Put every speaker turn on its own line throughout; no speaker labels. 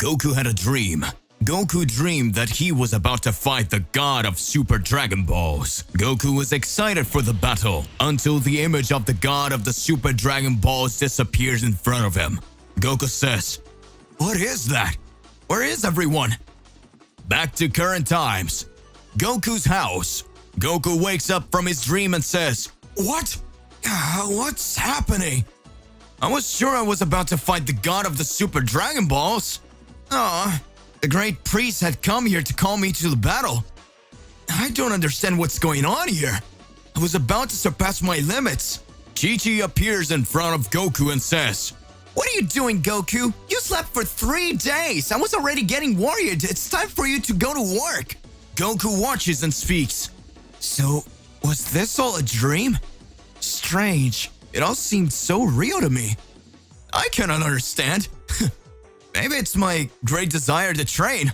Goku had a dream. Goku dreamed that he was about to fight the god of Super Dragon Balls. Goku was excited for the battle until the image of the god of the Super Dragon Balls disappears in front of him. Goku says, "What is that? Where is everyone?" Back to current times. Goku's house. Goku wakes up from his dream and says, "What? What's happening? I was sure I was about to fight the god of the Super Dragon Balls. The great priest had come here to call me to the battle. I don't understand what's going on here. I was about to surpass my limits." Chi-Chi appears in front of Goku and says, "What are you doing, Goku? You slept for 3 days. I was already getting worried. It's time for you to go to work." Goku watches and speaks. "So, was this all a dream? Strange. It all seemed so real to me. I cannot understand. Maybe it's my great desire to train."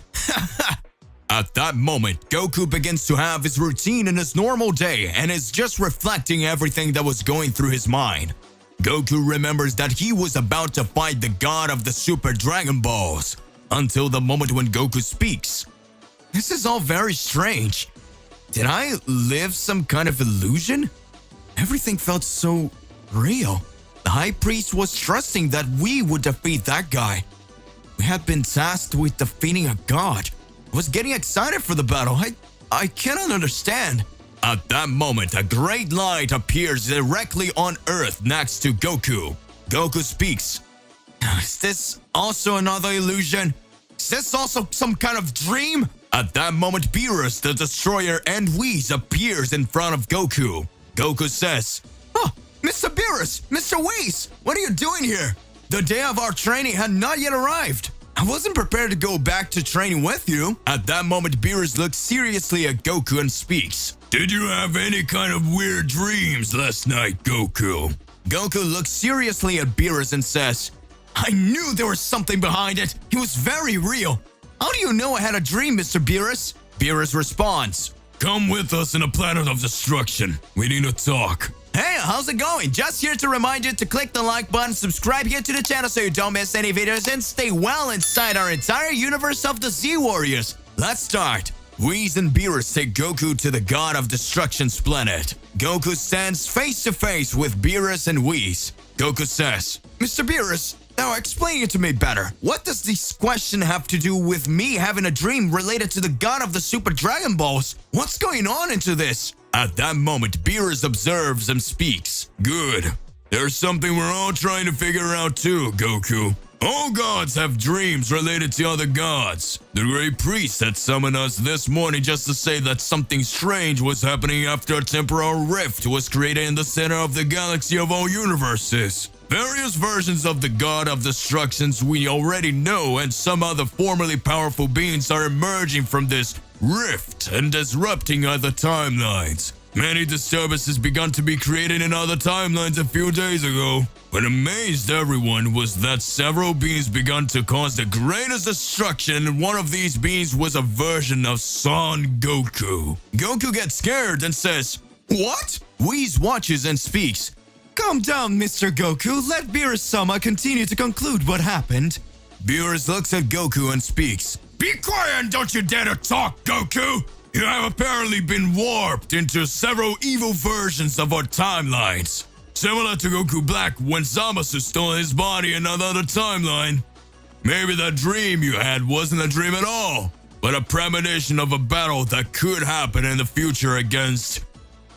At that moment, Goku begins to have his routine in his normal day and is just reflecting everything that was going through his mind. Goku remembers that he was about to fight the god of the Super Dragon Balls until the moment when Goku speaks. This is all very strange. Did I live some kind of illusion? Everything felt so real. The High Priest was trusting that we would defeat that guy. We had been tasked with defeating a god. I was getting excited for the battle. I cannot understand. At that moment, a great light appears directly on Earth next to Goku. Goku speaks. Is this also another illusion? Is this also some kind of dream? At that moment, Beerus, the Destroyer, and Whis appears in front of Goku. Goku says, "Oh, Mr. Beerus, Mr. Whis, what are you doing here? The day of our training had not yet arrived. I wasn't prepared to go back to training with you." At that moment, Beerus looks seriously at Goku and speaks. "Did you have any kind of weird dreams last night, Goku?" Goku looks seriously at Beerus and says, "I knew there was something behind it. It was very real. How do you know I had a dream, Mr. Beerus?" Beerus responds, "Come with us in a planet of destruction. We need to talk." Hey, how's it going? Just here to remind you to click the like button, subscribe here to the channel so you don't miss any videos, and stay well inside our entire universe of the Z Warriors. Let's start. Whis and Beerus take Goku to the God of Destruction's planet. Goku stands face to face with Beerus and Whis. Goku says, "Mr. Beerus, now explain it to me better. What does this question have to do with me having a dream related to the God of the Super Dragon Balls? What's going on into this?" At that moment, Beerus observes and speaks. "Good. There's something we're all trying to figure out too, Goku. All gods have dreams related to other gods. The great priest had summoned us this morning just to say that something strange was happening after a temporal rift was created in the center of the galaxy of all universes. Various versions of the God of Destructions we already know, and some other formerly powerful beings are emerging from this rift and disrupting other timelines. Many disturbances began to be created in other timelines a few days ago. What amazed everyone was that several beings began to cause the greatest destruction, and one of these beings was a version of Son Goku." Goku gets scared and says, "What?" Whis watches and speaks. "Calm down, Mr. Goku. Let Beerus-sama continue to conclude what happened." Beerus looks at Goku and speaks. "Be quiet and don't you dare to talk, Goku! You have apparently been warped into several evil versions of our timelines. Similar to Goku Black when Zamasu stole his body in another timeline. Maybe that dream you had wasn't a dream at all, but a premonition of a battle that could happen in the future against..."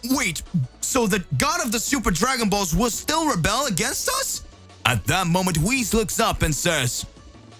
Wait, so the God of the Super Dragon Balls will still rebel against us? At that moment, Whis looks up and says,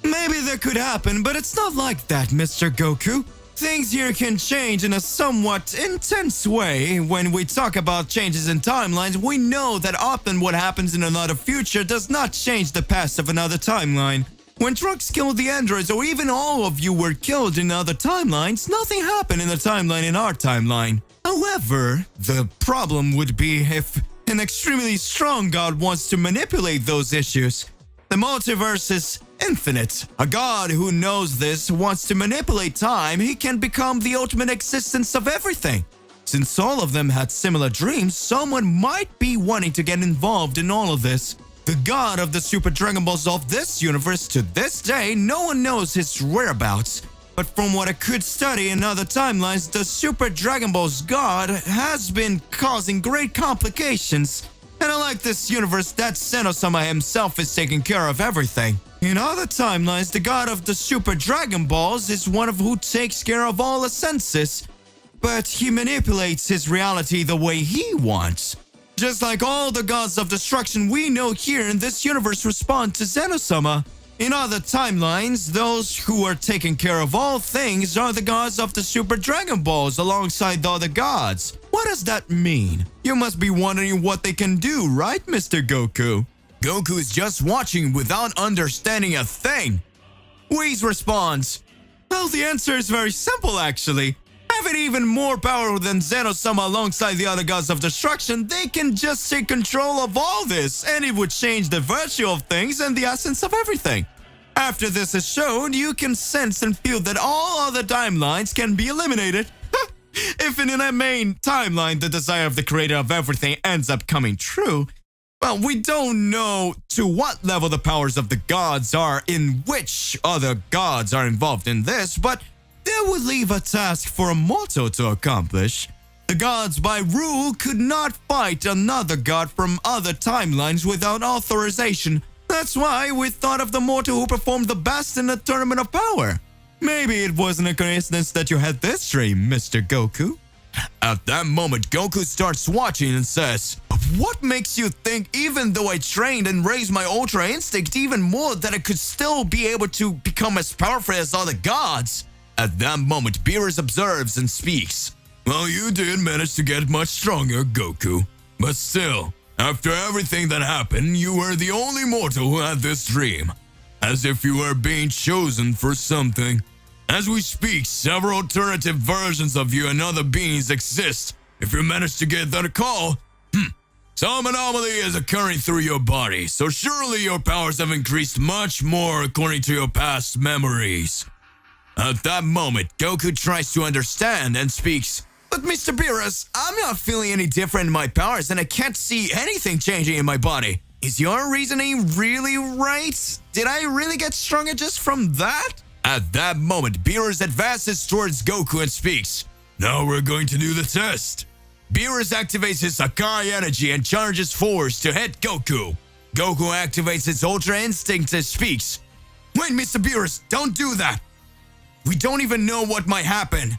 "Maybe that could happen, but it's not like that, Mr. Goku. Things here can change in a somewhat intense way. When we talk about changes in timelines, we know that often what happens in another future does not change the past of another timeline. When Trunks killed the androids, or even all of you were killed in other timelines, nothing happened in the timeline in our timeline. However, the problem would be if an extremely strong god wants to manipulate those issues. The multiverse is infinite. A god who knows this wants to manipulate time. He can become the ultimate existence of everything. Since all of them had similar dreams, someone might be wanting to get involved in all of this. The god of the Super Dragon Balls of this universe, to this day, no one knows his whereabouts. But from what I could study in other timelines, the Super Dragon Ball's god has been causing great complications. And unlike this universe, that Zeno-sama himself is taking care of everything. In other timelines, the god of the Super Dragon Balls is one of who takes care of all the senses. But he manipulates his reality the way he wants. Just like all the gods of destruction we know here in this universe respond to Zeno-sama. In other timelines, those who are taking care of all things are the gods of the Super Dragon Balls alongside the other gods. What does that mean? You must be wondering what they can do, right, Mr. Goku? Goku is just watching without understanding a thing. Whis responds, well, the answer is very simple, actually. Having even more power than Zeno-sama alongside the other gods of destruction, they can just take control of all this, and it would change the virtue of things and the essence of everything. After this is shown, you can sense and feel that all other timelines can be eliminated. If in a main timeline the desire of the creator of everything ends up coming true, well, we don't know to what level the powers of the gods are in which other gods are involved in this, but that would leave a task for a mortal to accomplish. The gods, by rule, could not fight another god from other timelines without authorization. That's why we thought of the mortal who performed the best in the Tournament of Power. Maybe it wasn't a coincidence that you had this dream, Mr. Goku. At that moment, Goku starts watching and says, what makes you think even though I trained and raised my Ultra Instinct even more that I could still be able to become as powerful as other gods? At that moment, Beerus observes and speaks. Well, you did manage to get much stronger, Goku. But still, after everything that happened, you were the only mortal who had this dream. As if you were being chosen for something. As we speak, several alternative versions of you and other beings exist. If you manage to get that call, some anomaly is occurring through your body, so surely your powers have increased much more according to your past memories. At that moment, Goku tries to understand and speaks. But Mr. Beerus, I'm not feeling any different in my powers and I can't see anything changing in my body. Is your reasoning really right? Did I really get stronger just from that? At that moment, Beerus advances towards Goku and speaks. Now we're going to do the test. Beerus activates his Sakai energy and charges forwards to hit Goku. Goku activates his Ultra Instinct and speaks. Wait, Mr. Beerus, don't do that. We don't even know what might happen.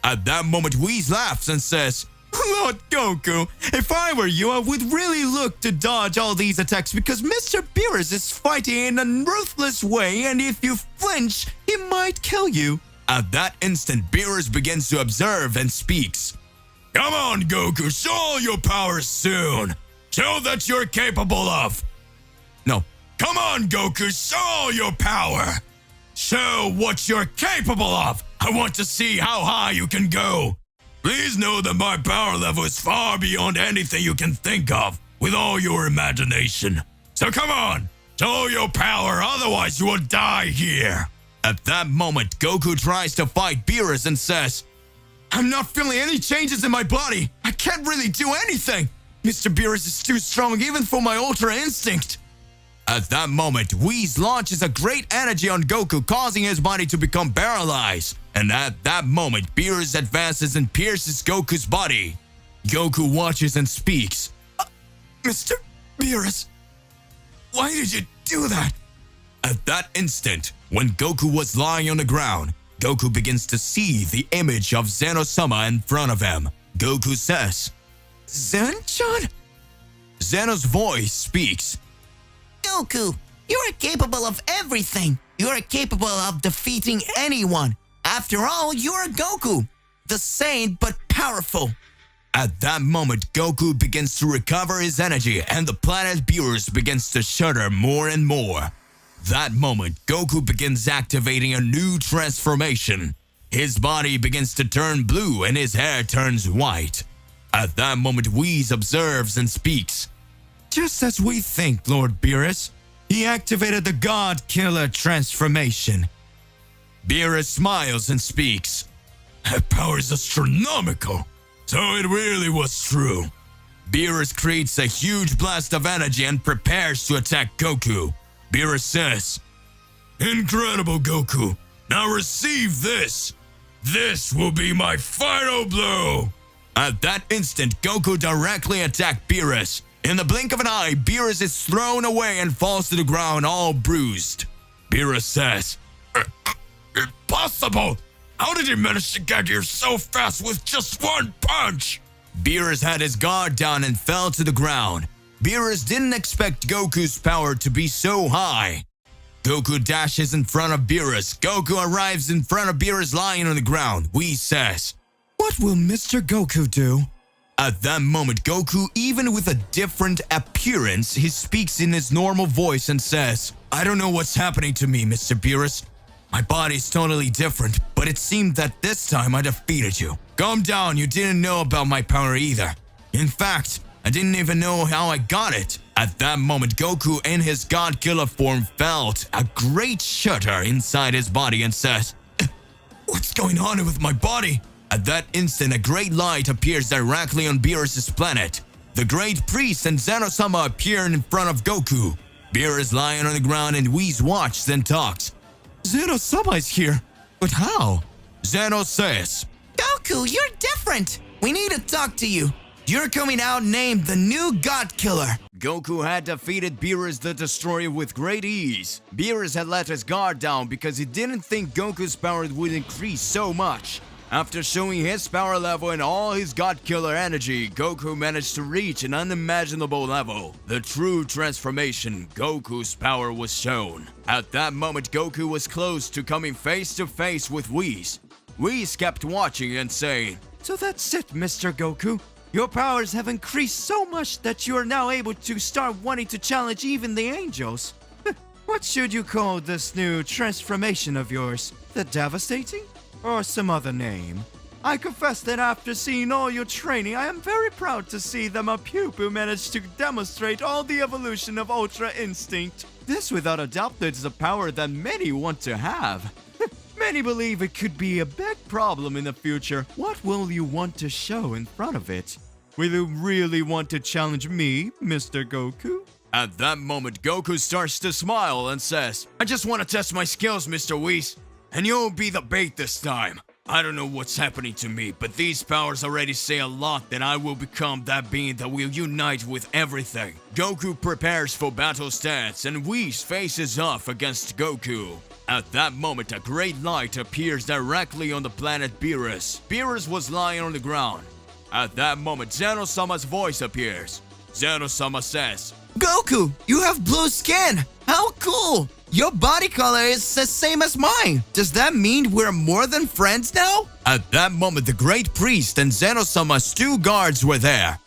At that moment, Whis laughs and says, Lord Goku, if I were you, I would really look to dodge all these attacks because Mr. Beerus is fighting in a ruthless way and if you flinch, he might kill you. At that instant, Beerus begins to observe and speaks. Come on, Goku, show your powers soon. Show that you're capable of. No. Come on, Goku, show your power. Show what you're capable of. I want to see how high you can go. Please know that my power level is far beyond anything you can think of with all your imagination. So come on, show your power, otherwise you will die here. At that moment, Goku tries to fight Beerus and says, I'm not feeling any changes in my body. I can't really do anything. Mr. Beerus is too strong even for my Ultra Instinct. At that moment, Whis launches a great energy on Goku, causing his body to become paralyzed. And at that moment, Beerus advances and pierces Goku's body. Goku watches and speaks. Mr. Beerus, why did you do that? At that instant, when Goku was lying on the ground, Goku begins to see the image of Zeno-sama in front of him. Goku says, Zen-chan? Zeno's voice speaks.
Goku, you are capable of everything. You are capable of defeating anyone. After all, you are Goku, the sane but powerful.
At that moment, Goku begins to recover his energy and the planet Beerus begins to shudder more and more. That moment, Goku begins activating a new transformation. His body begins to turn blue and his hair turns white. At that moment, Whis observes and speaks. Just as we think, Lord Beerus, he activated the God Killer transformation. Beerus smiles and speaks. That power is astronomical, so it really was true. Beerus creates a huge blast of energy and prepares to attack Goku. Beerus says, "Incredible, Goku. Now receive this. This will be my final blow." At that instant, Goku directly attacked Beerus. In the blink of an eye, Beerus is thrown away and falls to the ground all bruised. Beerus says, "Impossible! How did he manage to get here so fast with just one punch?" Beerus had his guard down and fell to the ground. Beerus didn't expect Goku's power to be so high. Goku dashes in front of Beerus. Goku arrives in front of Beerus lying on the ground. Whis says, "What will Mr. Goku do?" At that moment, Goku, even with a different appearance, he speaks in his normal voice and says, "I don't know what's happening to me, Mr. Beerus. My body's totally different, but it seemed that this time I defeated you. Calm down, you didn't know about my power either. In fact, I didn't even know how I got it." At that moment, Goku in his God Killer form felt a great shudder inside his body and says, "What's going on with my body?" At that instant, a great light appears directly on Beerus' planet. The great priest and Zeno-sama appear in front of Goku. Beerus lying on the ground and Whis watches and talks. "Zeno-sama is here, but how?" Zeno says,
Goku, you're different. We need to talk to you. You're coming out named the new God Killer.
Goku had defeated Beerus the Destroyer with great ease. Beerus had let his guard down because he didn't think Goku's power would increase so much. After showing his power level and all his God Killer energy, Goku managed to reach an unimaginable level. The true transformation, Goku's power, was shown. At that moment, Goku was close to coming face to face with Whis. Whis kept watching and saying, "So that's it, Mr. Goku. Your powers have increased so much that you are now able to start wanting to challenge even the angels. What should you call this new transformation of yours? The Devastating? Or some other name? I confess that after seeing all your training, I am very proud to see that my pupil managed to demonstrate all the evolution of Ultra Instinct. This without a doubt is a power that many want to have. Many believe it could be a big problem in the future. What will you want to show in front of it? Will you really want to challenge me, Mr. Goku?" At that moment, Goku starts to smile and says, "I just want to test my skills, Mr. Whis, and you'll be the bait this time. I don't know what's happening to me, but these powers already say a lot that I will become that being that will unite with everything." Goku prepares for battle stance and Whis faces off against Goku. At that moment, a great light appears directly on the planet Beerus. Beerus was lying on the ground. At that moment, Zeno-sama's voice appears. Zeno-sama says,
Goku, you have blue skin. How cool. Your body color is the same as mine. Does that mean we're more than friends now?
At that moment, the great priest and Zeno-sama's two guards were there.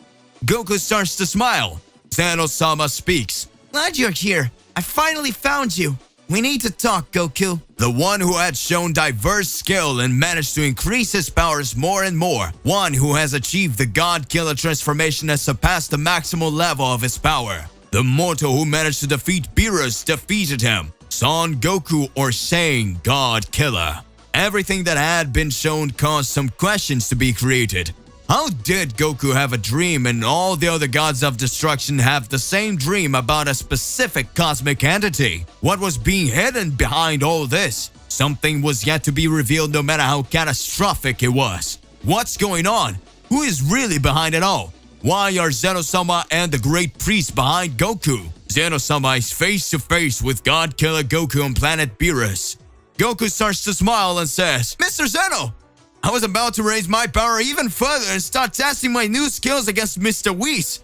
Goku starts to smile. Zeno-sama speaks.
Glad you're here. I finally found you. We need to talk, Goku.
The one who had shown diverse skill and managed to increase his powers more and more. One who has achieved the God Killer transformation and surpassed the maximal level of his power. The mortal who managed to defeat Beerus defeated him. Son Goku, or saying God Killer. Everything that had been shown caused some questions to be created. How did Goku have a dream and all the other gods of destruction have the same dream about a specific cosmic entity? What was being hidden behind all this? Something was yet to be revealed no matter how catastrophic it was. What's going on? Who is really behind it all? Why are Zeno-sama and the great priest behind Goku? Zeno-sama is face to face with God Killer Goku on planet Beerus. Goku starts to smile and says, "Mr. Zeno! I was about to raise my power even further and start testing my new skills against Mr. Whis.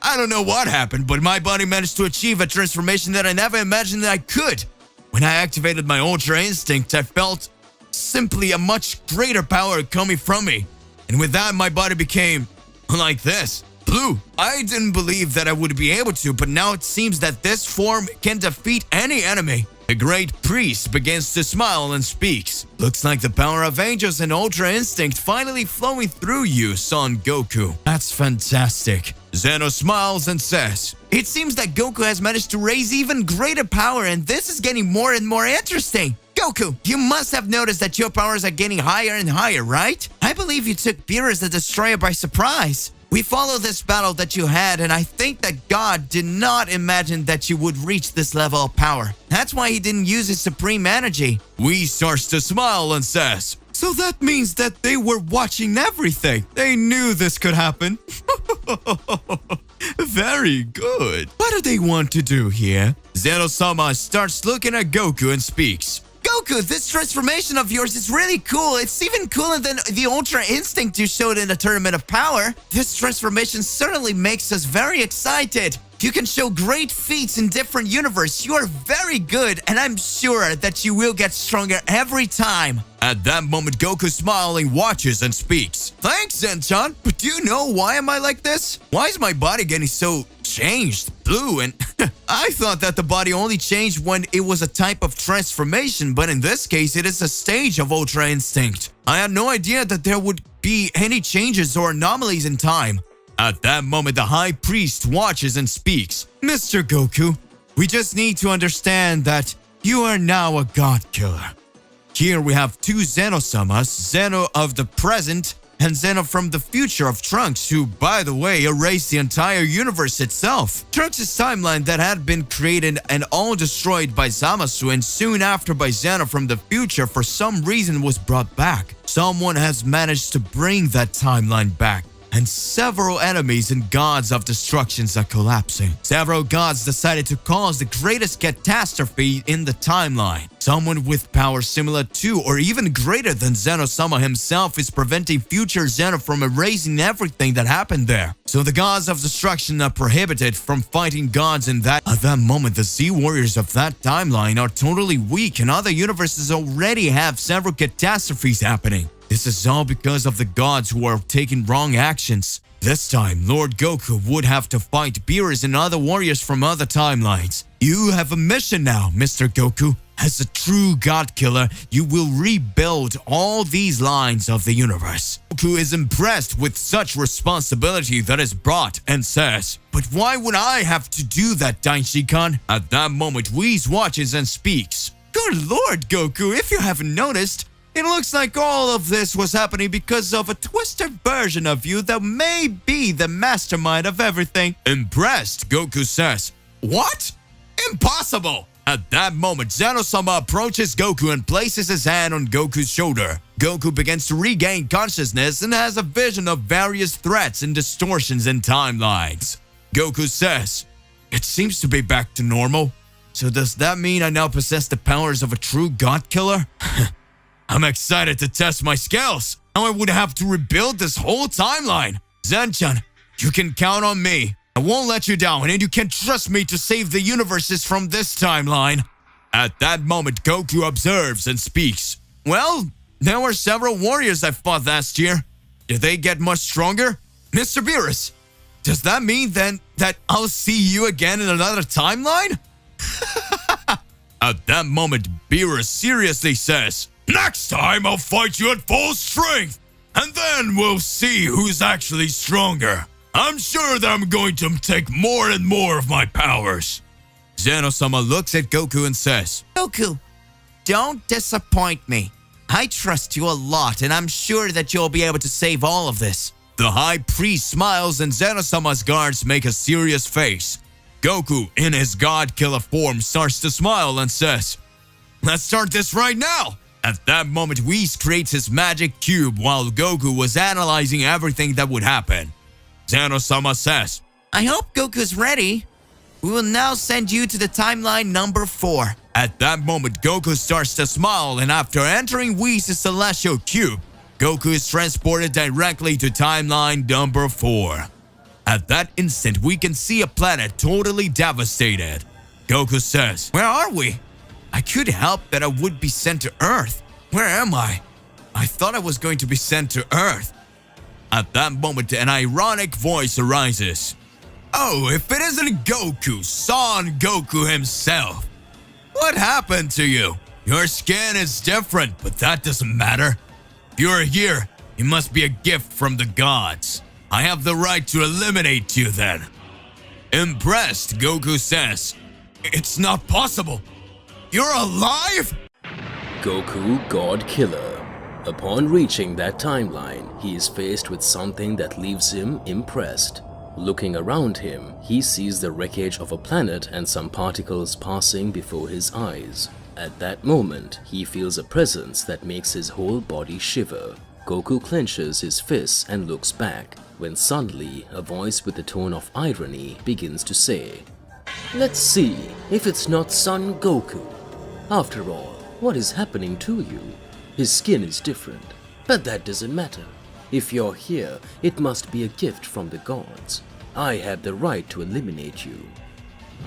I don't know what happened, but my body managed to achieve a transformation that I never imagined that I could. When I activated my Ultra Instinct, I felt simply a much greater power coming from me. And with that, my body became like this. Blue. I didn't believe that I would be able to, but now it seems that this form can defeat any enemy." The great priest begins to smile and speaks. "Looks like the power of angels and Ultra Instinct finally flowing through you, Son Goku. That's fantastic." Zeno smiles and says,
It seems that Goku has managed to raise even greater power, and this is getting more and more interesting. Goku, you must have noticed that your powers are getting higher and higher, right? I believe you took Beerus the Destroyer by surprise. We follow this battle that you had, and I think that God did not imagine that you would reach this level of power. That's why he didn't use his supreme energy.
Whis starts to smile and says, "So that means that they were watching everything. They knew this could happen." Very good. What do they want to do here? Zeno-sama starts looking at Goku and speaks.
Goku, this transformation of yours is really cool. It's even cooler than the Ultra Instinct you showed in the Tournament of Power. This transformation certainly makes us very excited. You can show great feats in different universes. You are very good, and I'm sure that you will get stronger every time.
At that moment, Goku smiling watches and speaks. Thanks, Zen-chan. But do you know why am I like this? Why is my body getting so changed, blue, and I thought that the body only changed when it was a type of transformation, but in this case, it is a stage of Ultra Instinct. I had no idea that there would be any changes or anomalies in time. At that moment, the High Priest watches and speaks. Mr. Goku, we just need to understand that you are now a God Killer. Here we have two Zeno-samas, Zeno of the present and Zeno from the future of Trunks, who, by the way, erased the entire universe itself. Trunks' timeline that had been created and all destroyed by Zamasu and soon after by Zeno from the future for some reason was brought back. Someone has managed to bring that timeline back, and several enemies and gods of destructions are collapsing. Several gods decided to cause the greatest catastrophe in the timeline. Someone with power similar to or even greater than Zeno-sama himself is preventing future Zeno from erasing everything that happened there. So the gods of destruction are prohibited from fighting gods in that. At that moment, the Z warriors of that timeline are totally weak, and other universes already have several catastrophes happening. This is all because of the gods who are taking wrong actions. This time, Lord Goku would have to fight Beerus and other warriors from other timelines. You have a mission now, Mr. Goku. As a true God Killer, you will rebuild all these lines of the universe. Goku is impressed with such responsibility that is brought and says, "But why would I have to do that, Daichi-kan?" At that moment, Whis watches and speaks. Good Lord, Goku, if you haven't noticed, it looks like all of this was happening because of a twisted version of you that may be the mastermind of everything. Impressed, Goku says, "What? Impossible!" At that moment, Zeno-sama approaches Goku and places his hand on Goku's shoulder. Goku begins to regain consciousness and has a vision of various threats and distortions in timelines. Goku says, "It seems to be back to normal. So does that mean I now possess the powers of a true God Killer?" I'm excited to test my skills. Now I would have to rebuild this whole timeline. Zen-chan, you can count on me. I won't let you down, and you can trust me to save the universes from this timeline. At that moment, Goku observes and speaks. Well, there were several warriors I fought last year. Did they get much stronger? Mr. Beerus, does that mean then that I'll see you again in another timeline? At that moment, Beerus seriously says, "Next time I'll fight you at full strength, and then we'll see who's actually stronger. I'm sure that I'm going to take more and more of my powers." Zeno-sama looks at Goku and says,
Goku, don't disappoint me. I trust you a lot, and I'm sure that you'll be able to save all of this.
The High Priest smiles and Zeno-sama's guards make a serious face. Goku, in his God Killer form, starts to smile and says, "Let's start this right now." At that moment, Whis creates his magic cube while Goku was analyzing everything that would happen. Zeno-sama says,
I hope Goku's ready. We will now send you to the timeline number 4.
At that moment, Goku starts to smile, and after entering Whis' celestial cube, Goku is transported directly to timeline number 4. At that instant, we can see a planet totally devastated. Goku says, "Where are we? I could help that I would be sent to Earth. Where am I? I thought I was going to be sent to Earth." At that moment, an ironic voice arises. "Oh, if it isn't Goku, Son Goku himself. What happened to you? Your skin is different, but that doesn't matter. If you're here, it must be a gift from the gods. I have the right to eliminate you then." Impressed, Goku says, "It's not possible. You're alive?"
Goku God Killer. Upon reaching that timeline, he is faced with something that leaves him impressed. Looking around him, he sees the wreckage of a planet and some particles passing before his eyes. At that moment, he feels a presence that makes his whole body shiver. Goku clenches his fists and looks back, when suddenly a voice with a tone of irony begins to say, "Let's see if it's not Son Goku. After all, what is happening to you? His skin is different, but that doesn't matter. If you're here, it must be a gift from the gods. I have the right to eliminate you."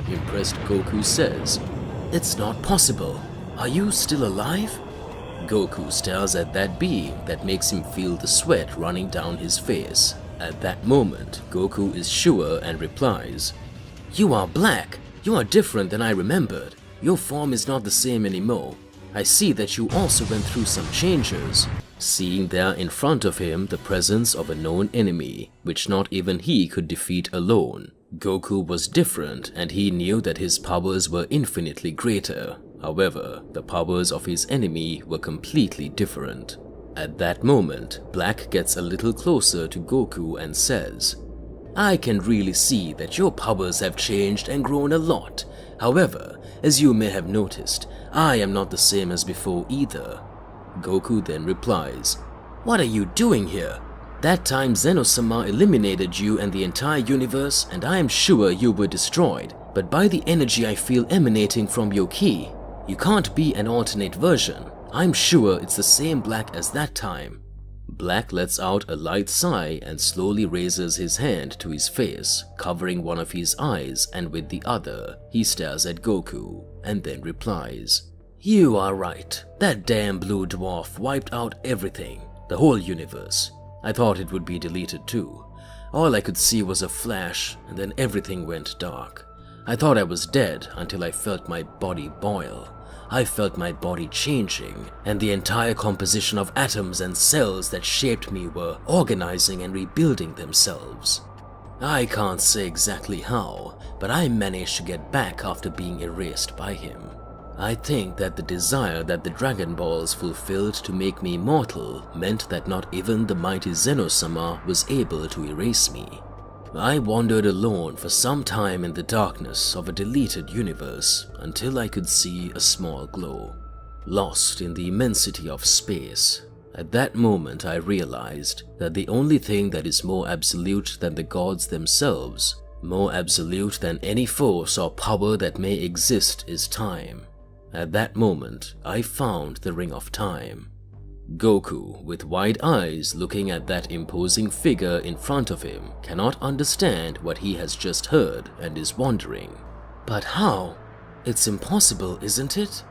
Impressed Goku says, "It's not possible. Are you still alive?" Goku stares at that being that makes him feel the sweat running down his face. At that moment, Goku is sure and replies, "You are black. You are different than I remembered. Your form is not the same anymore. I see that you also went through some changes." Seeing there in front of him the presence of a known enemy, which not even he could defeat alone, Goku was different and he knew that his powers were infinitely greater. However, the powers of his enemy were completely different. At that moment, Black gets a little closer to Goku and says, "I can really see that your powers have changed and grown a lot. However, as you may have noticed, I am not the same as before either." Goku then replies, "What are you doing here? That time Zeno-sama eliminated you and the entire universe, and I am sure you were destroyed. But by the energy I feel emanating from your ki, you can't be an alternate version. I'm sure it's the same Black as that time." Black lets out a light sigh and slowly raises his hand to his face, covering one of his eyes, and with the other, he stares at Goku, and then replies, "You are right. That damn blue dwarf wiped out everything, the whole universe. I thought it would be deleted too. All I could see was a flash, and then everything went dark. I thought I was dead until I felt my body boil. I felt my body changing, and the entire composition of atoms and cells that shaped me were organizing and rebuilding themselves. I can't say exactly how, but I managed to get back after being erased by him. I think that the desire that the Dragon Balls fulfilled to make me immortal meant that not even the mighty Zeno-sama was able to erase me. I wandered alone for some time in the darkness of a deleted universe until I could see a small glow. Lost in the immensity of space, at that moment I realized that the only thing that is more absolute than the gods themselves, more absolute than any force or power that may exist, is time. At that moment, I found the Ring of Time. Goku, with wide eyes looking at that imposing figure in front of him, cannot understand what he has just heard and is wondering. But how? It's impossible, isn't it?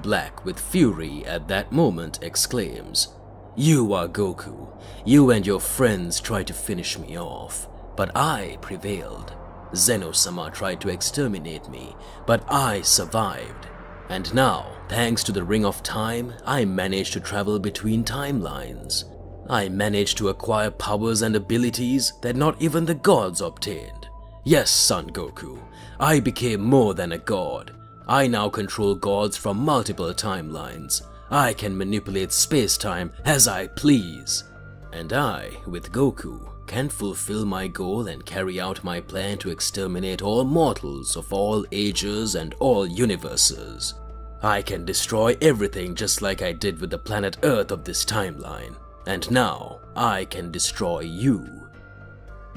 Black, with fury at that moment, exclaims, "You are Goku. You and your friends tried to finish me off, but I prevailed. Zeno-sama tried to exterminate me, but I survived. And now, thanks to the Ring of Time, I managed to travel between timelines. I managed to acquire powers and abilities that not even the gods obtained. Yes, Son Goku, I became more than a god. I now control gods from multiple timelines. I can manipulate space-time as I please. And I, with Goku, can fulfill my goal and carry out my plan to exterminate all mortals of all ages and all universes. I can destroy everything just like I did with the planet Earth of this timeline. And now, I can destroy you."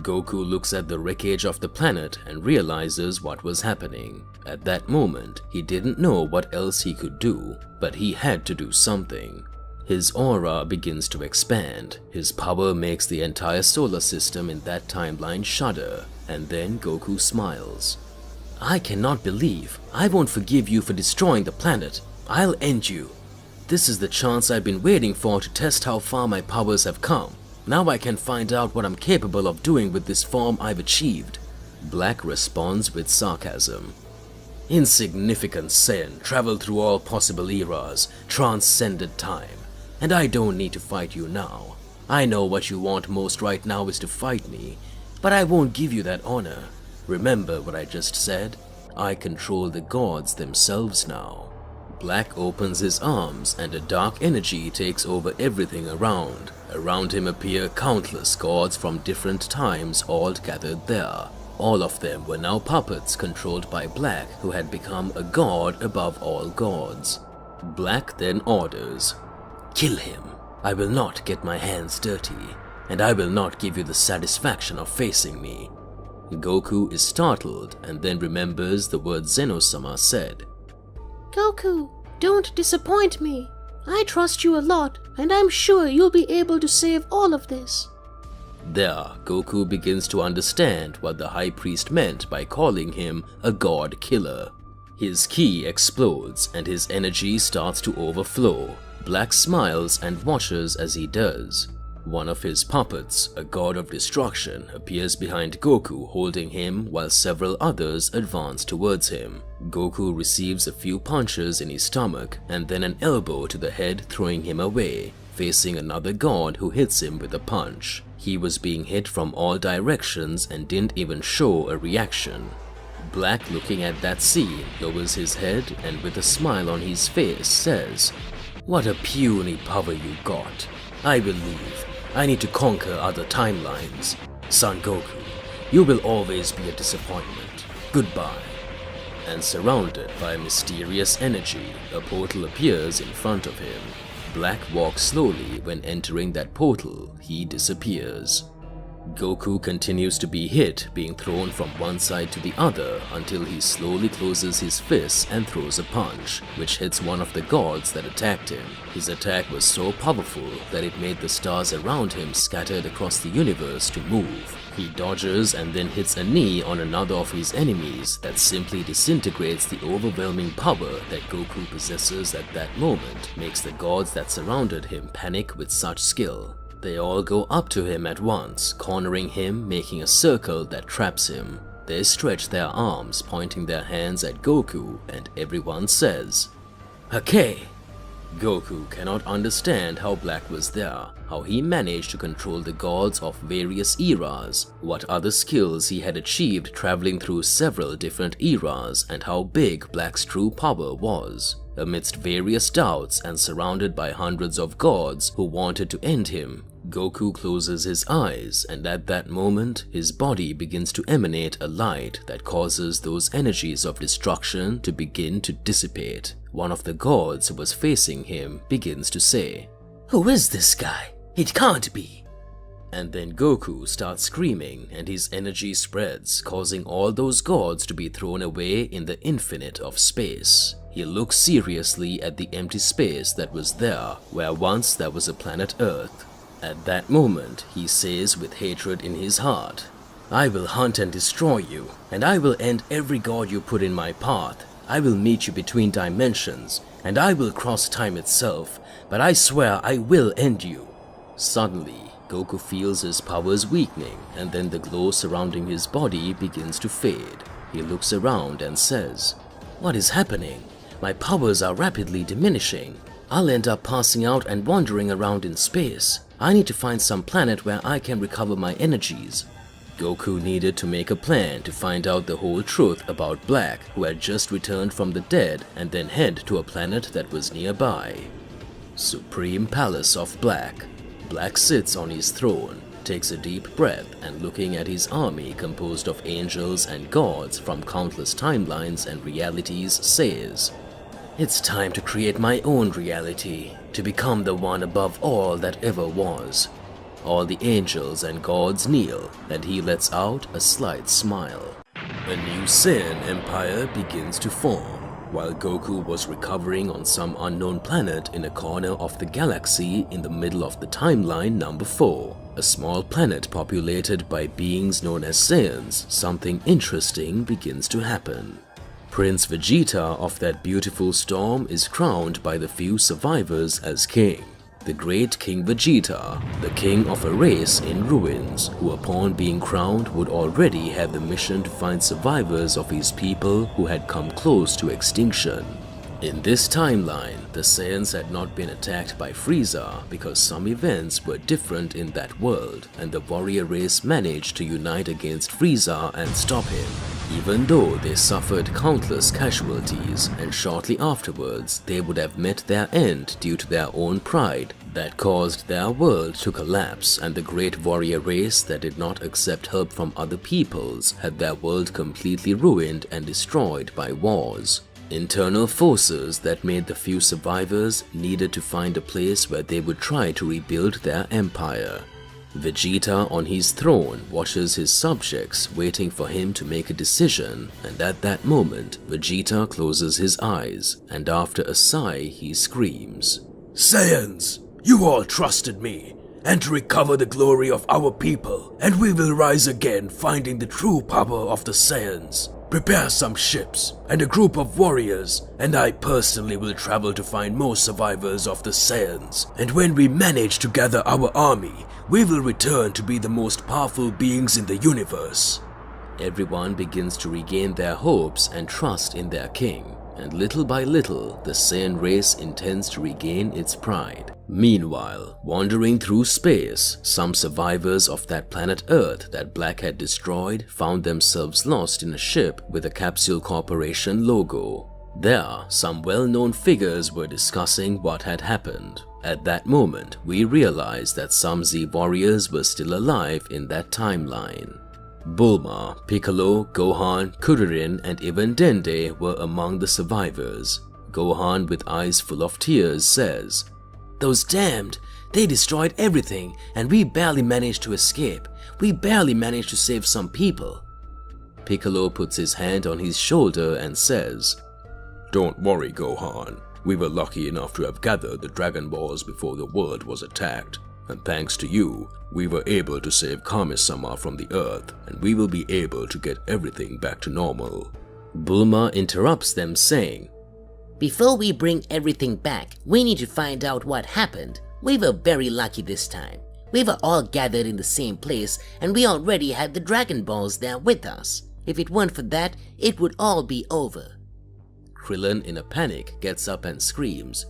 Goku looks at the wreckage of the planet and realizes what was happening. At that moment, he didn't know what else he could do, but he had to do something. His aura begins to expand, his power makes the entire solar system in that timeline shudder, and then Goku smiles. "I cannot believe. I won't forgive you for destroying the planet. I'll end you. This is the chance I've been waiting for to test how far my powers have come. Now I can find out what I'm capable of doing with this form I've achieved." Black responds with sarcasm. "Insignificant Saiyan traveled through all possible eras, transcended time. And I don't need to fight you now. I know what you want most right now is to fight me, but I won't give you that honor. Remember what I just said? I control the gods themselves now." Black opens his arms and a dark energy takes over everything around. Around him appear countless gods from different times, all gathered there. All of them were now puppets controlled by Black, who had become a god above all gods. Black then orders, "Kill him. I will not get my hands dirty, and I will not give you the satisfaction of facing me." Goku is startled and then remembers the words Zeno-sama said.
Goku, don't disappoint me. I trust you a lot, and I'm sure you'll be able to save all of this.
There, Goku begins to understand what the High Priest meant by calling him a god killer. His ki explodes and his energy starts to overflow. Black smiles and watches as he does. One of his puppets, a god of destruction, appears behind Goku holding him while several others advance towards him. Goku receives a few punches in his stomach and then an elbow to the head, throwing him away, facing another god who hits him with a punch. He was being hit from all directions and didn't even show a reaction. Black, looking at that scene, lowers his head and with a smile on his face says, "What a puny power you got. I will leave. I need to conquer other timelines. Son Goku, you will always be a disappointment. Goodbye." And surrounded by mysterious energy, a portal appears in front of him. Black walks slowly. When entering that portal, he disappears. Goku continues to be hit, being thrown from one side to the other until he slowly closes his fists and throws a punch, which hits one of the gods that attacked him. His attack was so powerful that it made the stars around him scattered across the universe to move. He dodges and then hits a knee on another of his enemies that simply disintegrates the overwhelming power that Goku possesses at that moment, makes the gods that surrounded him panic with such skill. They all go up to him at once, cornering him, making a circle that traps him. They stretch their arms, pointing their hands at Goku, and everyone says, "Hake!" Goku cannot understand how Black was there, how he managed to control the gods of various eras, what other skills he had achieved traveling through several different eras, and how big Black's true power was. Amidst various doubts and surrounded by hundreds of gods who wanted to end him, Goku closes his eyes, and at that moment, his body begins to emanate a light that causes those energies of destruction to begin to dissipate. One of the gods who was facing him begins to say, "Who is this guy? It can't be." And then Goku starts screaming and his energy spreads, causing all those gods to be thrown away in the infinite of space. He looks seriously at the empty space that was there, where once there was a planet Earth. At that moment, he says with hatred in his heart, "I will hunt and destroy you, and I will end every god you put in my path. I will meet you between dimensions, and I will cross time itself, but I swear I will end you." Suddenly, Goku feels his powers weakening, and then the glow surrounding his body begins to fade. He looks around and says, "What is happening? My powers are rapidly diminishing. I'll end up passing out and wandering around in space. I need to find some planet where I can recover my energies." Goku needed to make a plan to find out the whole truth about Black, who had just returned from the dead, and then head to a planet that was nearby. Supreme Palace of Black. Black sits on his throne, takes a deep breath, and looking at his army composed of angels and gods from countless timelines and realities says, "It's time to create my own reality, to become the one above all that ever was." All the angels and gods kneel, and he lets out a slight smile. A new Saiyan empire begins to form. While Goku was recovering on some unknown planet in a corner of the galaxy in the middle of the timeline number 4, a small planet populated by beings known as Saiyans, something interesting begins to happen. Prince Vegeta of that beautiful storm is crowned by the few survivors as king. The great King Vegeta, the king of a race in ruins, who upon being crowned would already have the mission to find survivors of his people who had come close to extinction. In this timeline, the Saiyans had not been attacked by Frieza because some events were different in that world, and the warrior race managed to unite against Frieza and stop him. Even though they suffered countless casualties, and shortly afterwards they would have met their end due to their own pride that caused their world to collapse, and the great warrior race that did not accept help from other peoples had their world completely ruined and destroyed by wars. Internal forces that made the few survivors needed to find a place where they would try to rebuild their empire. Vegeta on his throne watches his subjects waiting for him to make a decision, and at that moment Vegeta closes his eyes and after a sigh he screams,
Saiyans, you all trusted me, and to recover the glory of our people, and we will rise again finding the true power of the Saiyans. Prepare some ships and a group of warriors, and I personally will travel to find more survivors of the Saiyans. And when we manage to gather our army, we will return to be the most powerful beings in the universe.
Everyone begins to regain their hopes and trust in their king, and little by little, the Saiyan race intends to regain its pride. Meanwhile, wandering through space, some survivors of that planet Earth that Black had destroyed found themselves lost in a ship with a Capsule Corporation logo. There, some well-known figures were discussing what had happened. At that moment, we realized that some Z warriors were still alive in that timeline. Bulma, Piccolo, Gohan, Kuririn, and even Dende were among the survivors. Gohan, with eyes full of tears, says, "Those damned, they destroyed everything and we barely managed to escape. We barely managed to save some people." Piccolo puts his hand on his shoulder and says,
Don't worry, Gohan. We were lucky enough to have gathered the Dragon Balls before the world was attacked. And thanks to you, we were able to save Kami-sama from the Earth, and we will be able to get everything back to normal.
Bulma interrupts them saying,
"Before we bring everything back, we need to find out what happened. We were very lucky this time. We were all gathered in the same place and we already had the Dragon Balls there with us. If it weren't for that, it would all be over."
Krillin, in a panic, gets up and screams,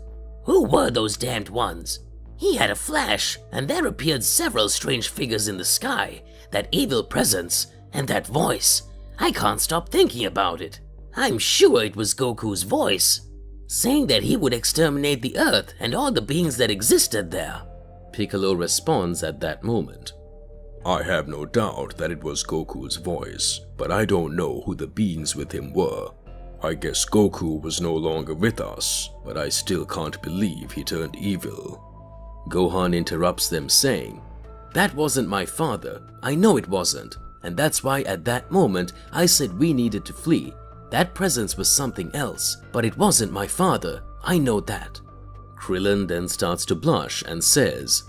"Who were those damned ones? He had a flash, and there appeared several strange figures in the sky, that evil presence, and that voice. I can't stop thinking about it. I'm sure it was Goku's voice, saying that he would exterminate the Earth and all the beings that existed there."
Piccolo responds at that moment,
I have no doubt that it was Goku's voice, but I don't know who the beings with him were. I guess Goku was no longer with us, but I still can't believe he turned evil.
Gohan interrupts them saying, "That wasn't my father. I know it wasn't. And that's why at that moment I said we needed to flee. That presence was something else, but it wasn't my father. I know that." Krillin then starts to blush and says,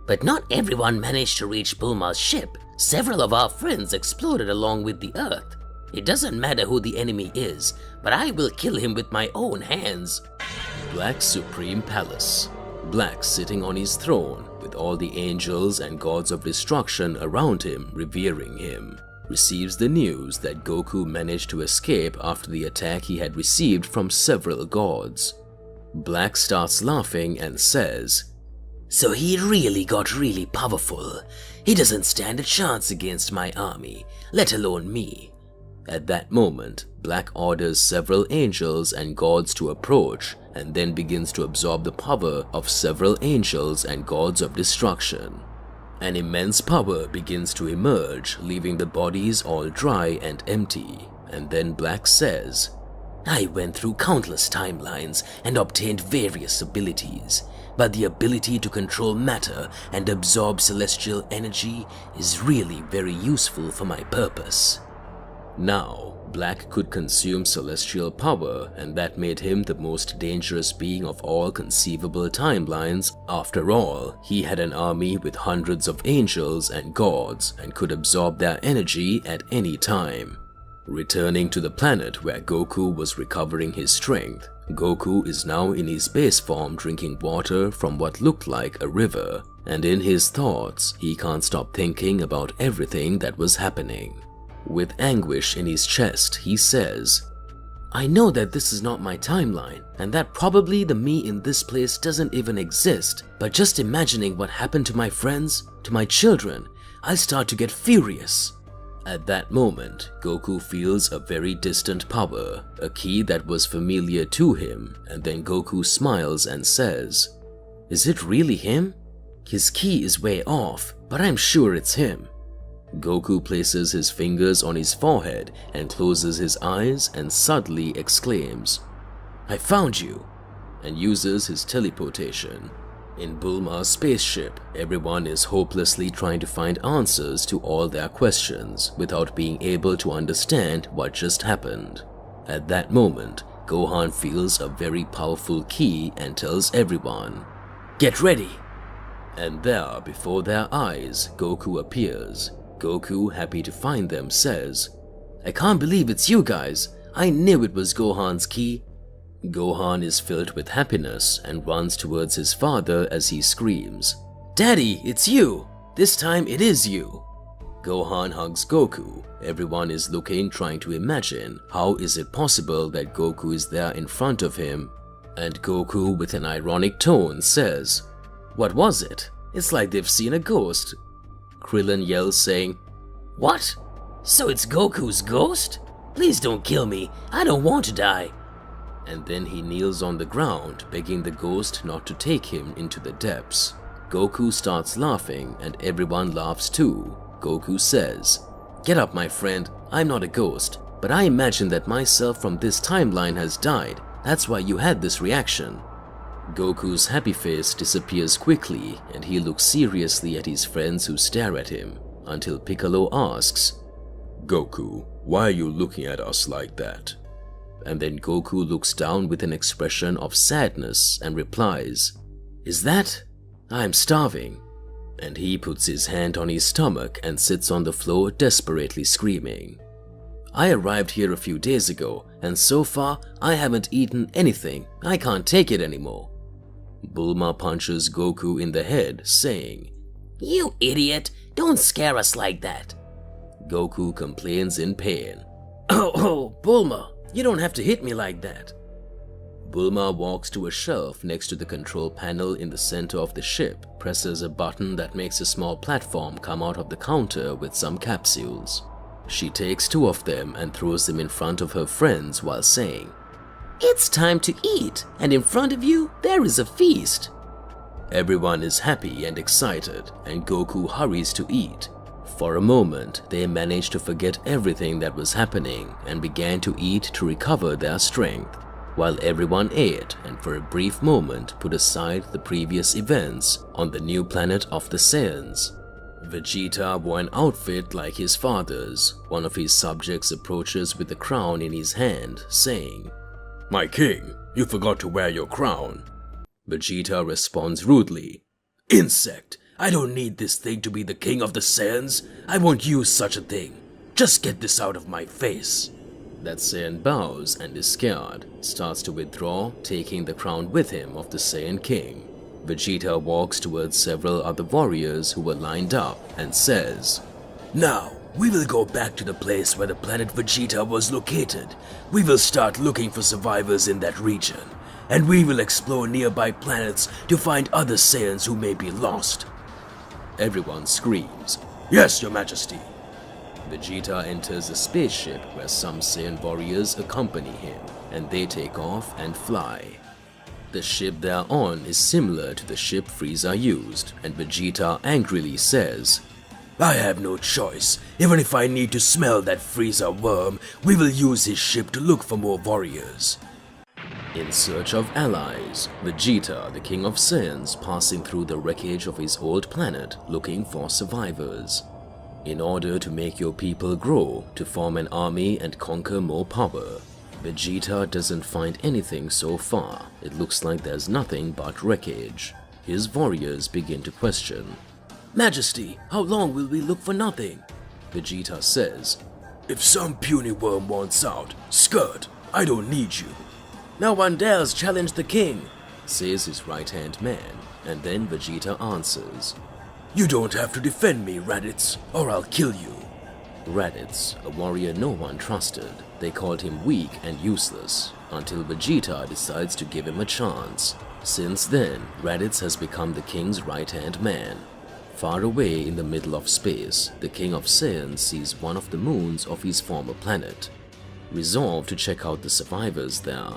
"But not everyone managed to reach Bulma's ship. Several of our friends exploded along with the Earth. It doesn't matter who the enemy is, but I will kill him with my own hands."
Black's Supreme Palace. Black sitting on his throne with all the angels and gods of destruction around him revering him, receives the news that Goku managed to escape after the attack he had received from several gods. Black starts laughing and says,
"So he really got really powerful. He doesn't stand a chance against my army, let alone me."
At that moment, Black orders several angels and gods to approach and then begins to absorb the power of several angels and gods of destruction. An immense power begins to emerge, leaving the bodies all dry and empty. And then Black says,
"I went through countless timelines and obtained various abilities, but the ability to control matter and absorb celestial energy is really very useful for my purpose."
Now, Black could consume celestial power, and that made him the most dangerous being of all conceivable timelines. After all, he had an army with hundreds of angels and gods and could absorb their energy at any time. Returning to the planet where Goku was recovering his strength, Goku is now in his base form drinking water from what looked like a river, and in his thoughts, he can't stop thinking about everything that was happening. With anguish in his chest, he says, "I know that this is not my timeline, and that probably the me in this place doesn't even exist, but just imagining what happened to my friends, to my children, I start to get furious. At that moment, Goku feels a very distant power, a key that was familiar to him, and then Goku smiles and says, "Is it really him? His key is way off, but I'm sure it's him." Goku places his fingers on his forehead and closes his eyes and suddenly exclaims, "I found you!" and uses his teleportation. In Bulma's spaceship, everyone is hopelessly trying to find answers to all their questions without being able to understand what just happened. At that moment, Gohan feels a very powerful key and tells everyone, "Get ready!" And there, before their eyes, Goku appears. Goku, happy to find them, says, "I can't believe it's you guys! I knew it was Gohan's key!" Gohan is filled with happiness and runs towards his father as he screams, "Daddy, it's you! This time it is you!" Gohan hugs Goku. Everyone is looking, trying to imagine how is it possible that Goku is there in front of him. And Goku, with an ironic tone, says, "What was it? It's like they've seen a ghost." Krillin yells saying,
What? So it's Goku's ghost? Please don't kill me. I don't want to die.
and then he kneels on the ground, begging the ghost not to take him into the depths. Goku starts laughing and everyone laughs too. Goku says, "Get up, my friend. I'm not a ghost, but I imagine that myself from this timeline has died. That's why you had this reaction." Goku's happy face disappears quickly and he looks seriously at his friends who stare at him, until Piccolo asks,
Goku, why are you looking at us like that?
and then Goku looks down with an expression of sadness and replies, "Is that? I'm starving." And he puts his hand on his stomach and sits on the floor desperately screaming. "I arrived here a few days ago and so far I haven't eaten anything. I can't take it anymore." Bulma punches Goku in the head, saying,
You idiot! Don't scare us like that.
Goku complains in pain, Oh, Bulma, you don't have to hit me like that." Bulma walks to a shelf next to the control panel in the center of the ship, presses a button that makes a small platform come out of the counter with some capsules. She takes 2 of them and throws them in front of her friends while saying,
It's time to eat, and in front of you, there is a feast.
Everyone is happy and excited, and Goku hurries to eat. For a moment, they managed to forget everything that was happening and began to eat to recover their strength, while everyone ate and for a brief moment put aside the previous events on the new planet of the Saiyans. Vegeta wore an outfit like his father's. One of his subjects approaches with the crown in his hand, saying,
My king, you forgot to wear your crown.
Vegeta responds rudely,
Insect, I don't need this thing to be the king of the Saiyans. I won't use such a thing. Just get this out of my face.
That Saiyan bows and is scared, starts to withdraw, taking the crown with him of the Saiyan king. Vegeta walks towards several other warriors who were lined up and says,
Now, we will go back to the place where the planet Vegeta was located. We will start looking for survivors in that region, and we will explore nearby planets to find other Saiyans who may be lost.
Everyone screams,
Yes, Your Majesty.
Vegeta enters a spaceship where some Saiyan warriors accompany him, and they take off and fly. The ship they are on is similar to the ship Frieza used, and Vegeta angrily says,
I have no choice. Even if I need to smell that Frieza worm, we will use his ship to look for more warriors.
In search of allies, Vegeta, the king of Saiyans, passing through the wreckage of his old planet looking for survivors. In order to make your people grow, to form an army and conquer more power, Vegeta doesn't find anything so far. It looks like there's nothing but wreckage. His warriors begin to question.
Majesty, how long will we look for nothing?
Vegeta says,
If some puny worm wants out, skirt, I don't need you.
No one dares challenge the king,
says his right-hand man, and then Vegeta answers,
You don't have to defend me, Raditz, or I'll kill you.
Raditz, a warrior no one trusted. They called him weak and useless, until Vegeta decides to give him a chance. Since then, Raditz has become the king's right-hand man. Far away in the middle of space, the King of Saiyans sees one of the moons of his former planet. Resolved to check out the survivors there,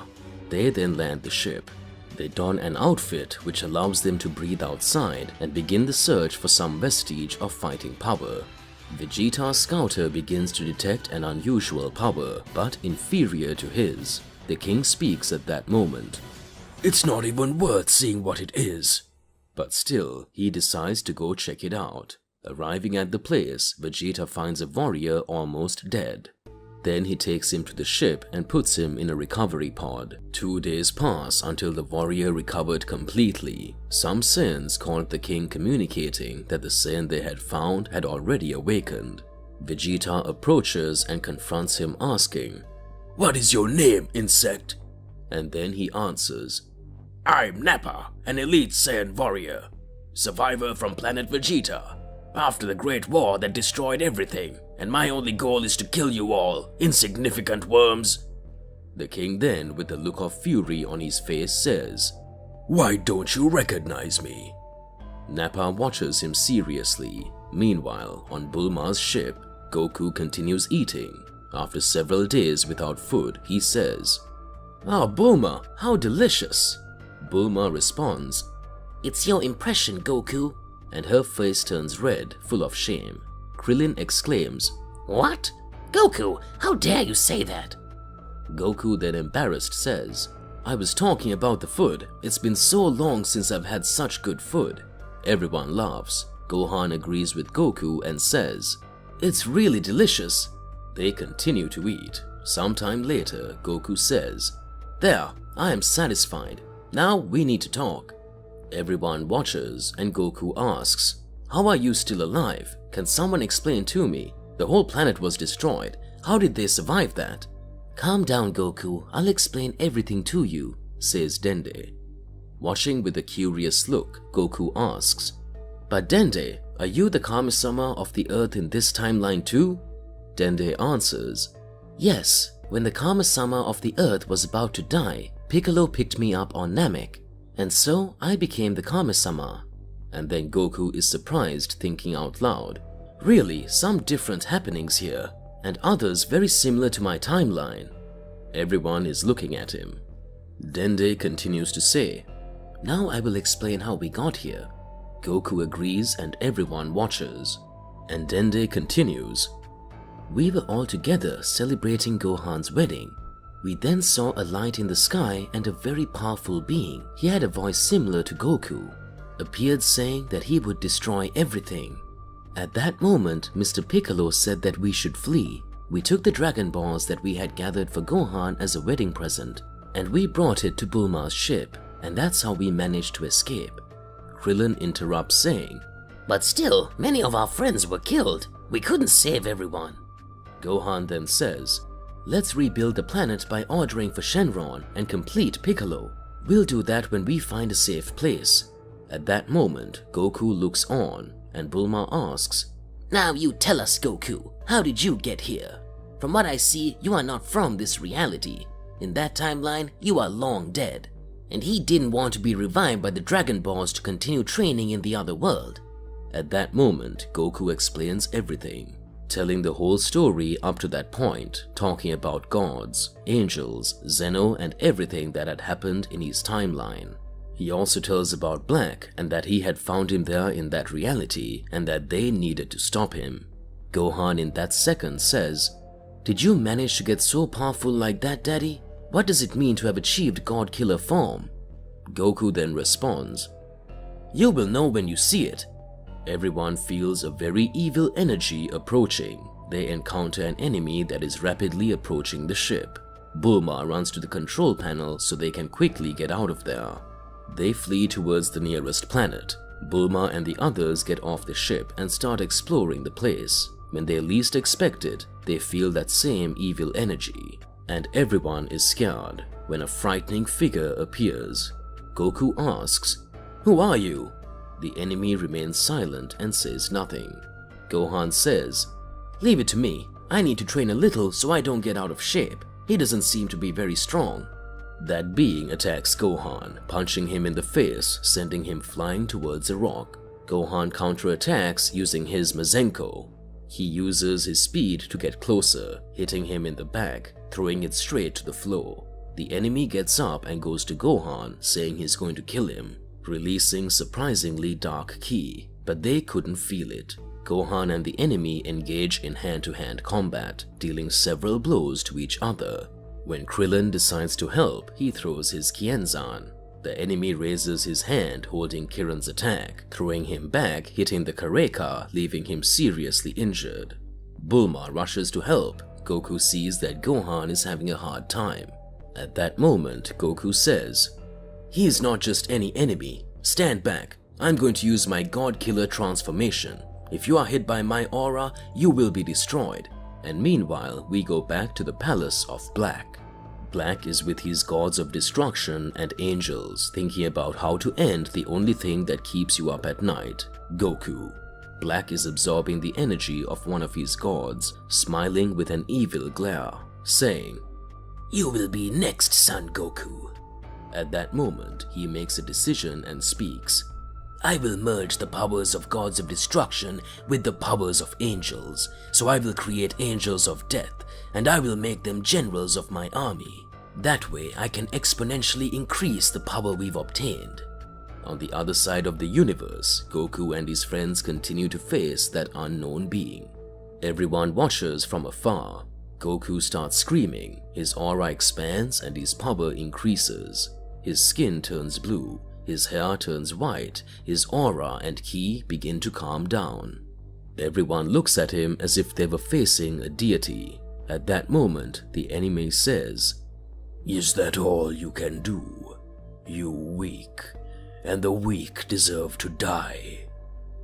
they then land the ship. They don an outfit which allows them to breathe outside and begin the search for some vestige of fighting power. Vegeta's scouter begins to detect an unusual power, but inferior to his. The king speaks at that moment.
It's not even worth seeing what it is.
But still, he decides to go check it out. Arriving at the place, Vegeta finds a warrior almost dead. Then he takes him to the ship and puts him in a recovery pod. 2 days pass until the warrior recovered completely. Some Saiyans called the king communicating that the Saiyan they had found had already awakened. Vegeta approaches and confronts him asking,
"What is your name, insect?"
And then he answers,
"I'm Nappa, an elite Saiyan warrior, survivor from planet Vegeta. After the Great War that destroyed everything, and my only goal is to kill you all, insignificant worms."
The king then, with a look of fury on his face, says,
"Why don't you recognize me?"
Nappa watches him seriously. Meanwhile, on Bulma's ship, Goku continues eating. After several days without food, he says, "Oh, Bulma, how delicious!" Bulma responds,
"It's your impression, Goku."
and her face turns red, full of shame. Krillin exclaims,
"What? Goku, how dare you say that?"
Goku then embarrassed says, "I was talking about the food. It's been so long since I've had such good food." Everyone laughs. Gohan agrees with Goku and says, "It's really delicious." They continue to eat. Sometime later, Goku says, "There, I am satisfied. Now we need to talk." Everyone watches and Goku asks, "How are you still alive? Can someone explain to me? The whole planet was destroyed. How did they survive that?"
"Calm down, Goku. I'll explain everything to you,"
says Dende. Watching with a curious look, Goku asks, "But Dende, are you the Kami-sama of the Earth in this timeline too?" Dende answers,
"Yes, when the Kami-sama of the Earth was about to die, Piccolo picked me up on Namek, and so I became the Kami-sama."
And then Goku is surprised, thinking out loud, "Really, some different happenings here, and others very similar to my timeline." Everyone is looking at him. Dende continues to say,
"Now I will explain how we got here."
Goku agrees and everyone watches. And Dende continues,
"We were all together celebrating Gohan's wedding. We then saw a light in the sky and a very powerful being, he had a voice similar to Goku, appeared saying that he would destroy everything. At that moment, Mr. Piccolo said that we should flee. We took the Dragon Balls that we had gathered for Gohan as a wedding present, and we brought it to Bulma's ship, and that's how we managed to escape."
Krillin interrupts saying,
"But still, many of our friends were killed. We couldn't save everyone."
Gohan then says, "Let's rebuild the planet by ordering for Shenron and complete Piccolo. We'll do that when we find a safe place." At that moment, Goku looks on and Bulma asks,
"Now you tell us, Goku, how did you get here? From what I see, you are not from this reality. In that timeline, you are long dead. And he didn't want to be revived by the Dragon Balls to continue training in the other world."
At that moment, Goku explains everything, telling the whole story up to that point, talking about gods, angels, Zeno, and everything that had happened in his timeline. He also tells about Black and that he had found him there in that reality and that they needed to stop him. Gohan in that second says, "Did you manage to get so powerful like that, Daddy? What does it mean to have achieved God Killer form?" Goku then responds, "You will know when you see it." Everyone feels a very evil energy approaching. They encounter an enemy that is rapidly approaching the ship. Bulma runs to the control panel so they can quickly get out of there. They flee towards the nearest planet. Bulma and the others get off the ship and start exploring the place. When they least expect it, they feel that same evil energy. And everyone is scared when a frightening figure appears. Goku asks, "Who are you?" The enemy remains silent and says nothing. Gohan says, "Leave it to me. I need to train a little so I don't get out of shape. He doesn't seem to be very strong." That being attacks Gohan, punching him in the face, sending him flying towards a rock. Gohan counterattacks using his Mazenko. He uses his speed to get closer, hitting him in the back, throwing it straight to the floor. The enemy gets up and goes to Gohan, saying he's going to kill him, releasing surprisingly dark ki, but they couldn't feel it. Gohan and the enemy engage in hand-to-hand combat, dealing several blows to each other. When Krillin decides to help, he throws his Kienzan. The enemy raises his hand holding Kirin's attack, throwing him back, hitting the Kareka, leaving him seriously injured. Bulma rushes to help. Goku sees that Gohan is having a hard time. At that moment, Goku says, "He is not just any enemy. Stand back. I'm going to use my God Killer transformation. If you are hit by my aura, you will be destroyed." And meanwhile, we go back to the palace of Black. Black is with his gods of destruction and angels, thinking about how to end the only thing that keeps you up at night, Goku. Black is absorbing the energy of one of his gods, smiling with an evil glare, saying,
"You will be next, Son Goku."
At that moment, he makes a decision and speaks.
"I will merge the powers of gods of destruction with the powers of angels, so I will create angels of death, and I will make them generals of my army. That way I can exponentially increase the power we've obtained."
On the other side of the universe, Goku and his friends continue to face that unknown being. Everyone watches from afar. Goku starts screaming, his aura expands and his power increases. His skin turns blue, his hair turns white, his aura and ki begin to calm down. Everyone looks at him as if they were facing a deity. At that moment, the enemy says,
"Is that all you can do? You weak, and the weak deserve to die."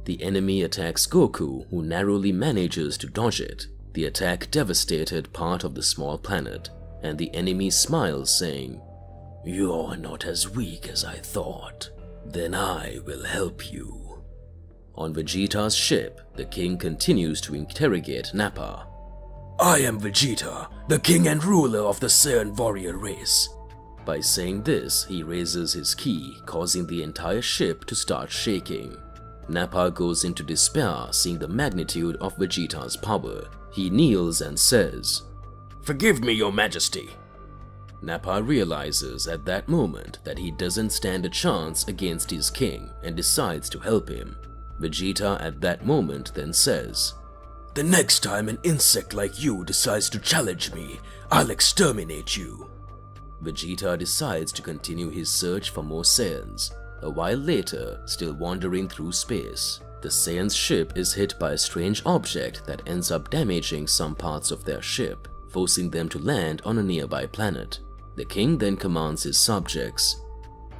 The enemy attacks Goku, who narrowly manages to dodge it. The attack devastated part of the small planet, and the enemy smiles, saying,
"You're not as weak as I thought. Then I will help you."
On Vegeta's ship, the king continues to interrogate Nappa.
"I am Vegeta, the king and ruler of the Saiyan warrior race."
By saying this, he raises his ki, causing the entire ship to start shaking. Nappa goes into despair, seeing the magnitude of Vegeta's power. He kneels and says,
"Forgive me, your majesty."
Nappa realizes at that moment that he doesn't stand a chance against his king and decides to help him. Vegeta at that moment then says,
"The next time an insect like you decides to challenge me, I'll exterminate you."
Vegeta decides to continue his search for more Saiyans. A while later, still wandering through space, the Saiyans' ship is hit by a strange object that ends up damaging some parts of their ship, forcing them to land on a nearby planet. The king then commands his subjects,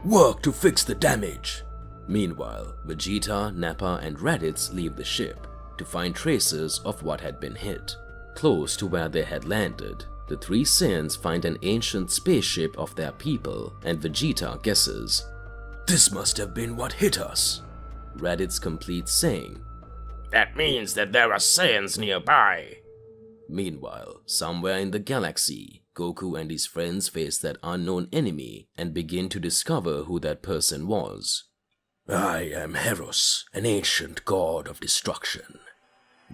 "Work to fix the damage."
Meanwhile, Vegeta, Nappa, and Raditz leave the ship to find traces of what had been hit. Close to where they had landed, the three Saiyans find an ancient spaceship of their people, and Vegeta guesses,
"This must have been what hit us."
Raditz completes saying,
"That means that there are Saiyans nearby."
Meanwhile, somewhere in the galaxy, Goku and his friends face that unknown enemy and begin to discover who that person was.
"I am Heros, an ancient god of destruction."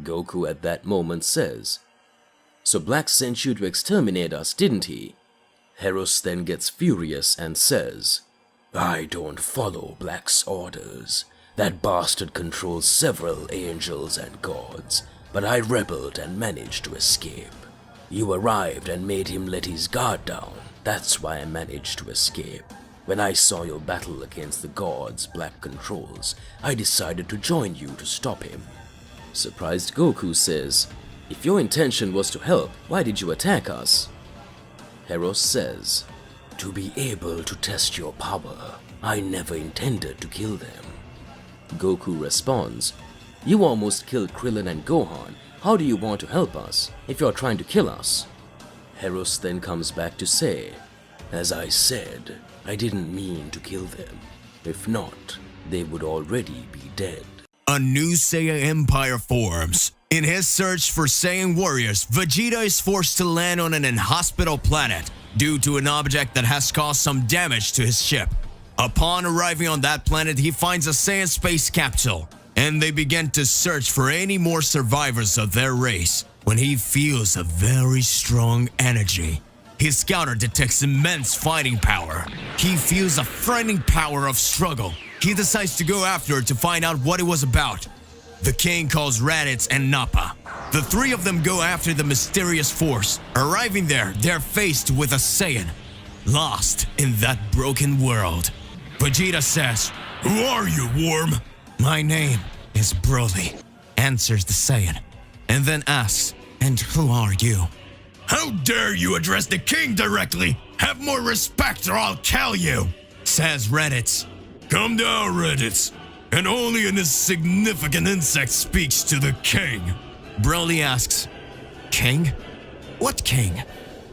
Goku at that moment says, "So Black sent you to exterminate us, didn't he?" Heros then gets furious and says,
"I don't follow Black's orders. That bastard controls several angels and gods, but I rebelled and managed to escape. You arrived and made him let his guard down. That's why I managed to escape. When I saw your battle against the gods Black controls, I decided to join you to stop him."
Surprised Goku says, "If your intention was to help, why did you attack us?" Heros says,
"To be able to test your power, I never intended to kill them."
Goku responds, "You almost killed Krillin and Gohan. How do you want to help us if you're trying to kill us?" Heros then comes back to say,
"As I said, I didn't mean to kill them. If not, they would already be dead."
A new Saiyan Empire forms. In his search for Saiyan warriors, Vegeta is forced to land on an inhospitable planet due to an object that has caused some damage to his ship. Upon arriving on that planet, he finds a Saiyan space capsule. and they begin to search for any more survivors of their race when he feels a very strong energy. His scouter detects immense fighting power. He feels a frightening power of struggle. He decides to go after it to find out what it was about. The king calls Raditz and Nappa. The three of them go after the mysterious force. Arriving there, they're faced with a Saiyan, lost in that broken world. Vegeta says, "Who are you, Worm?" "My name is Broly," answers the Saiyan, and then asks, "And who are you?" "How dare you address the king directly? Have more respect or I'll kill you," says Raditz. "Calm down, Raditz, and only an insignificant insect speaks to the king." Broly asks, "King? What king?"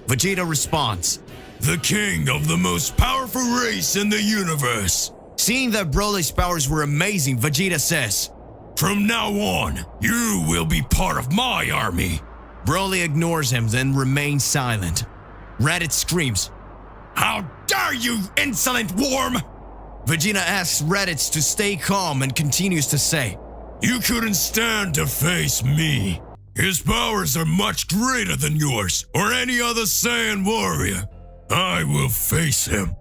Vegeta responds, "The king of the most powerful race in the universe." Seeing that Broly's powers were amazing, Vegeta says, "From now on, you will be part of my army." Broly ignores him and remains silent. Raditz screams, "How dare you, insolent worm!" Vegeta asks Raditz to stay calm and continues to say, "You couldn't stand to face me. His powers are much greater than yours or any other Saiyan warrior. I will face him."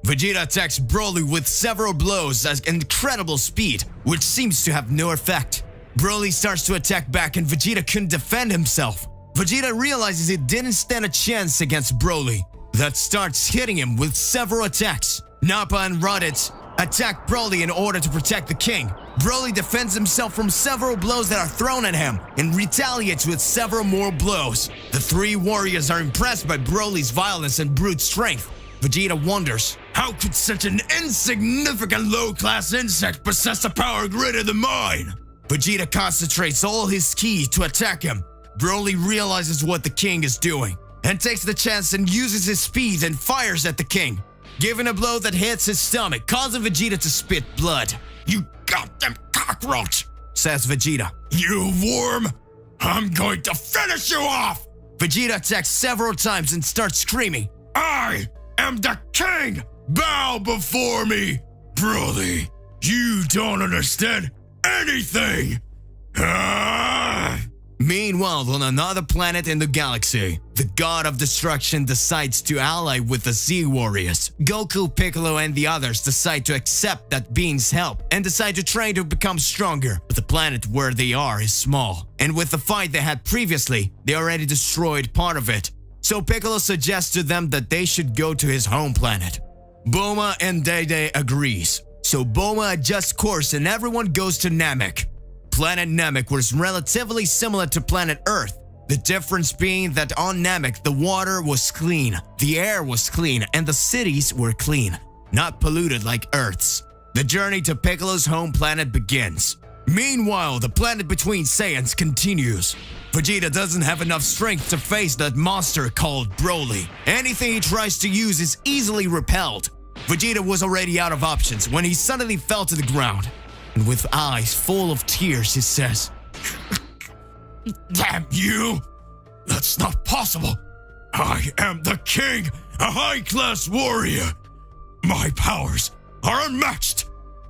Vegeta attacks Broly with several blows at incredible speed, which seems to have no effect. Broly starts to attack back and Vegeta couldn't defend himself. Vegeta realizes he didn't stand a chance against Broly, that starts hitting him with several attacks. Nappa and Raditz attack Broly in order to protect the king. Broly defends himself from several blows that are thrown at him and retaliates with several more blows. The three warriors are impressed by Broly's violence and brute strength. Vegeta wonders, how could such an insignificant low-class insect possess a power greater than mine? Vegeta concentrates all his ki to attack him. Broly realizes what the king is doing and takes the chance and uses his speed and fires at the king, giving a blow that hits his stomach, causing Vegeta to spit blood. "You goddamn cockroach," says Vegeta. "You worm! I'm going to finish you off!" Vegeta attacks several times and starts screaming, "I am the king! Bow before me!" "Broly, you don't understand anything!" Meanwhile, on another planet in the galaxy, the god of destruction decides to ally with the Z Warriors. Goku, Piccolo, and the others decide to accept that being's help and decide to train to become stronger. But the planet where they are is small, and with the fight they had previously, they already destroyed part of it. So Piccolo suggests to them that they should go to his home planet. Bulma and Day agrees. So Bulma adjusts course and everyone goes to Namek. Planet Namek was relatively similar to planet Earth, the difference being that on Namek the water was clean, the air was clean, and the cities were clean, not polluted like Earth's. The journey to Piccolo's home planet begins. Meanwhile, the planet between Saiyans continues. Vegeta doesn't have enough strength to face that monster called Broly. Anything he tries to use is easily repelled. Vegeta was already out of options when he suddenly fell to the ground. And with eyes full of tears, he says, "Damn you! That's not possible! I am the king, a high-class warrior! My powers are unmatched!"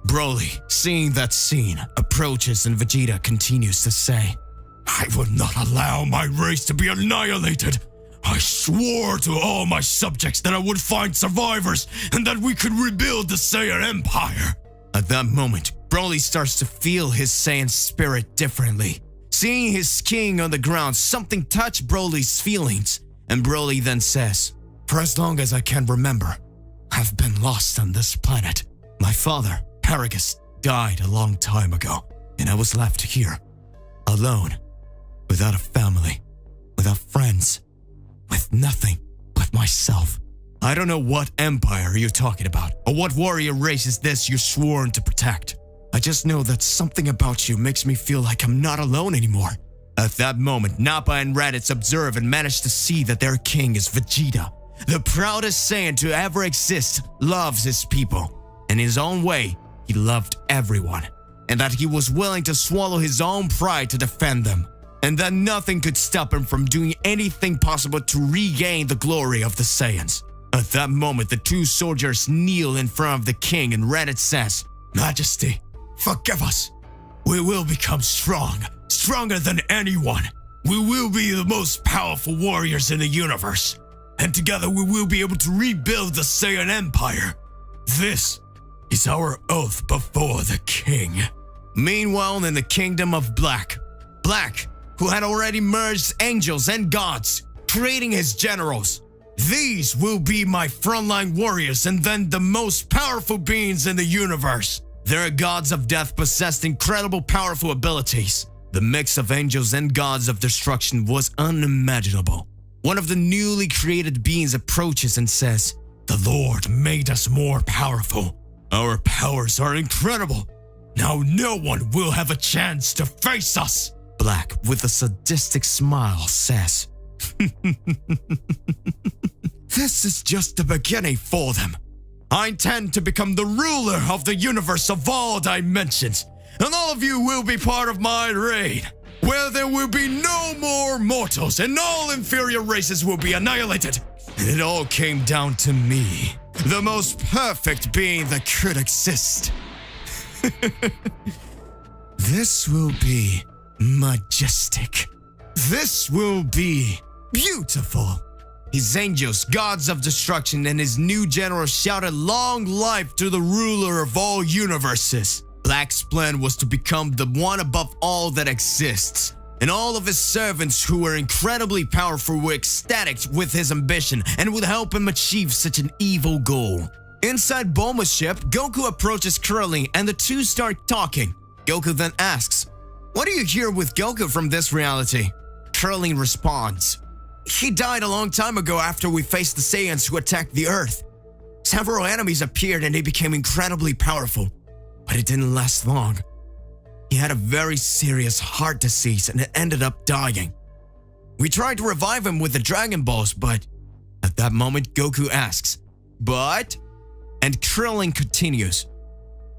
Broly, seeing that scene, approaches and Vegeta continues to say, "I will not allow my race to be annihilated. I swore to all my subjects that I would find survivors and that we could rebuild the Saiyan Empire." At that moment, Broly starts to feel his Saiyan spirit differently. Seeing his king on the ground, something touched Broly's feelings, and Broly then says, "For as long as I can remember, I've been lost on this planet. My father, Paragus, died a long time ago, and I was left here, alone, without a family, without friends, with nothing but myself. I don't know what empire you're talking about, or what warrior race is this you're sworn to protect. I just know that something about you makes me feel like I'm not alone anymore." At that moment, Nappa and Raditz observe and manage to see that their king is Vegeta. The proudest Saiyan to ever exist loves his people. In his own way, he loved everyone, and that he was willing to swallow his own pride to defend them, and that nothing could stop him from doing anything possible to regain the glory of the Saiyans. At that moment, the two soldiers kneel in front of the king and Raditz says, "Majesty, forgive us. we will become strong, stronger than anyone. We will be the most powerful warriors in the universe. And together we will be able to rebuild the Saiyan Empire. This is our oath before the king. Meanwhile, in the kingdom of Black, who had already merged angels and gods, creating his generals. These will be my frontline warriors and then the most powerful beings in the universe. Their gods of death possessed incredible powerful abilities. The mix of angels and gods of destruction was unimaginable. One of the newly created beings approaches and says, "The Lord made us more powerful. Our powers are incredible. Now no one will have a chance to face us." Black, with a sadistic smile, says, "This is just the beginning for them. I intend to become the ruler of the universe of all dimensions, and all of you will be part of my reign, where there will be no more mortals and all inferior races will be annihilated. And it all came down to me, the most perfect being that could exist. This will be majestic. This will be beautiful." His angels, gods of destruction, and his new general shouted long life to the ruler of all universes. Black's plan was to become the one above all that exists, and all of his servants who were incredibly powerful were ecstatic with his ambition and would help him achieve such an evil goal. Inside Bulma's ship, Goku approaches Krillin and the two start talking. Goku then asks, "What do you hear with Goku from this reality?" Krillin responds, "He died a long time ago after we faced the Saiyans who attacked the Earth. Several enemies appeared and they became incredibly powerful, but it didn't last long. He had a very serious heart disease and ended up dying. We tried to revive him with the Dragon Balls, but..." At that moment, Goku asks, "But?" And Krillin continues,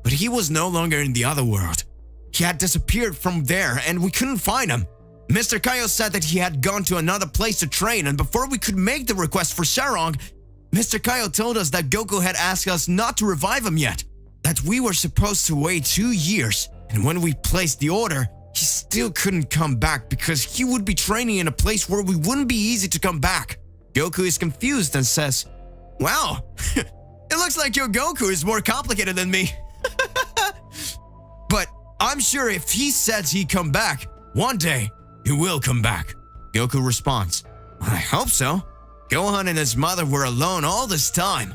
"But he was no longer in the other world. He had disappeared from there and we couldn't find him. Mr. Kaio said that he had gone to another place to train, and before we could make the request for Sherong, Mr. Kaio told us that Goku had asked us not to revive him yet, that we were supposed to wait 2 years, and when we placed the order, he still couldn't come back because he would be training in a place where we wouldn't be easy to come back." Goku is confused and says, "Wow, it looks like your Goku is more complicated than me." "But I'm sure if he says he'd come back, one day, he will come back." Goku responds, "I hope so. Gohan and his mother were alone all this time.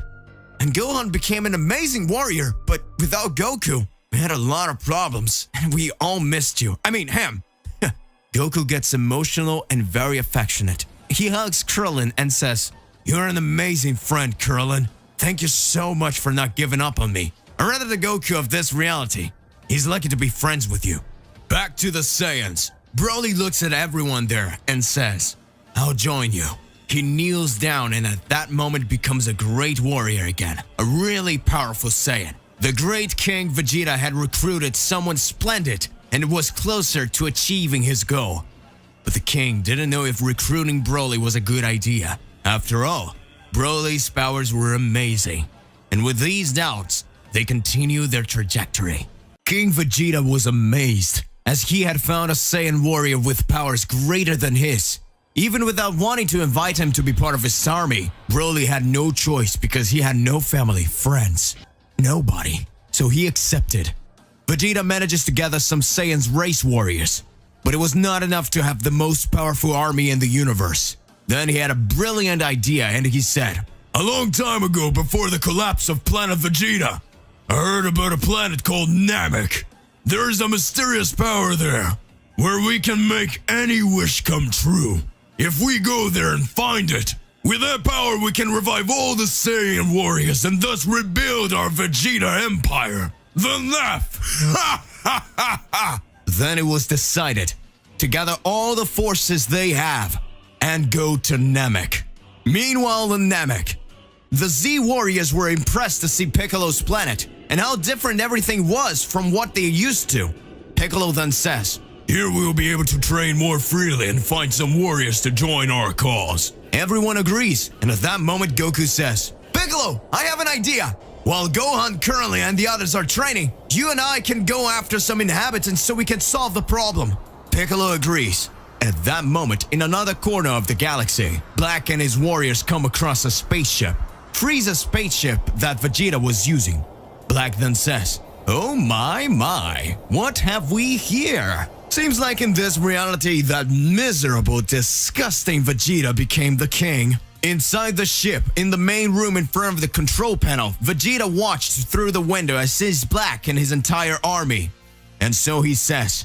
And Gohan became an amazing warrior, but without Goku, we had a lot of problems, and we all missed you. I mean, him." Goku gets emotional and very affectionate. He hugs Krillin and says, "You're an amazing friend, Krillin. Thank you so much for not giving up on me. Or rather the Goku of this reality. He's lucky to be friends with you." Back to the Saiyans. Broly looks at everyone there and says, "I'll join you." He kneels down and at that moment becomes a great warrior again, a really powerful Saiyan. The great King Vegeta had recruited someone splendid and was closer to achieving his goal. But the king didn't know if recruiting Broly was a good idea. After all, Broly's powers were amazing. And with these doubts, they continued their trajectory. King Vegeta was amazed, as he had found a Saiyan warrior with powers greater than his. Even without wanting to invite him to be part of his army, Broly had no choice because he had no family, friends, nobody. So he accepted. Vegeta manages to gather some Saiyans race warriors, but it was not enough to have the most powerful army in the universe. Then he had a brilliant idea and he said, "A long time ago, before the collapse of planet Vegeta, I heard about a planet called Namek. There is a mysterious power there, where we can make any wish come true. If we go there and find it, with that power we can revive all the Saiyan warriors and thus rebuild our Vegeta Empire. Then laugh!" Then it was decided to gather all the forces they have and go to Namek. Meanwhile in Namek, the Z warriors were impressed to see Piccolo's planet and how different everything was from what they used to. Piccolo then says, "Here we will be able to train more freely and find some warriors to join our cause." Everyone agrees, and at that moment Goku says, "Piccolo, I have an idea.
While Gohan, Curly, and the others are training, you and I can go after some inhabitants so we can solve the problem. Piccolo agrees. At that moment, in another corner of the galaxy, Black and his warriors come across a spaceship. Frieza's spaceship that Vegeta was using. Black then says, "Oh my, what have we here?" Seems like in this reality that miserable, disgusting Vegeta became the king. Inside the ship, in the main room in front of the control panel, Vegeta watched through the window as sees Black and his entire army. And so he says,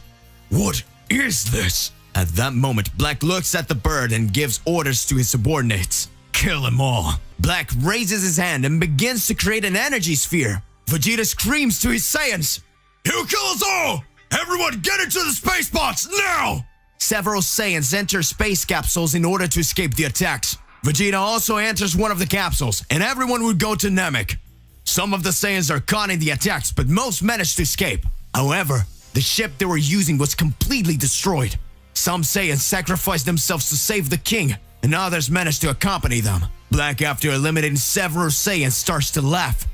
"What is this?" At that moment, Black looks at the bird and gives orders to his subordinates. Kill them all. Black raises his hand and begins to create an energy sphere. Vegeta screams to his Saiyans, "He'll kill us all! Everyone get into the space bots now!" Several Saiyans enter space capsules in order to escape the attacks. Vegeta also enters one of the capsules, and everyone would go to Namek. Some of the Saiyans are caught in the attacks, but most managed to escape. However, the ship they were using was completely destroyed. Some Saiyans sacrificed themselves to save the king, and others managed to accompany them. Black, after eliminating several Saiyans, starts to laugh.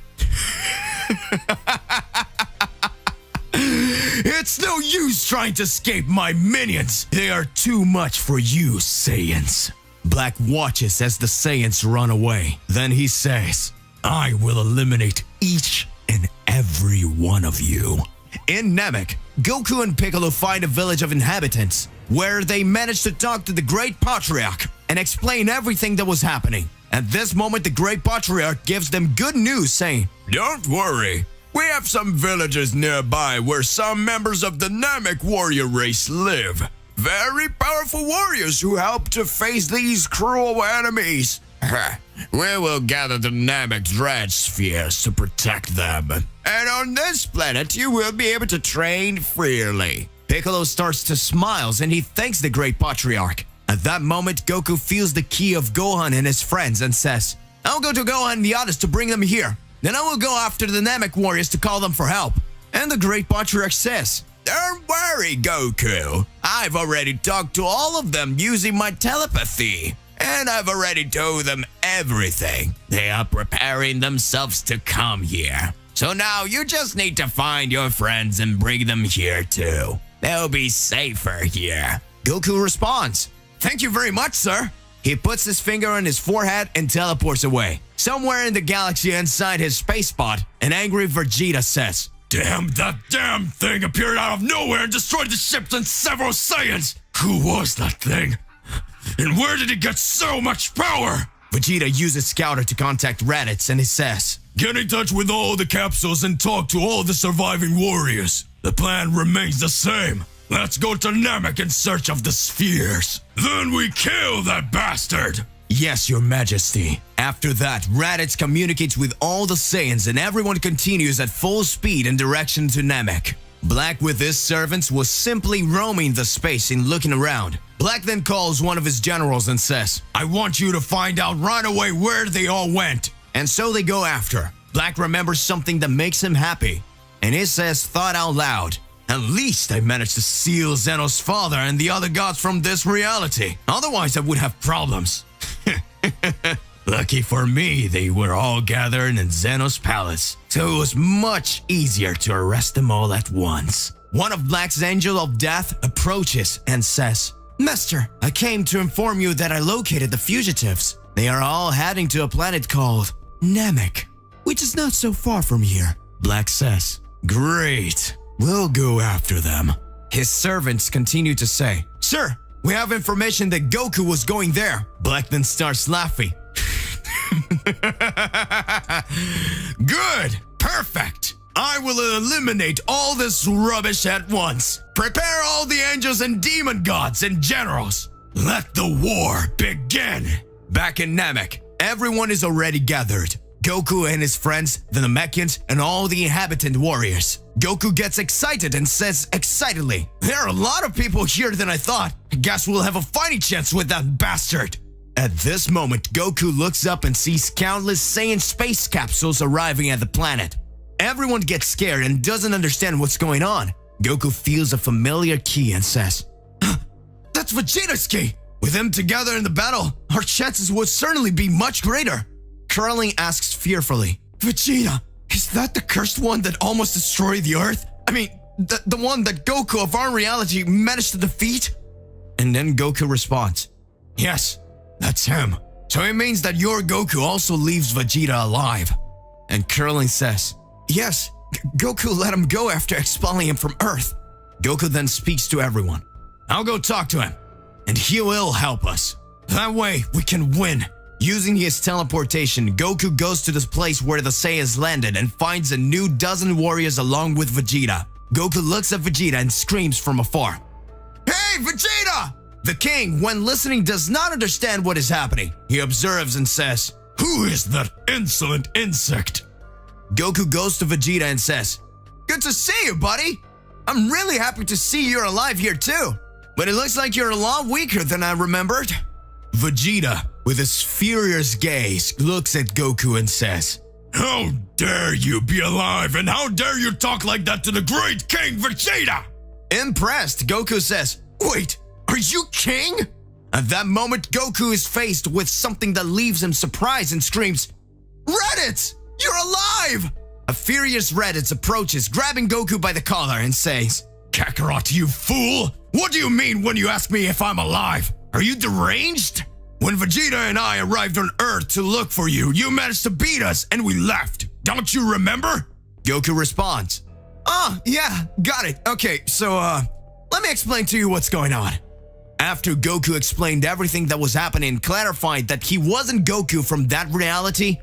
"It's no use trying to escape my minions. They are too much for you, Saiyans." Black watches as the Saiyans run away. Then he says, "I will eliminate each and every one of you." In Namek, Goku and Piccolo find a village of inhabitants, where they manage to talk to the Great Patriarch and explain everything that was happening. At this moment, the Great Patriarch gives them good news, saying, "Don't worry. We have some villages nearby where some members of the Namek warrior race live. Very powerful warriors who help to face these cruel enemies. We will gather the Namek Dread Spheres to protect them. And on this planet, you will be able to train freely." Piccolo starts to smile and he thanks the Great Patriarch. At that moment, Goku feels the key of Gohan and his friends and says, "I'll go to Gohan and the others to bring them here. Then I will go after the Namek warriors to call them for help." And the Great Patriarch says, "Don't worry, Goku. I've already talked to all of them using my telepathy. And I've already told them everything. They are preparing themselves to come here. So now you just need to find your friends and bring them here too. They'll be safer here." Goku responds, "Thank you very much, sir." He puts his finger on his forehead and teleports away. Somewhere in the galaxy inside his space pod, an angry Vegeta says, "Damn, that damn thing appeared out of nowhere and destroyed the ships and several Saiyans. Who was that thing? And where did it get so much power?" Vegeta uses Scouter to contact Raditz and he says, "Get in touch with all the capsules and talk to all the surviving warriors. The plan remains the same. Let's go to Namek in search of the spheres. Then we kill that bastard." "Yes, your majesty." After that, Raditz communicates with all the Saiyans and everyone continues at full speed in direction to Namek. Black with his servants was simply roaming the space and looking around. Black then calls one of his generals and says, "I want you to find out right away where they all went." And so they go after. Black remembers something that makes him happy. And he says, thought out loud, "At least I managed to seal Zeno's father and the other gods from this reality. Otherwise I would have problems." Lucky for me, they were all gathered in Zeno's palace, so it was much easier to arrest them all at once. One of Black's Angel of Death approaches and says, "Master, I came to inform you that I located the fugitives. They are all heading to a planet called Namek, which is not so far from here." Black says, "Great, we'll go after them." His servants continue to say, "Sir, we have information that Goku was going there." Black then starts laughing. "Good, perfect. I will eliminate all this rubbish at once. Prepare all the angels and demon gods and generals. Let the war begin." Back in Namek, everyone is already gathered. Goku and his friends, the Namekians, and all the inhabitant warriors. Goku gets excited and says excitedly, "There are a lot of people here than I thought. I guess we'll have a fighting chance with that bastard." At this moment, Goku looks up and sees countless Saiyan space capsules arriving at the planet. Everyone gets scared and doesn't understand what's going on. Goku feels a familiar key and says, "That's Vegeta's key. With him together in the battle, our chances would certainly be much greater." Curling asks fearfully, "Vegeta, Is that the cursed one that almost destroyed the Earth? I mean, the one that Goku of our reality managed to defeat? And then Goku responds, yes, that's him. So it means that your Goku also leaves Vegeta alive. And Krillin says, yes, Goku let him go after expelling him from Earth. Goku then speaks to everyone. I'll go talk to him, and he will help us. That way, we can win. Using his teleportation, Goku goes to this place where the Saiyans landed and finds a new dozen warriors along with Vegeta. Goku looks at Vegeta and screams from afar, "Hey, Vegeta!" The king, when listening, does not understand what is happening. He observes and says, "Who is that insolent insect?" Goku goes to Vegeta and says, "Good to see you, buddy. I'm really happy to see you're alive here too. But it looks like you're a lot weaker than I remembered." Vegeta, with his furious gaze, looks at Goku and says, "How dare you be alive, and how dare you talk like that to the great King Vegeta?" Impressed, Goku says, "Wait, are you king?" At that moment, Goku is faced with something that leaves him surprised and screams, "Raditz, you're alive!" A furious Raditz approaches, grabbing Goku by the collar and says, "Kakarot, you fool! What do you mean when you ask me if I'm alive? Are you deranged? When Vegeta and I arrived on Earth to look for you, you managed to beat us and we left. Don't you remember?" Goku responds, yeah, got it. Okay, so, let me explain to you what's going on." After Goku explained everything that was happening and clarified that he wasn't Goku from that reality,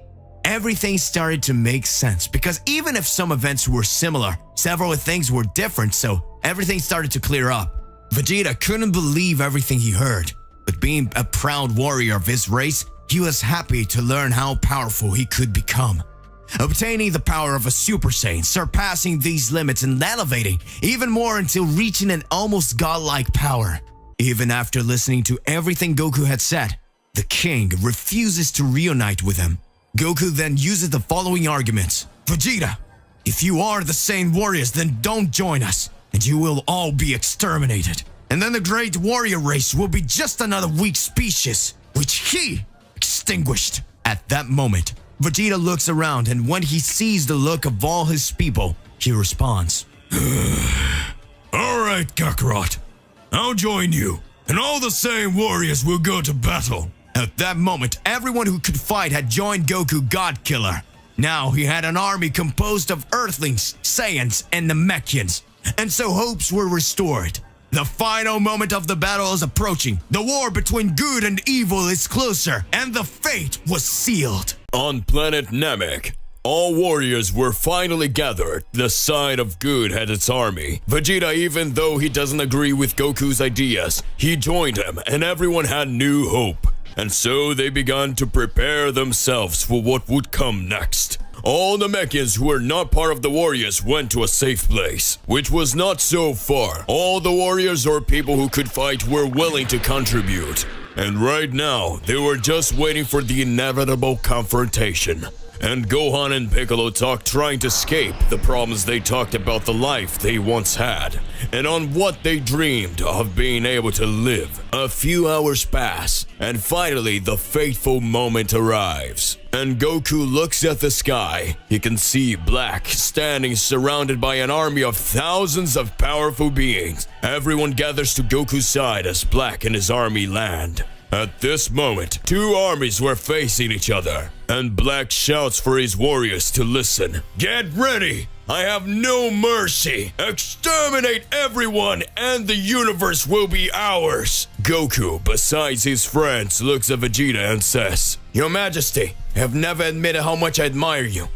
everything started to make sense, because even if some events were similar, several things were different, so everything started to clear up. Vegeta couldn't believe everything he heard, but being a proud warrior of his race, he was happy to learn how powerful he could become. Obtaining the power of a Super Saiyan, surpassing these limits and elevating even more until reaching an almost godlike power. Even after listening to everything Goku had said, the king refuses to reunite with him. Goku then uses the following arguments. "Vegeta, if you are the Saiyan warriors, then don't join us, and you will all be exterminated. And then the great warrior race will be just another weak species, which he extinguished." At that moment, Vegeta looks around, and when he sees the look of all his people, he responds, "Alright, Kakarot, I'll join you, and all the Saiyan warriors will go to battle." At that moment, everyone who could fight had joined Goku Godkiller. Now he had an army composed of Earthlings, Saiyans, and Namekians, and so hopes were restored. The final moment of the battle is approaching. The war between good and evil is closer, and the fate was sealed.
On planet Namek, all warriors were finally gathered. The side of good had its army. Vegeta, even though he doesn't agree with Goku's ideas, he joined him, and everyone had new hope. And so they began to prepare themselves for what would come next. All Namekians who were not part of the warriors went to a safe place, which was not so far. All the warriors or people who could fight were willing to contribute. And right now, they were just waiting for the inevitable confrontation. And Gohan and Piccolo talked, trying to escape the problems. They talked about the life they once had, and on what they dreamed of being able to live. A few hours pass, and finally the fateful moment arrives. And Goku looks at the sky. He can see Black standing surrounded by an army of thousands of powerful beings. Everyone gathers to Goku's side as Black and his army land. At this moment, two armies were facing each other, and Black shouts for his warriors to listen. "Get ready! I have no mercy! Exterminate everyone, and the universe will be ours!" Goku, besides his friends, looks at Vegeta and says, "Your Majesty, I have never admitted how much I admire you.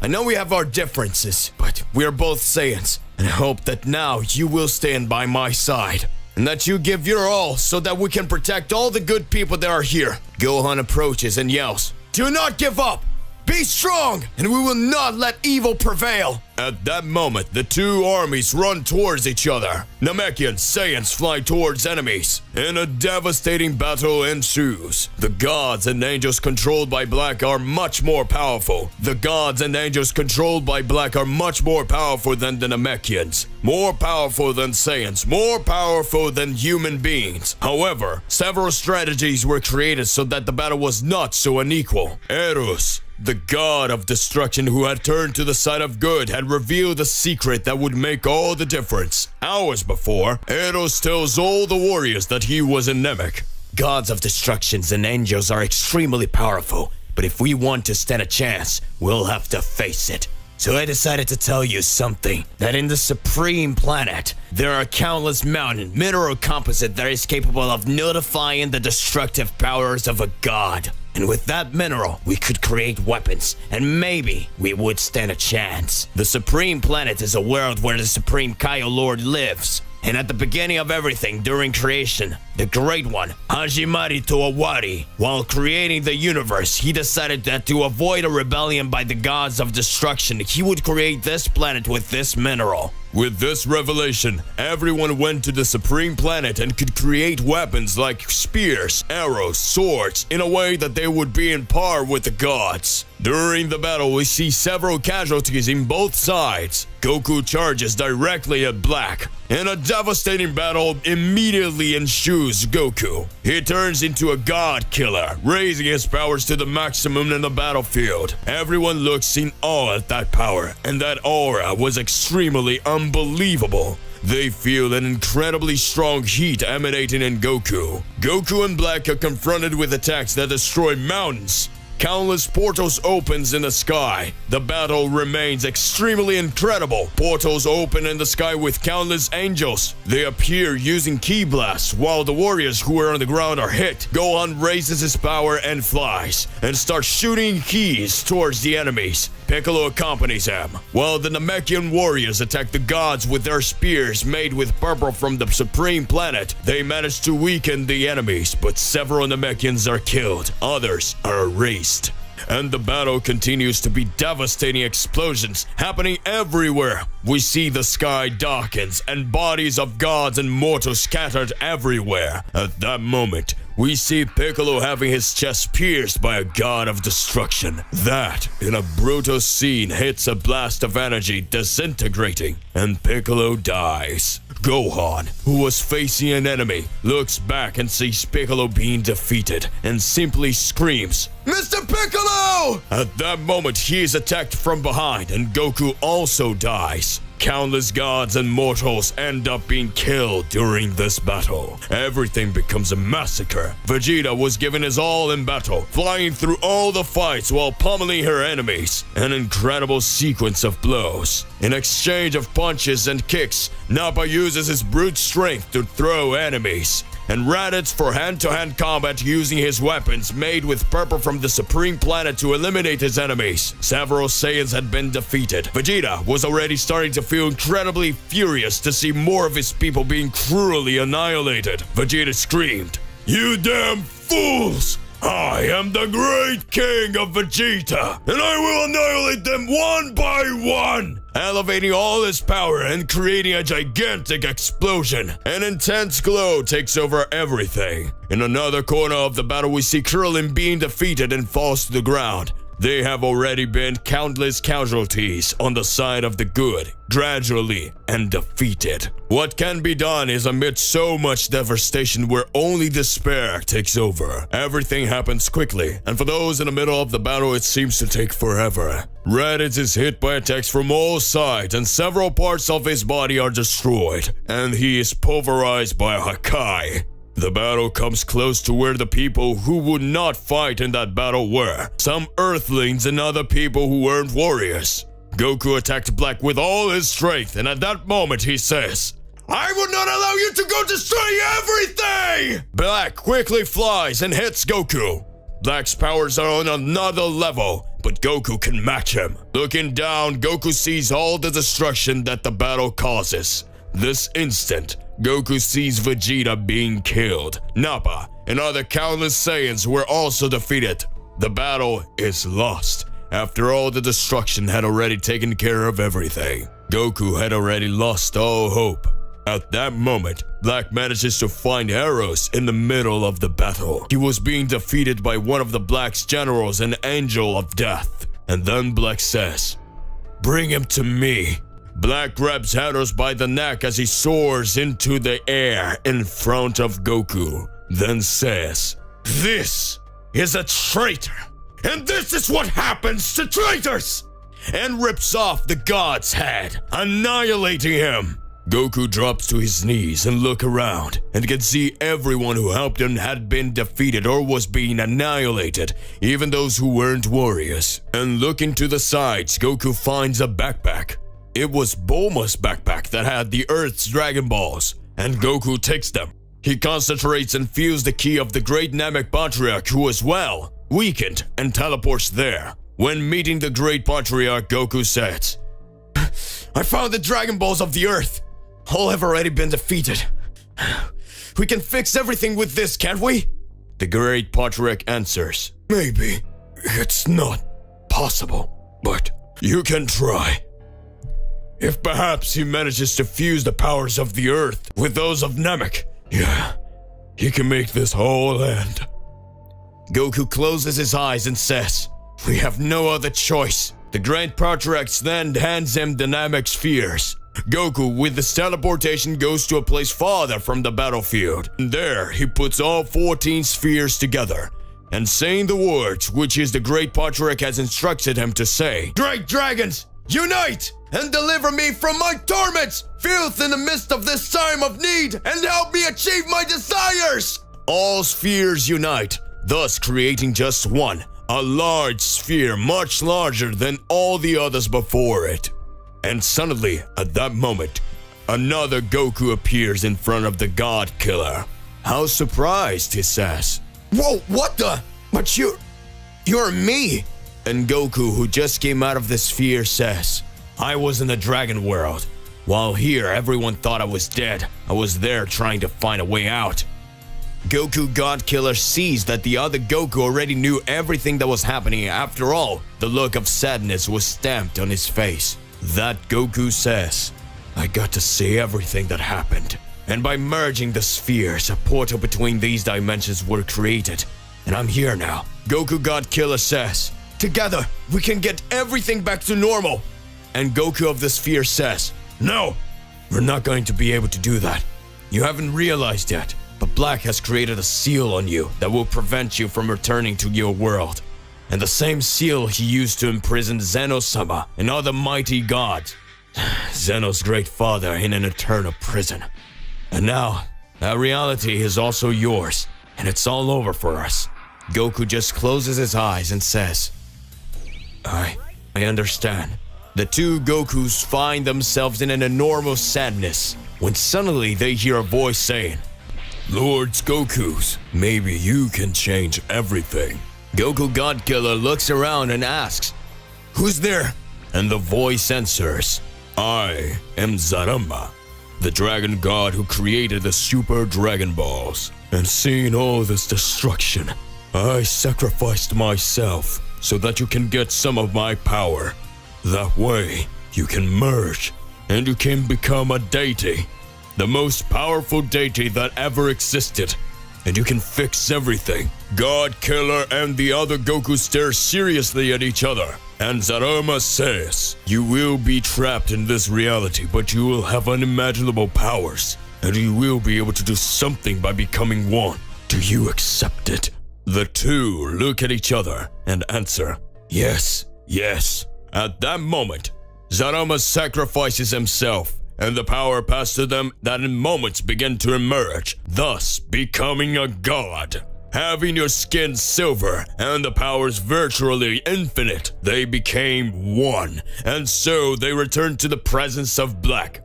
I know we have our differences, but we are both Saiyans, and I hope that now you will stand by my side, and that you give your all so that we can protect all the good people that are here." Gohan approaches and yells, "Do not give up! Be strong, and we will not let evil prevail." At that moment, the two armies run towards each other. Namekian Saiyans fly towards enemies, and a devastating battle ensues. The gods and angels controlled by Black are much more powerful. The gods and angels controlled by Black are much more powerful than the Namekians, more powerful than Saiyans, more powerful than human beings. However, several strategies were created so that the battle was not so unequal. Eros, The god of destruction who had turned to the side of good had revealed a secret that would make all the difference. Hours before, Eros tells all the warriors that he was a Namek.
Gods of destructions and angels are extremely powerful, but if we want to stand a chance, we'll have to face it. So I decided to tell you something, that in the Supreme Planet, there are countless mountain mineral composite that is capable of nullifying the destructive powers of a god. And with that mineral, we could create weapons, and maybe we would stand a chance. The Supreme Planet is a world where the Supreme Kaio Lord lives. And at the beginning of everything during creation, the Great One, Hajimari Toawari, while creating the universe, he decided that to avoid a rebellion by the gods of destruction, he would create this planet with this mineral.
With this revelation, everyone went to the Supreme Planet and could create weapons like spears, arrows, swords, in a way that they would be in par with the gods. During the battle, we see several casualties in both sides. Goku charges directly at Black. In a devastating battle immediately ensues Goku. He turns into a god killer, raising his powers to the maximum in the battlefield. Everyone looks in awe at that power, and that aura was extremely unbelievable. They feel an incredibly strong heat emanating in Goku. Goku and Black are confronted with attacks that destroy mountains. Countless portals opens in the sky. The battle remains extremely incredible. Portals open in the sky with countless angels. They appear using ki blasts while the warriors who are on the ground are hit. Gohan raises his power and flies and starts shooting keys towards the enemies. Piccolo accompanies him, while the Namekian warriors attack the gods with their spears made with purple from the Supreme Planet. They manage to weaken the enemies, but several Namekians are killed, others are erased. And the battle continues to be devastating explosions happening everywhere. We see the sky darkens and bodies of gods and mortals scattered everywhere. At that moment, we see Piccolo having his chest pierced by a god of destruction. That, in a brutal scene, hits a blast of energy disintegrating, and Piccolo dies. Gohan, who was facing an enemy, looks back and sees Piccolo being defeated and simply screams, "Mr. Piccolo!" At that moment, he is attacked from behind and Goku also dies. Countless gods and mortals end up being killed during this battle. Everything becomes a massacre. Vegeta was given his all in battle, flying through all the fights while pummeling her enemies. An incredible sequence of blows. In exchange of punches and kicks, Nappa uses his brute strength to throw enemies. And Raditz for hand-to-hand combat using his weapons made with purple from the Supreme Planet to eliminate his enemies. Several Saiyans had been defeated. Vegeta was already starting to feel incredibly furious to see more of his people being cruelly annihilated. Vegeta screamed, "You damn fools! I am the great king of Vegeta, and I will annihilate them one by one!" Elevating all his power and creating a gigantic explosion. An intense glow takes over everything. In another corner of the battle, we see Krillin being defeated and falls to the ground. There have already been countless casualties on the side of the good, gradually and defeated. What can be done is amid so much devastation where only despair takes over. Everything happens quickly, and for those in the middle of the battle, it seems to take forever. Raditz is hit by attacks from all sides, and several parts of his body are destroyed, and he is pulverized by a Hakai. The battle comes close to where the people who would not fight in that battle were. Some Earthlings and other people who weren't warriors. Goku attacked Black with all his strength, and at that moment he says, "I will not allow you to go destroy everything!" Black quickly flies and hits Goku. Black's powers are on another level, but Goku can match him. Looking down, Goku sees all the destruction that the battle causes. This instant, Goku sees Vegeta being killed. Nappa and other countless Saiyans were also defeated. The battle is lost. After all the destruction had already taken care of everything, Goku had already lost all hope. At that moment, Black manages to find Eros in the middle of the battle. He was being defeated by one of the Black's generals, an angel of death. And then Black says, "Bring him to me." Black grabs Eros by the neck as he soars into the air in front of Goku, then says, "This is a traitor.
And this is what happens to traitors! And rips off the god's head, annihilating him. Goku drops to his knees and looks around and can see everyone who helped him had been defeated or was being annihilated, even those who weren't warriors. And looking to the sides, Goku finds a backpack. It was Bulma's backpack that had the Earth's Dragon Balls, and Goku takes them. He concentrates and feels the key of the great Namek Patriarch, who as well weakened, and teleports there. When meeting the great Patriarch, Goku says, "I found the Dragon Balls of the Earth. All have already been defeated. We can fix everything with this, can't we?" The great Patriarch answers, "Maybe. It's not possible, but you can try. If perhaps he manages to fuse the powers of the Earth with those of Namek, yeah, he can make this whole end." Goku closes his eyes and says, "We have no other choice." The Great Patriarch then hands him the Namek spheres. Goku, with his teleportation, goes to a place farther from the battlefield. There, he puts all 14 spheres together, and saying the words which the Great Patriarch has instructed him to say, "Great dragons, unite and deliver me from my torments, filth in the midst of this time of need, and help me achieve my desires!" All spheres unite, thus creating just one, a large sphere much larger than all the others before it. And suddenly, at that moment, another Goku appears in front of the God Killer. How surprised, he says. "Whoa, what the? But you're me!" And Goku, who just came out of the sphere, says, "I was in the Dragon World. While here, everyone thought I was dead. I was there trying to find a way out." Goku God Killer sees that the other Goku already knew everything that was happening. After all, the look of sadness was stamped on his face. That Goku says, "I got to see everything that happened." And by merging the spheres, a portal between these dimensions were created. And I'm here now. Goku God Killer says, "Together, we can get everything back to normal." And Goku of the sphere says, "No, we're not going to be able to do that. You haven't realized yet, but Black has created a seal on you that will prevent you from returning to your world. And the same seal he used to imprison Zeno-sama and other mighty gods. Zeno's great father in an eternal prison. And now, that reality is also yours, and it's all over for us." Goku just closes his eyes and says, I understand." The two Gokus find themselves in an enormous sadness, when suddenly they hear a voice saying, "Lords Gokus, maybe you can change everything." Goku God Killer looks around and asks, "Who's there?" And the voice answers, "I am Zarama, the dragon god who created the Super Dragon Balls. And seeing all this destruction, I sacrificed myself so that you can get some of my power. That way, you can merge and you can become a deity, the most powerful deity that ever existed. And you can fix everything." God Killer and the other Goku stare seriously at each other. And Zarama says, "You will be trapped in this reality, but you will have unimaginable powers. And you will be able to do something by becoming one. Do you accept it?" The two look at each other and answer, "Yes, yes." At that moment, Zarama sacrifices himself, and the power passed to them that in moments began to emerge, thus becoming a god. Having your skin silver and the powers virtually infinite, they became one, and so they returned to the presence of Black.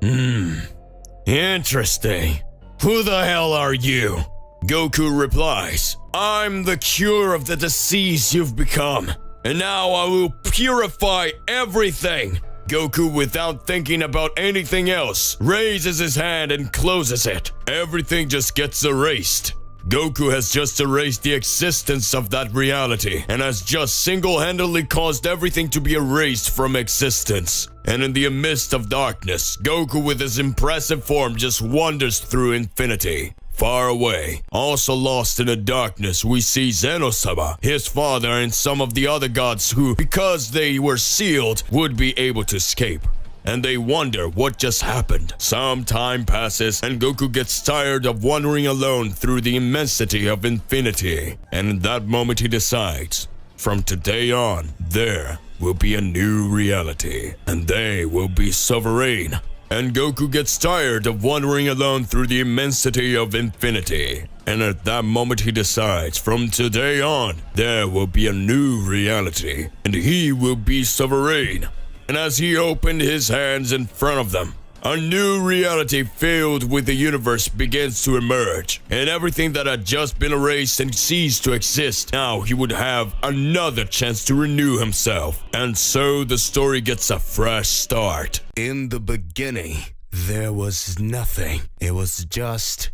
Interesting. Who the hell are you? Goku replies, "I'm the cure of the disease you've become, and now I will purify everything." Goku, without thinking about anything else, raises his hand and closes it. Everything just gets erased. Goku has just erased the existence of that reality and has just single-handedly caused everything to be erased from existence. And in the midst of darkness, Goku with his impressive form just wanders through infinity. Far away, also lost in the darkness, we see Zeno-sama, his father, and some of the other gods who, because they were sealed, would be able to escape. And they wonder what just happened. Some time passes, and Goku gets tired of wandering alone through the immensity of infinity. And in that moment he decides, From today on, there will be a new reality, and they will be sovereign. And Goku gets tired of wandering alone through the immensity of infinity. And at that moment he decides, from today on, there will be a new reality, and he will be sovereign. And as he opened his hands in front of them, a new reality filled with the universe begins to emerge, and everything that had just been erased and ceased to exist, now he would have another chance to renew himself. And so the story gets a fresh start. In the beginning, there was nothing. It was just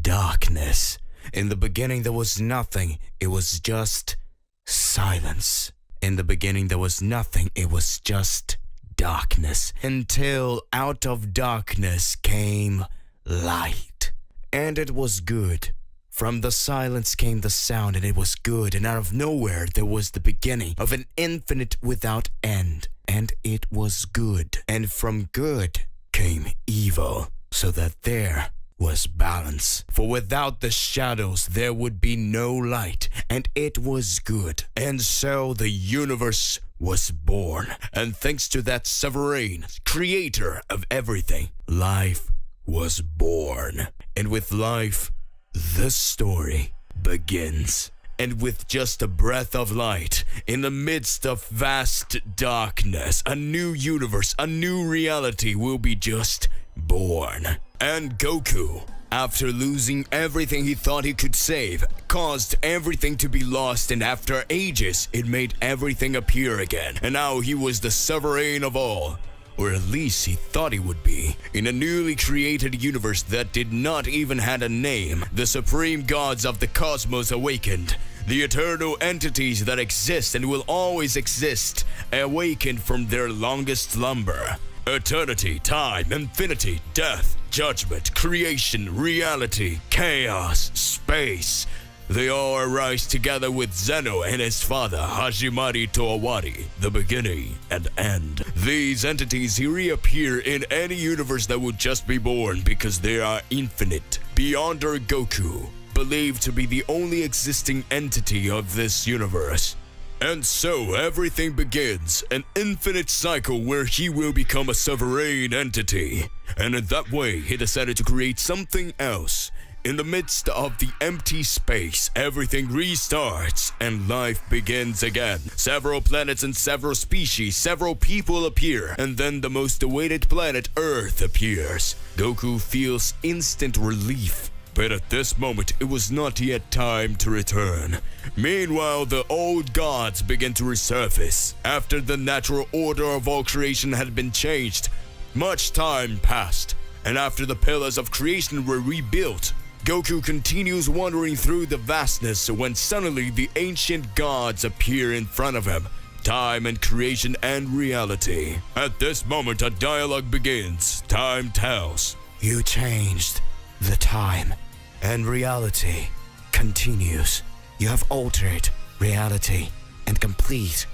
darkness. In the beginning, there was nothing. It was just silence. In the beginning, there was nothing. It was just darkness, until out of darkness came light. And it was good. From the silence came the sound, and it was good. And out of nowhere there was the beginning of an infinite without end. And it was good. And from good came evil, so that there was balance. For without the shadows there would be no light, and it was good. And so the universe was born, and thanks to that sovereign creator of everything, life was born. And with life, the story begins. And with just a breath of light, in the midst of vast darkness, a new universe, a new reality will be just born. And Goku, after losing everything he thought he could save, caused everything to be lost, and after ages, it made everything appear again. And now he was the sovereign of all. Or at least he thought he would be. In a newly created universe that did not even have a name, the supreme gods of the cosmos awakened. The eternal entities that exist and will always exist awakened from their longest slumber. Eternity, time, infinity, death, judgment, creation, reality, chaos, space. They all arise together with Zeno and his father, Hajimari Toawari, the beginning and end. These entities reappear in any universe that would just be born because they are infinite. Beyond our Goku, believed to be the only existing entity of this universe. And so everything begins, an infinite cycle where he will become a sovereign entity. And in that way, he decided to create something else. In the midst of the empty space, everything restarts and life begins again. Several planets and several species, several people appear, and then the most awaited planet, Earth, appears. Goku feels instant relief. But at this moment, it was not yet time to return. Meanwhile, the old gods began to resurface. After the natural order of all creation had been changed, much time passed, and after the pillars of creation were rebuilt, Goku continues wandering through the vastness when suddenly the ancient gods appear in front of him. Time and creation and reality. At this moment, a dialogue begins. Time tells. You changed the time, and reality continues. You have altered reality and complete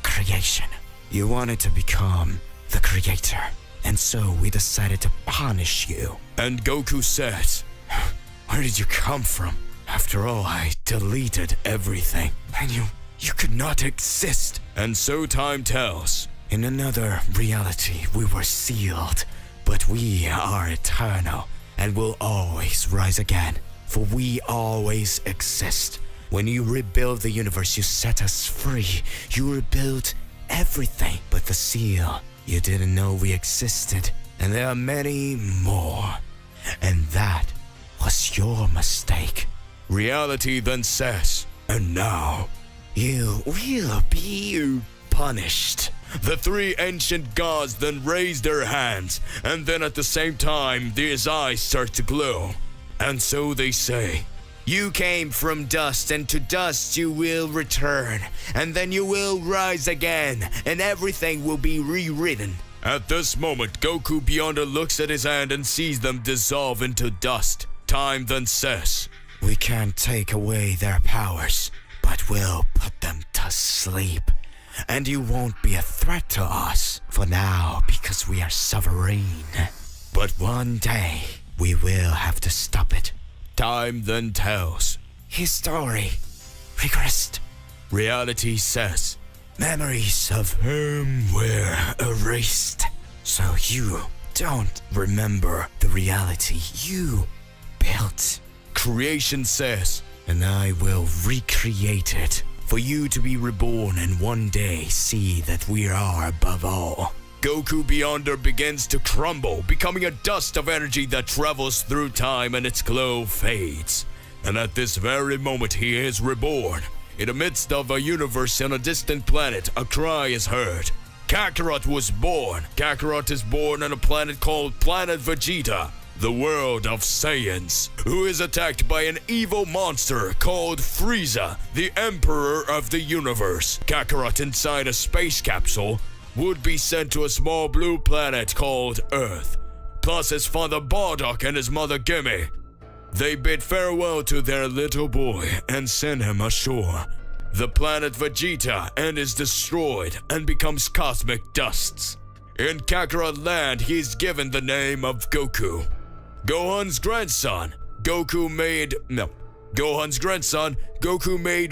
creation. You wanted to become the creator, and so we decided to punish you. And Goku says, where did you come from? After all, I deleted everything, and you could not exist. And so time tells. In another reality, we were sealed, but we are eternal and will always rise again, for we always exist. When you rebuild the universe, you set us free. You rebuild everything but the seal. You didn't know we existed, and there are many more. And that was your mistake. Reality then says, and now you will be punished. The three ancient gods then raise their hands, and then at the same time, their eyes start to glow. And so they say, you came from dust, and to dust you will return, and then you will rise again, and everything will be rewritten. At this moment, Goku Beyonder looks at his hand and sees them dissolve into dust. Time then says, we can't take away their powers, but we'll put them to sleep. And you won't be a threat to us for now because we are sovereign. But one day, we will have to stop it. Time then tells. His story regressed
reality says,
Memories of him were erased, so you don't remember the reality you built.
creation says,
And I will recreate it for you to be reborn and one day see that we are above all.
Goku Beyonder begins to crumble, becoming a dust of energy that travels through time and its glow fades. And at this very moment he is reborn. In the midst of a universe on a distant planet, a cry is heard. Kakarot was born. Kakarot is born on a planet called Planet Vegeta, the world of Saiyans, who is attacked by an evil monster called Frieza, the Emperor of the Universe. Kakarot inside a space capsule would be sent to a small blue planet called Earth, plus his father Bardock and his mother Gimme. They bid farewell to their little boy and send him ashore. The planet Vegeta and is destroyed and becomes cosmic dusts. In Kakarot land, he's given the name of Goku. Gohan's grandson, Goku made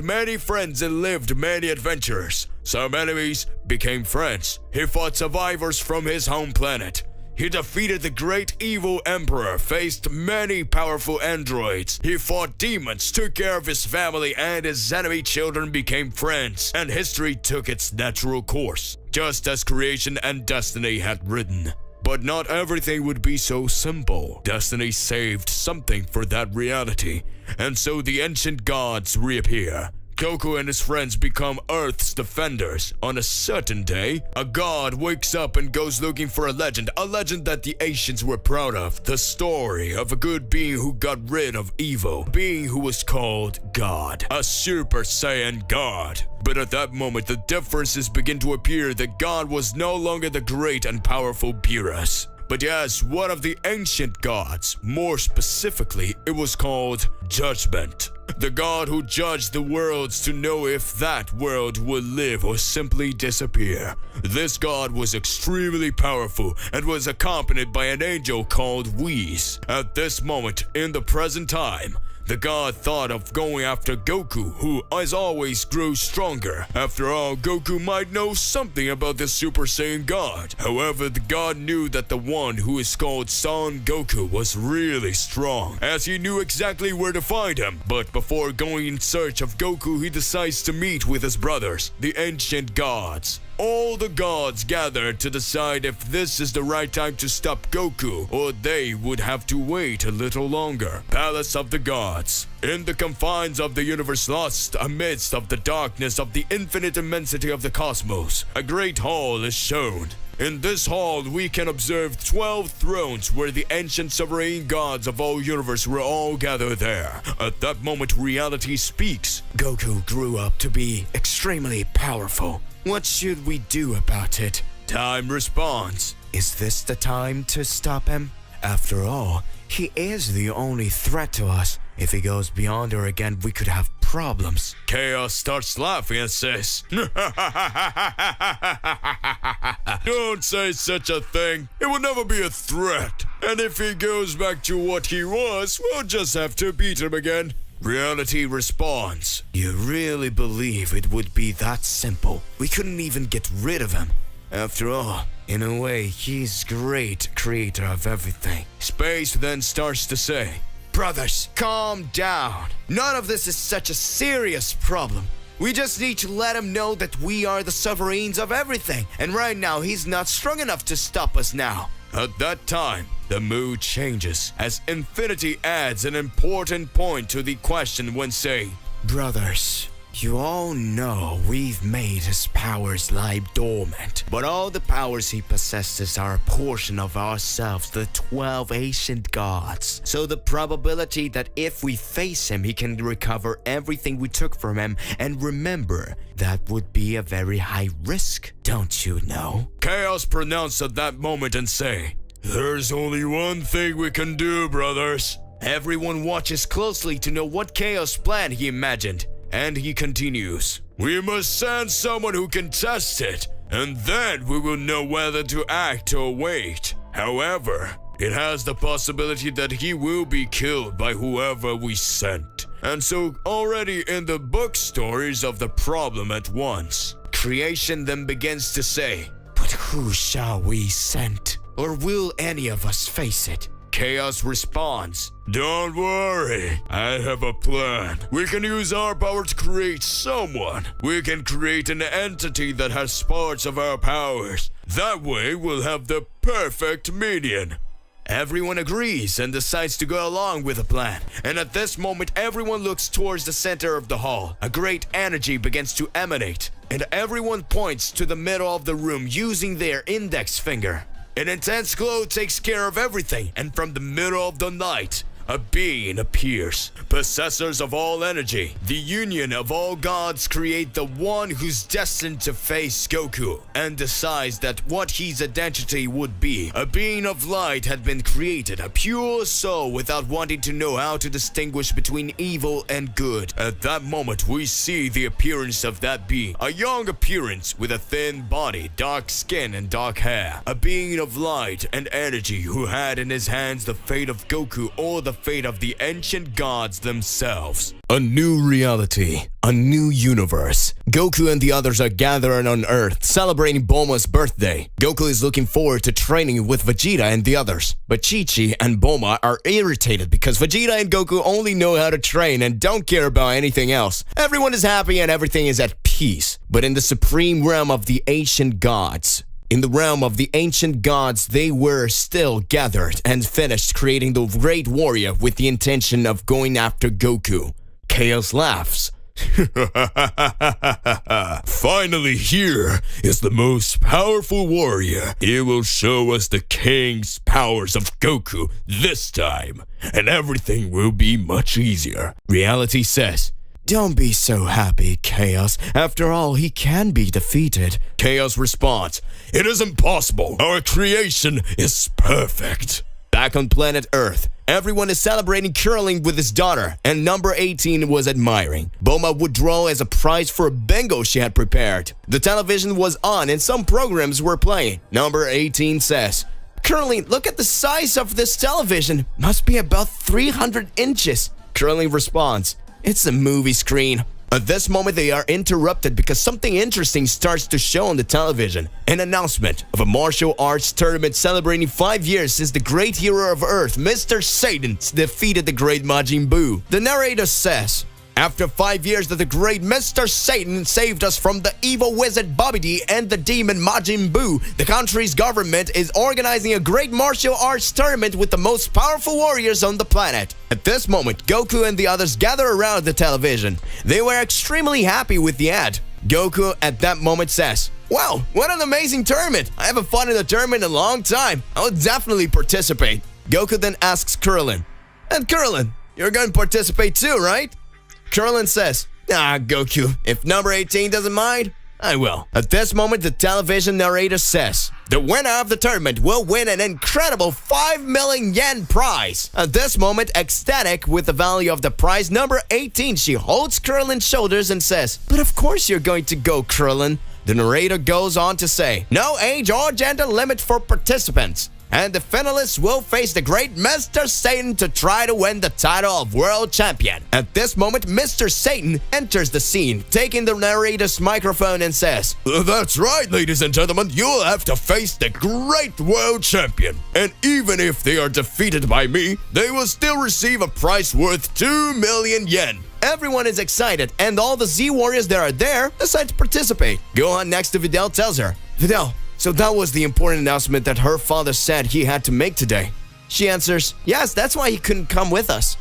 many friends and lived many adventures. Some enemies became friends. He fought survivors from his home planet. He defeated the great evil emperor, faced many powerful androids. He fought demons, took care of his family, and his enemy children became friends, and history took its natural course, just as creation and destiny had written. But not everything would be so simple. Destiny saved something for that reality, and so the ancient gods reappear. Goku and his friends become Earth's defenders. On a certain day, a god wakes up and goes looking for a legend that the ancients were proud of. The story of a good being who got rid of evil, being who was called God, a Super Saiyan God. But at that moment, the differences begin to appear that God was no longer the great and powerful Beerus, but yes, one of the ancient gods. More specifically, it was called Judgment. The god who judged the worlds to know if that world would live or simply disappear. This god was extremely powerful and was accompanied by an angel called Whis. At this moment, in the present time, the god thought of going after Goku, who, as always, grew stronger. After all, Goku might know something about the Super Saiyan God. However, the god knew that the one who is called Son Goku was really strong, as he knew exactly where to find him. But before going in search of Goku, he decides to meet with his brothers, the ancient gods. All the gods gathered to decide if this is the right time to stop Goku, or they would have to wait a little longer. Palace of the Gods. In the confines of the universe lost amidst of the darkness of the infinite immensity of the cosmos, a great hall is shown. In this hall, we can observe 12 thrones where the ancient sovereign gods of all universe were all gathered there. At that moment, reality speaks.
Goku grew up to be extremely powerful. What should we do about it?
Time responds.
Is this the time to stop him? After all, he is the only threat to us. If he goes beyond her again, we could have problems.
Chaos starts laughing and says, "Don't say such a thing. It will never be a threat. And if he goes back to what he was, we'll just have to beat him again." Reality responds.
You really believe it would be that simple? We couldn't even get rid of him. After all, in a way, he's great creator of everything.
Space then starts to say,
Brothers, calm down. None of this is such a serious problem. We just need to let him know that we are the sovereigns of everything. And right now, he's not strong enough to stop us now.
At that time, the mood changes as Infinity adds an important point to the question when saying,
Brothers, you all know we've made his powers lie dormant, but all the powers he possesses are a portion of ourselves, the 12 ancient gods. So the probability that if we face him, he can recover everything we took from him, and remember, that would be a very high risk, don't you know?
Chaos pronounced at that moment and say, "There's only one thing we can do, brothers." Everyone watches closely to know what Chaos plan he imagined. And he continues, "We must send someone who can test it, and then we will know whether to act or wait. However, it has the possibility that he will be killed by whoever we sent. and so already in the book stories of the problem at once. Creation then begins to say,
But who shall we send? Or will any of us face it?
Chaos responds, "Don't worry, I have a plan. We can use our power to create someone. We can create an entity that has parts of our powers. That way we'll have the perfect median." Everyone agrees and decides to go along with the plan. And at this moment, everyone looks towards the center of the hall. A great energy begins to emanate, and everyone points to the middle of the room using their index finger. An intense glow takes care of everything, and from the middle of the night, a being appears. Possessors of all energy, the union of all gods create the one who's destined to face Goku, and decides that what his identity would be. A being of light had been created, a pure soul without wanting to know how to distinguish between evil and good. At that moment, we see the appearance of that being. A young appearance with a thin body, dark skin, and dark hair. A being of light and energy who had in his hands the fate of Goku or the fate of the ancient gods themselves. A new reality, a new universe. Goku and the others are gathering on Earth, celebrating Bulma's birthday. Goku is looking forward to training with Vegeta and the others. But Chi-Chi and Bulma are irritated because Vegeta and Goku only know how to train and don't care about anything else. Everyone is happy and everything is at peace. But in the supreme realm of the ancient gods, they were still gathered and finished creating the great warrior with the intention of going after Goku. Chaos laughs. Finally, here is the most powerful warrior. He will show us the king's powers of Goku this time, and everything will be much easier. Reality says,
Don't be so happy, Chaos. After all, he can be defeated.
Chaos responds, "It is impossible. Our creation is perfect." Back on planet Earth, everyone is celebrating curling with his daughter, and number 18 was admiring. Bulma would draw as a prize for a bingo she had prepared. The television was on and some programs were playing. Number 18 says,
Curling, look at the size of this television. Must be about 300 inches.
Curling responds,
It's a movie screen.
At this moment, they are interrupted because something interesting starts to show on the television. An announcement of a martial arts tournament celebrating 5 years since the great hero of Earth, Mr. Satan, defeated the great Majin Buu. The narrator says, "After 5 years that the great Mr. Satan saved us from the evil wizard Babidi and the demon Majin Buu, the country's government is organizing a great martial arts tournament with the most powerful warriors on the planet." At this moment, Goku and the others gather around the television. They were extremely happy with the ad. Goku at that moment says, "Wow, what an amazing tournament! I haven't fought in a tournament in a long time. I will definitely participate." Goku then asks Krillin, "And Krillin, you're going to participate too, right?" Krillin says, Goku, if number 18 doesn't mind, I will." At this moment, the television narrator says, "The winner of the tournament will win an incredible 5 million yen prize." At this moment, ecstatic with the value of the prize, number 18, she holds Krillin's shoulders and says, "But of course you're going to go, Krillin." The narrator goes on to say, "No age or gender limit for participants. And the finalists will face the great Mr. Satan to try to win the title of world champion." At this moment, Mr. Satan enters the scene, taking the narrator's microphone and says, "That's right, ladies and gentlemen, you'll have to face the great world champion. And even if they are defeated by me, they will still receive a prize worth 2 million yen. Everyone is excited, and all the Z Warriors that are there decide to participate. Gohan next to Videl tells her, "Videl, so that was the important announcement that her father said he had to make today." She answers, "Yes, that's why he couldn't come with us."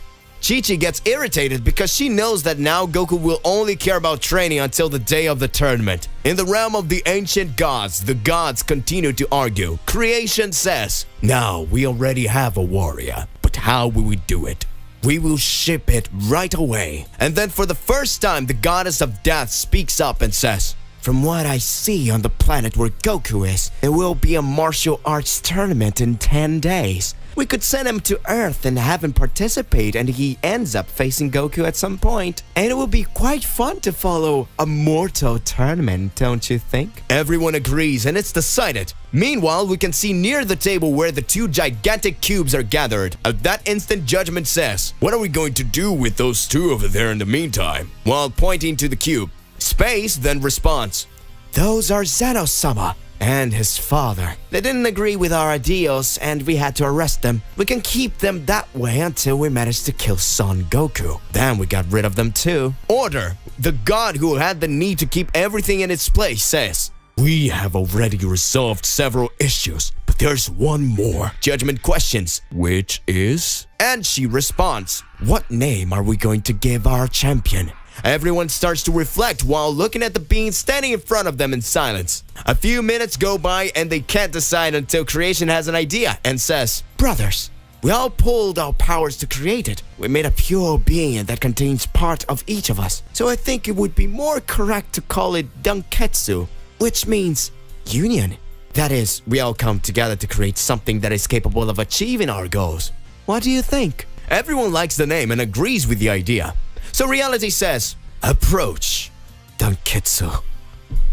Chi-Chi gets irritated because she knows that now Goku will only care about training until the day of the tournament. In the realm of the ancient gods, the gods continue to argue. Creation says, "Now we already have a warrior, but how will we do it? We will ship it right away." And then for the first time, the goddess of death speaks up and says, "From what I see on the planet where Goku is, there will be a martial arts tournament in 10 days.
We could send him to Earth and have him participate, and he ends up facing Goku at some point. And it would be quite fun to follow a mortal tournament, don't you think?
Everyone agrees and it's decided. Meanwhile, we can see near the table where the two gigantic cubes are gathered. At that instant, Judgment says, "What are we going to do with those two over there in the meantime?" While pointing to the cube. Space then responds,
Those are Zeno-sama and his father. They didn't agree with our ideals and we had to arrest them. We can keep them that way until we manage to kill Son Goku. Then we got rid of them too.
Order, the god who had the need to keep everything in its place, says, "We have already resolved several issues, but there's one more." Judgment questions, "Which is?" And she responds,
What name are we going to give our champion?
Everyone starts to reflect while looking at the being standing in front of them in silence. A few minutes go by and they can't decide until Creation has an idea and says,
Brothers, we all pulled our powers to create it. We made a pure being that contains part of each of us. So I think it would be more correct to call it Danketsu, which means union. That is, we all come together to create something that is capable of achieving our goals. What do you think?
Everyone likes the name and agrees with the idea. So Reality says, "Approach."
Danketsu.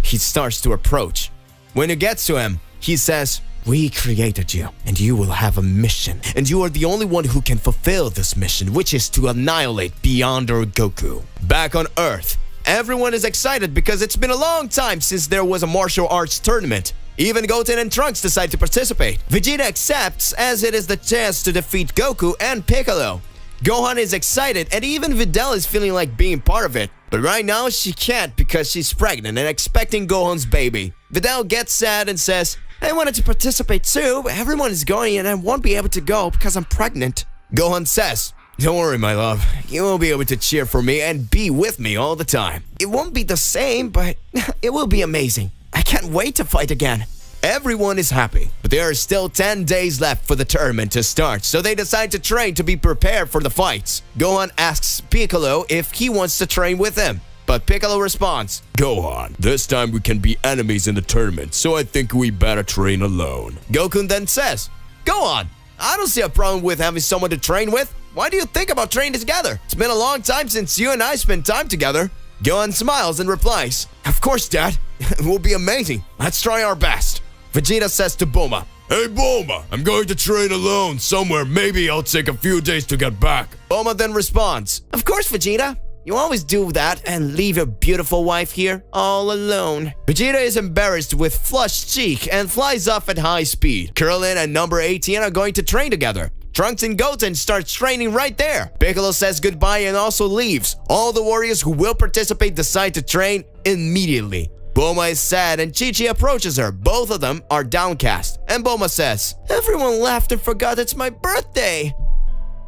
He starts to approach. When it gets to him, he says,
We created you, and you will have a mission.
"And you are the only one who can fulfill this mission, which is to annihilate Beyonder Goku." Back on Earth, everyone is excited because it's been a long time since there was a martial arts tournament. Even Goten and Trunks decide to participate. Vegeta accepts as it is the chance to defeat Goku and Piccolo. Gohan is excited and even Videl is feeling like being part of it. But right now she can't because she's pregnant and expecting Gohan's baby. Videl gets sad and says,
I wanted to participate too, but everyone is going and I won't be able to go because I'm pregnant.
Gohan says, "Don't worry, my love. You will be able to cheer for me and be with me all the time."
It won't be the same, but it will be amazing. I can't wait to fight again.
Everyone is happy, but there are still 10 days left for the tournament to start, so they decide to train to be prepared for the fights. Gohan asks Piccolo if he wants to train with him, but Piccolo responds, "Gohan, this time we can be enemies in the tournament, so I think we better train alone." Goku then says, "Gohan, I don't see a problem with having someone to train with. Why do you think about training together? It's been a long time since you and I spent time together." Gohan smiles and replies, "Of course, Dad. It will be amazing. Let's try our best." Vegeta says to Bulma, "Hey Bulma, I'm going to train alone somewhere. Maybe I'll take a few days to get back." Bulma then responds,
Of course, Vegeta. You always do that and leave your beautiful wife here all alone.
Vegeta is embarrassed with flushed cheek and flies off at high speed. Krillin and number 18 are going to train together. Trunks and Goten start training right there. Piccolo says goodbye and also leaves. All the warriors who will participate decide to train immediately. Bulma is sad and Chi-Chi approaches her. Both of them are downcast. And Bulma says,
Everyone left and forgot it's my birthday.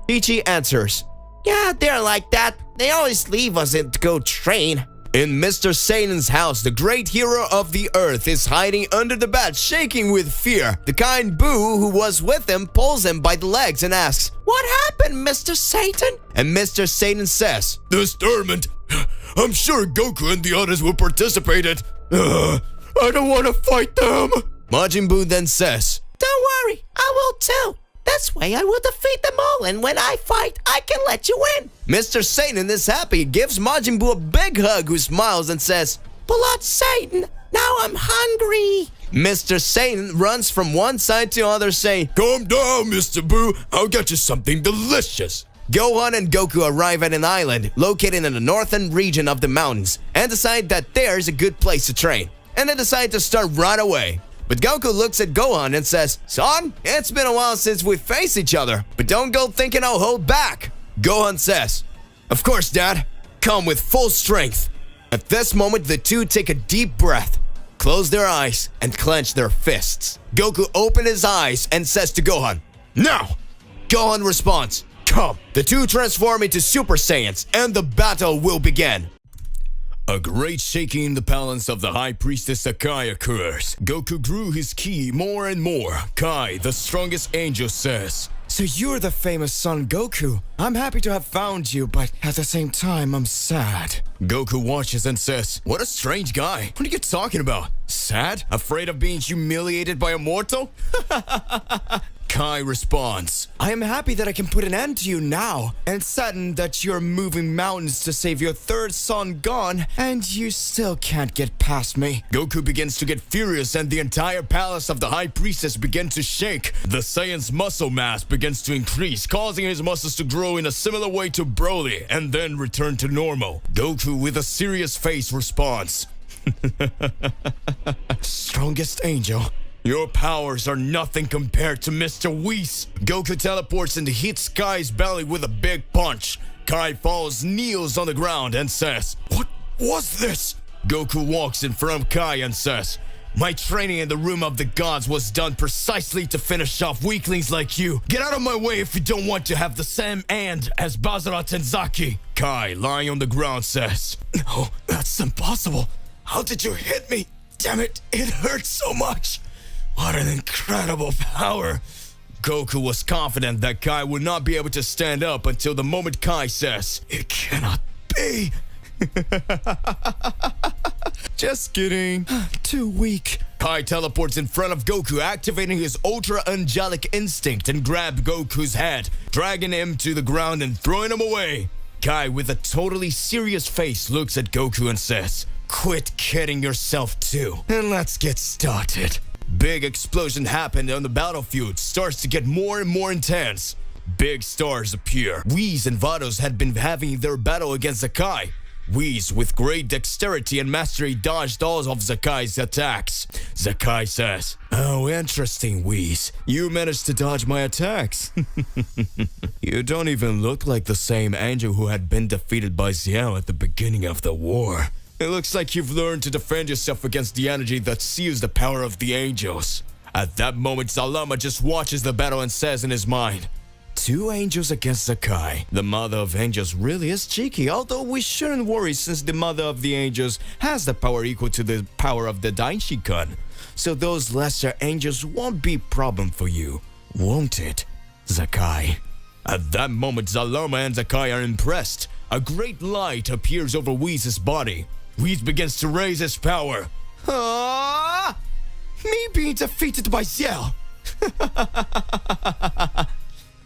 Chi-Chi answers,
Yeah, they're like that. They always leave us to go train.
In Mr. Satan's house, the great hero of the earth is hiding under the bed, shaking with fear. The kind Boo who was with him pulls him by the legs and asks,
What happened, Mr. Satan?
And Mr. Satan says, "This tournament, I'm sure Goku and the others will participate in. I don't want to fight them." Majin Buu then says,
Don't worry, I will too. This way I will defeat them all, and when I fight, I can let you win.
Mr. Satan is happy, gives Majin Buu a big hug, who smiles and says,
Blood Satan, now I'm hungry.
Mr. Satan runs from one side to the other saying, "Calm down, Mr. Buu, I'll get you something delicious." Gohan and Goku arrive at an island located in the northern region of the mountains and decide that there's a good place to train. And they decide to start right away. But Goku looks at Gohan and says, "Son, it's been a while since we faced each other, but don't go thinking I'll hold back." Gohan says, "Of course, Dad. Come with full strength." At this moment, the two take a deep breath, close their eyes, and clench their fists. Goku opens his eyes and says to Gohan, "Now!" Gohan responds, "Come." The two transform into Super Saiyans, and the battle will begin. A great shaking in the palace of the High Priestess Sakai occurs. Goku grew his ki more and more. Kai, the strongest angel, says,
So you're the famous son Goku. I'm happy to have found you, but at the same time, I'm sad.
Goku watches and says, "What a strange guy. What are you talking about? Sad? Afraid of being humiliated by a mortal?"
Kai responds.
I am happy that I can put an end to you now, and saddened that you're moving mountains to save your third son gone, and you still can't get past me.
Goku begins to get furious and the entire palace of the High Priestess begins to shake. The Saiyan's muscle mass begins to increase, causing his muscles to grow in a similar way to Broly and then return to normal. Goku, with a serious face, responds.
Strongest angel.
Your powers are nothing compared to Mr. Whis. Goku teleports and hits Kai's belly with a big punch. Kai falls, kneels on the ground and says, "What was this?" Goku walks in front of Kai and says, "My training in the Room of the Gods was done precisely to finish off weaklings like you. Get out of my way if you don't want to have the same end as Basara Tenzaki." Kai, lying on the ground, says,
No, that's impossible. How did you hit me? Damn it, it hurts so much. What an incredible power.
Goku was confident that Kai would not be able to stand up until the moment Kai says,
It cannot be.
"Just kidding."
Too weak.
Kai teleports in front of Goku, activating his ultra angelic instinct and grabs Goku's head, dragging him to the ground and throwing him away. Kai, with a totally serious face, looks at Goku and says,
Quit kidding yourself too, and let's get started.
Big explosion happened on the battlefield, starts to get more and more intense. Big stars appear. Whis and Vados had been having their battle against Zakai. Whis, with great dexterity and mastery, dodged all of Zakai's attacks. Zakai says,
Oh, interesting, Whis.
"You managed to dodge my attacks." "You don't even look like the same angel who had been defeated by Xiao at the beginning of the war. It looks like you've learned to defend yourself against the energy that seals the power of the angels." At that moment, Zalama just watches the battle and says in his mind,
2 angels against Zakai.
"The mother of angels really is cheeky, although we shouldn't worry since the mother of the angels has the power equal to the power of the Daishikan. So those lesser angels won't be a problem for you, won't it, Zakai?" At that moment, Zalama and Zakai are impressed. A great light appears over Whis' body. Whis begins to raise his power.
Ah! Me being defeated by Xiao.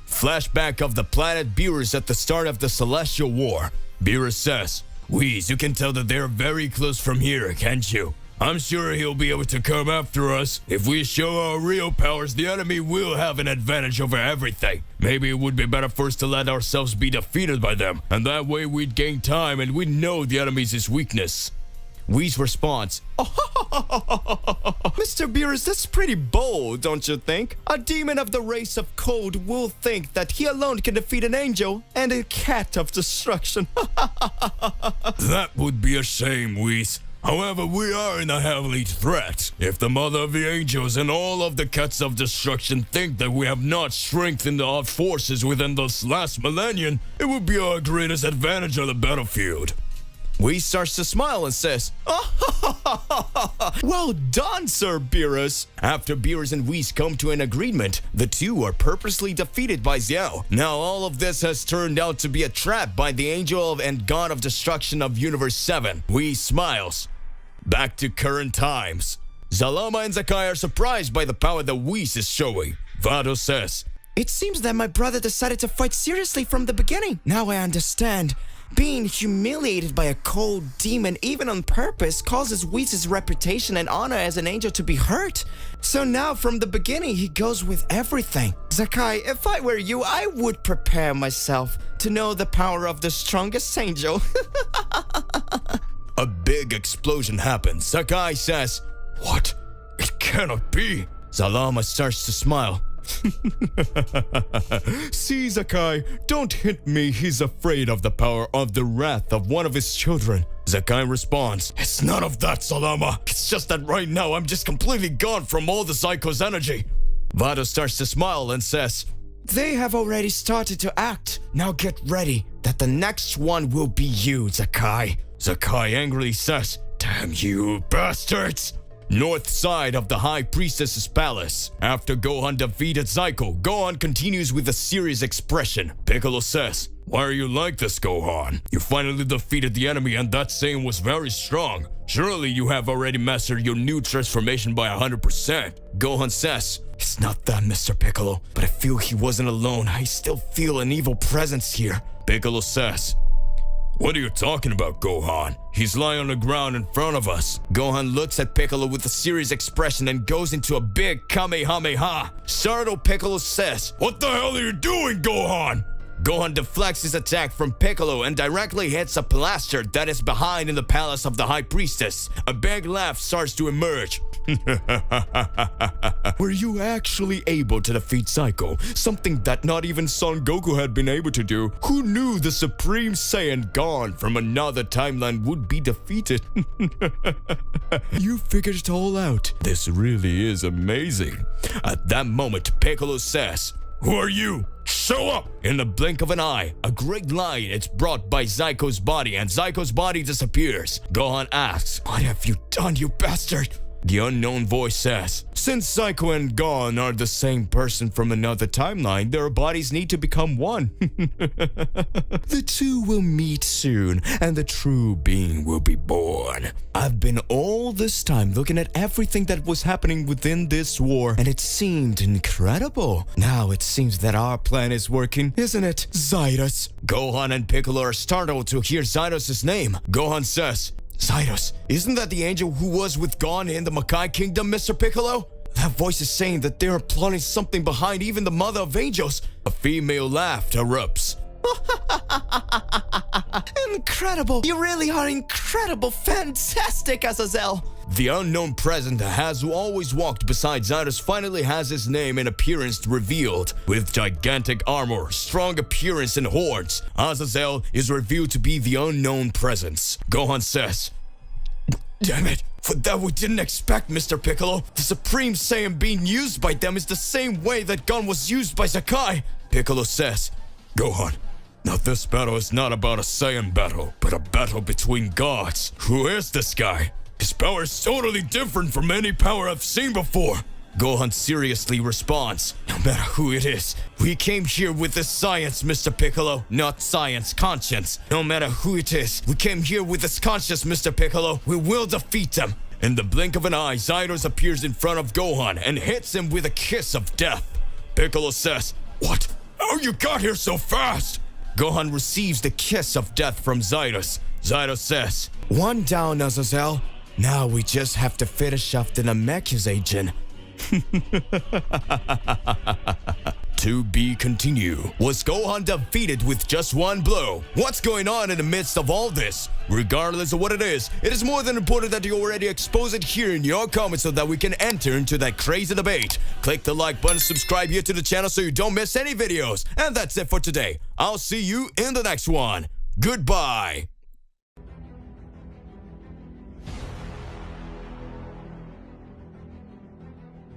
Flashback of the planet Beerus at the start of the Celestial War. Beerus says, "Whis, you can tell that they're very close from here, can't you? I'm sure he'll be able to come after us. If we show our real powers, the enemy will have an advantage over everything. Maybe it would be better for us to let ourselves be defeated by them, and that way we'd gain time and we'd know the enemy's weakness." Whis responds,
Mr. Beerus, that's pretty bold, don't you think? A demon of the race of cold will think that he alone can defeat an angel and a cat of destruction.
"That would be a shame, Whis. However, we are in a heavy threat. If the Mother of the Angels and all of the Cats of Destruction think that we have not strengthened our forces within this last millennium, it would be our greatest advantage on the battlefield." Whis starts to smile and says,
Well done, Sir Beerus.
After Beerus and Whis come to an agreement, the two are purposely defeated by Xiao. Now all of this has turned out to be a trap by the Angel and God of Destruction of Universe 7. Whis smiles. Back to current times. Zalama and Zakai are surprised by the power that Whis is showing. Vado says,
It seems that my brother decided to fight seriously from the beginning. Now I understand. Being humiliated by a cold demon, even on purpose, causes Whis' reputation and honor as an angel to be hurt. So now, from the beginning, he goes with everything. Zakai, if I were you, I would prepare myself to know the power of the strongest angel.
A big explosion happens. Zakai says, "What? It cannot be." Zalama starts to smile.
See, Zakai, don't hit me. He's afraid of the power of the wrath of one of his children.
Zakai responds, "It's none of that, Zalama. It's just that right now I'm just completely gone from all the Psycho's energy." Vado starts to smile and says,
They have already started to act. Now get ready, that the next one will be you, Zakai.
Zakai angrily says, "Damn you bastards!" North side of the High Priestess's palace. After Gohan defeated Psycho, Gohan continues with a serious expression. Piccolo says, "Why are you like this, Gohan? You finally defeated the enemy and that Saiyan was very strong. Surely you have already mastered your new transformation by 100%. Gohan says,
It's not that, Mr. Piccolo, but I feel he wasn't alone. I still feel an evil presence here.
Piccolo says, "What are you talking about, Gohan? He's lying on the ground in front of us."
Gohan looks at Piccolo with a serious expression and goes into a big Kamehameha. Startled, Piccolo says,
"What the hell are you doing, Gohan?"
Gohan deflects his attack from Piccolo and directly hits a plaster that is behind in the palace of the High Priestess. A big laugh starts to emerge.
Were you actually able to defeat Psycho? Something that not even Son Goku had been able to do. Who knew the Supreme Saiyan gone from another timeline would be defeated? You figured it all out. This really is amazing.
At that moment, Piccolo says,
"Who are you? Show up!"
In the blink of an eye, a great line is brought by Zyko's body and Zyko's body disappears. Gohan asks,
"What have you done, you bastard?"
The unknown voice says,
"Since Psycho and Gon are the same person from another timeline, their bodies need to become one. The two will meet soon, and the true being will be born." I've been all this time looking at everything that was happening within this war, and it seemed incredible. Now it seems that our plan is working, isn't it, Zydus?
Gohan and Piccolo are startled to hear Zydus' name. Gohan says,
"Zydus,
isn't that the angel who was with Gon in the Makai Kingdom, Mr. Piccolo?
That voice is saying that they are plotting something behind even the Mother of Angels."
A female laugh erupts.
Incredible! You really are incredible! Fantastic, Azazel!
The unknown present has always walked beside Zydus finally has his name and appearance revealed. With gigantic armor, strong appearance and horns, Azazel is revealed to be the unknown presence. Gohan says,
"Damn it! For that we didn't expect, Mr. Piccolo. The Supreme Saiyan being used by them is the same way that Gon was used by Sakai."
Piccolo says,
"Gohan, now this battle is not about a Saiyan battle, but a battle between gods. Who is this guy? His power is totally different from any power I've seen before."
Gohan seriously responds,
"No matter who it is,
we came here with this science, Mr. Piccolo, not science, conscience. No matter who it is, we came here with this conscience, Mr. Piccolo. We will defeat them." In the blink of an eye, Zydus appears in front of Gohan and hits him with a kiss of death. Piccolo says,
"What? How you got here so fast?"
Gohan receives the kiss of death from Zydus. Zydus says,
"One down, Azazel. Now we just have to finish off the Namekusei-jin."
To be continued. Was Gohan defeated with just one blow? What's going on in the midst of all this? Regardless of what it is more than important that you already expose it here in your comments so that we can enter into that crazy debate. Click the like button, subscribe here to the channel so you don't miss any videos. And that's it for today. I'll see you in the next one. Goodbye.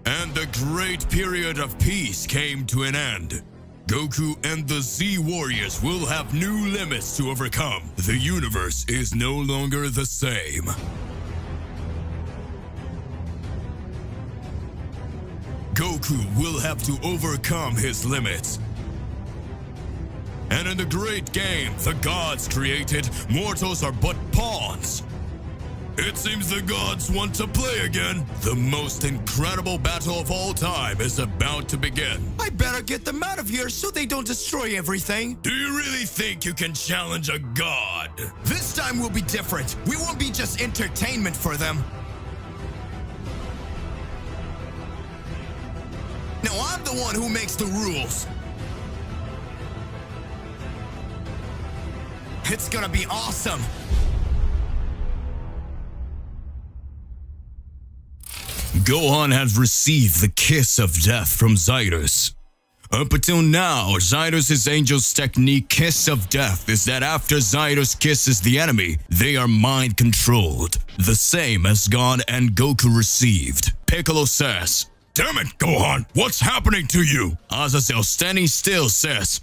And the great period of peace came to an end. Goku and the Z Warriors will have new limits to overcome. The universe is no longer the same. Goku will have to overcome his limits. And in the great game the gods created, mortals are but pawns. It seems the gods want to play again. The most incredible battle of all time is about to begin.
I better get them out of here so they don't destroy everything.
Do you really think you can challenge a god?
This time will be different. We won't be just entertainment for them. No, I'm the one who makes the rules. It's gonna be awesome.
Gohan has received the kiss of death from Zydus. Up until now, Zydus' angel's technique Kiss of Death is that after Zydus kisses the enemy, they are mind-controlled, the same as Gon and Goku received. Piccolo says, "Damn it, Gohan, what's happening to you?" Azazel, standing still, says,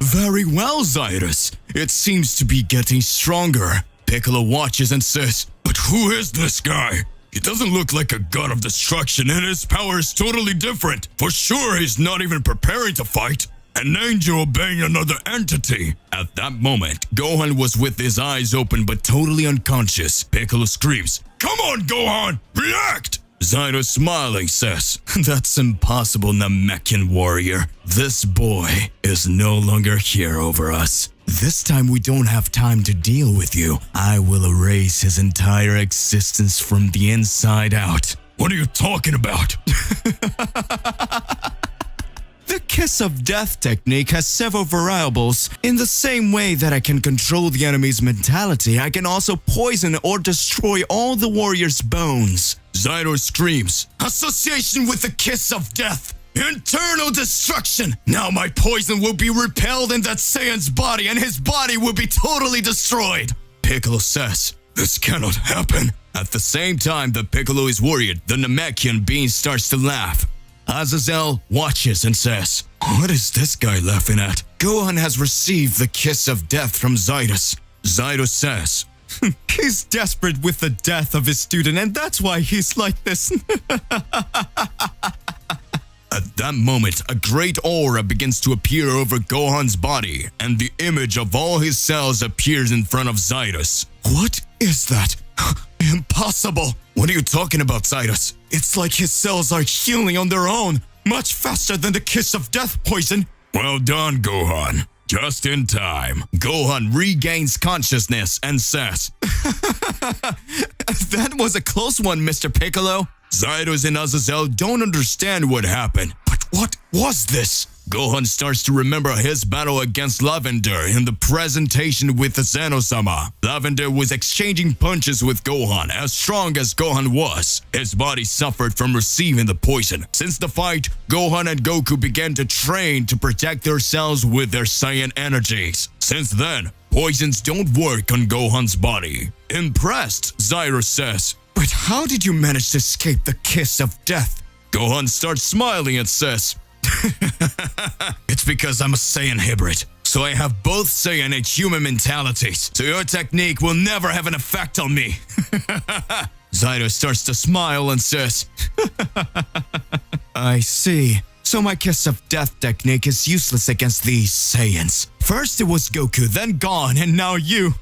"Very well, Zydus. It seems to be getting stronger." Piccolo watches and says, "But who is this guy? He doesn't look like a god of destruction and his power is totally different. For sure he's not even preparing to fight. An angel obeying another entity." At that moment, Gohan was with his eyes open but totally unconscious. Piccolo screams, "Come on, Gohan! React!" Zyro smiling says, "That's impossible, Namekian warrior. This boy is no longer here over us. This time we don't have time to deal with you. I will erase his entire existence from the inside out." What are you talking about? The Kiss of Death technique has several variables. In the same way that I can control the enemy's mentality, I can also poison or destroy all the warrior's bones. Zyro screams, "Association with the Kiss of Death! Internal destruction! Now my poison will be repelled in that Saiyan's body and his body will be totally destroyed!" Piccolo says, "This cannot happen." At the same time that Piccolo is worried, the Namekian being starts to laugh. Azazel watches and says, "What is this guy laughing at?" Gohan has received the Kiss of Death from Zydus. Zyro says, "He's desperate with the death of his student and that's why he's like this." At that moment, a great aura begins to appear over Gohan's body, and the image of all his cells appears in front of Zydus. What is that? Impossible! What are you talking about, Zydus? It's like his cells are healing on their own, much faster than the Kiss of Death poison. Well done, Gohan. Just in time. Gohan regains consciousness and says, "That was a close one, Mr. Piccolo." Zydus and Azazel don't understand what happened. But what was this? Gohan starts to remember his battle against Lavender in the presentation with the Zeno-sama. Lavender was exchanging punches with Gohan. As strong as Gohan was, his body suffered from receiving the poison. Since the fight, Gohan and Goku began to train to protect themselves with their Saiyan energies. Since then, poisons don't work on Gohan's body. Impressed, Zyro says, "But how did you manage to escape the Kiss of Death?" Gohan starts smiling and says, "It's because I'm a Saiyan hybrid, so I have both Saiyan and human mentalities, so your technique will never have an effect on me." Zyro starts to smile and says, "I see. So my Kiss of Death technique is useless against these Saiyans. First it was Goku, then Gon, and now you."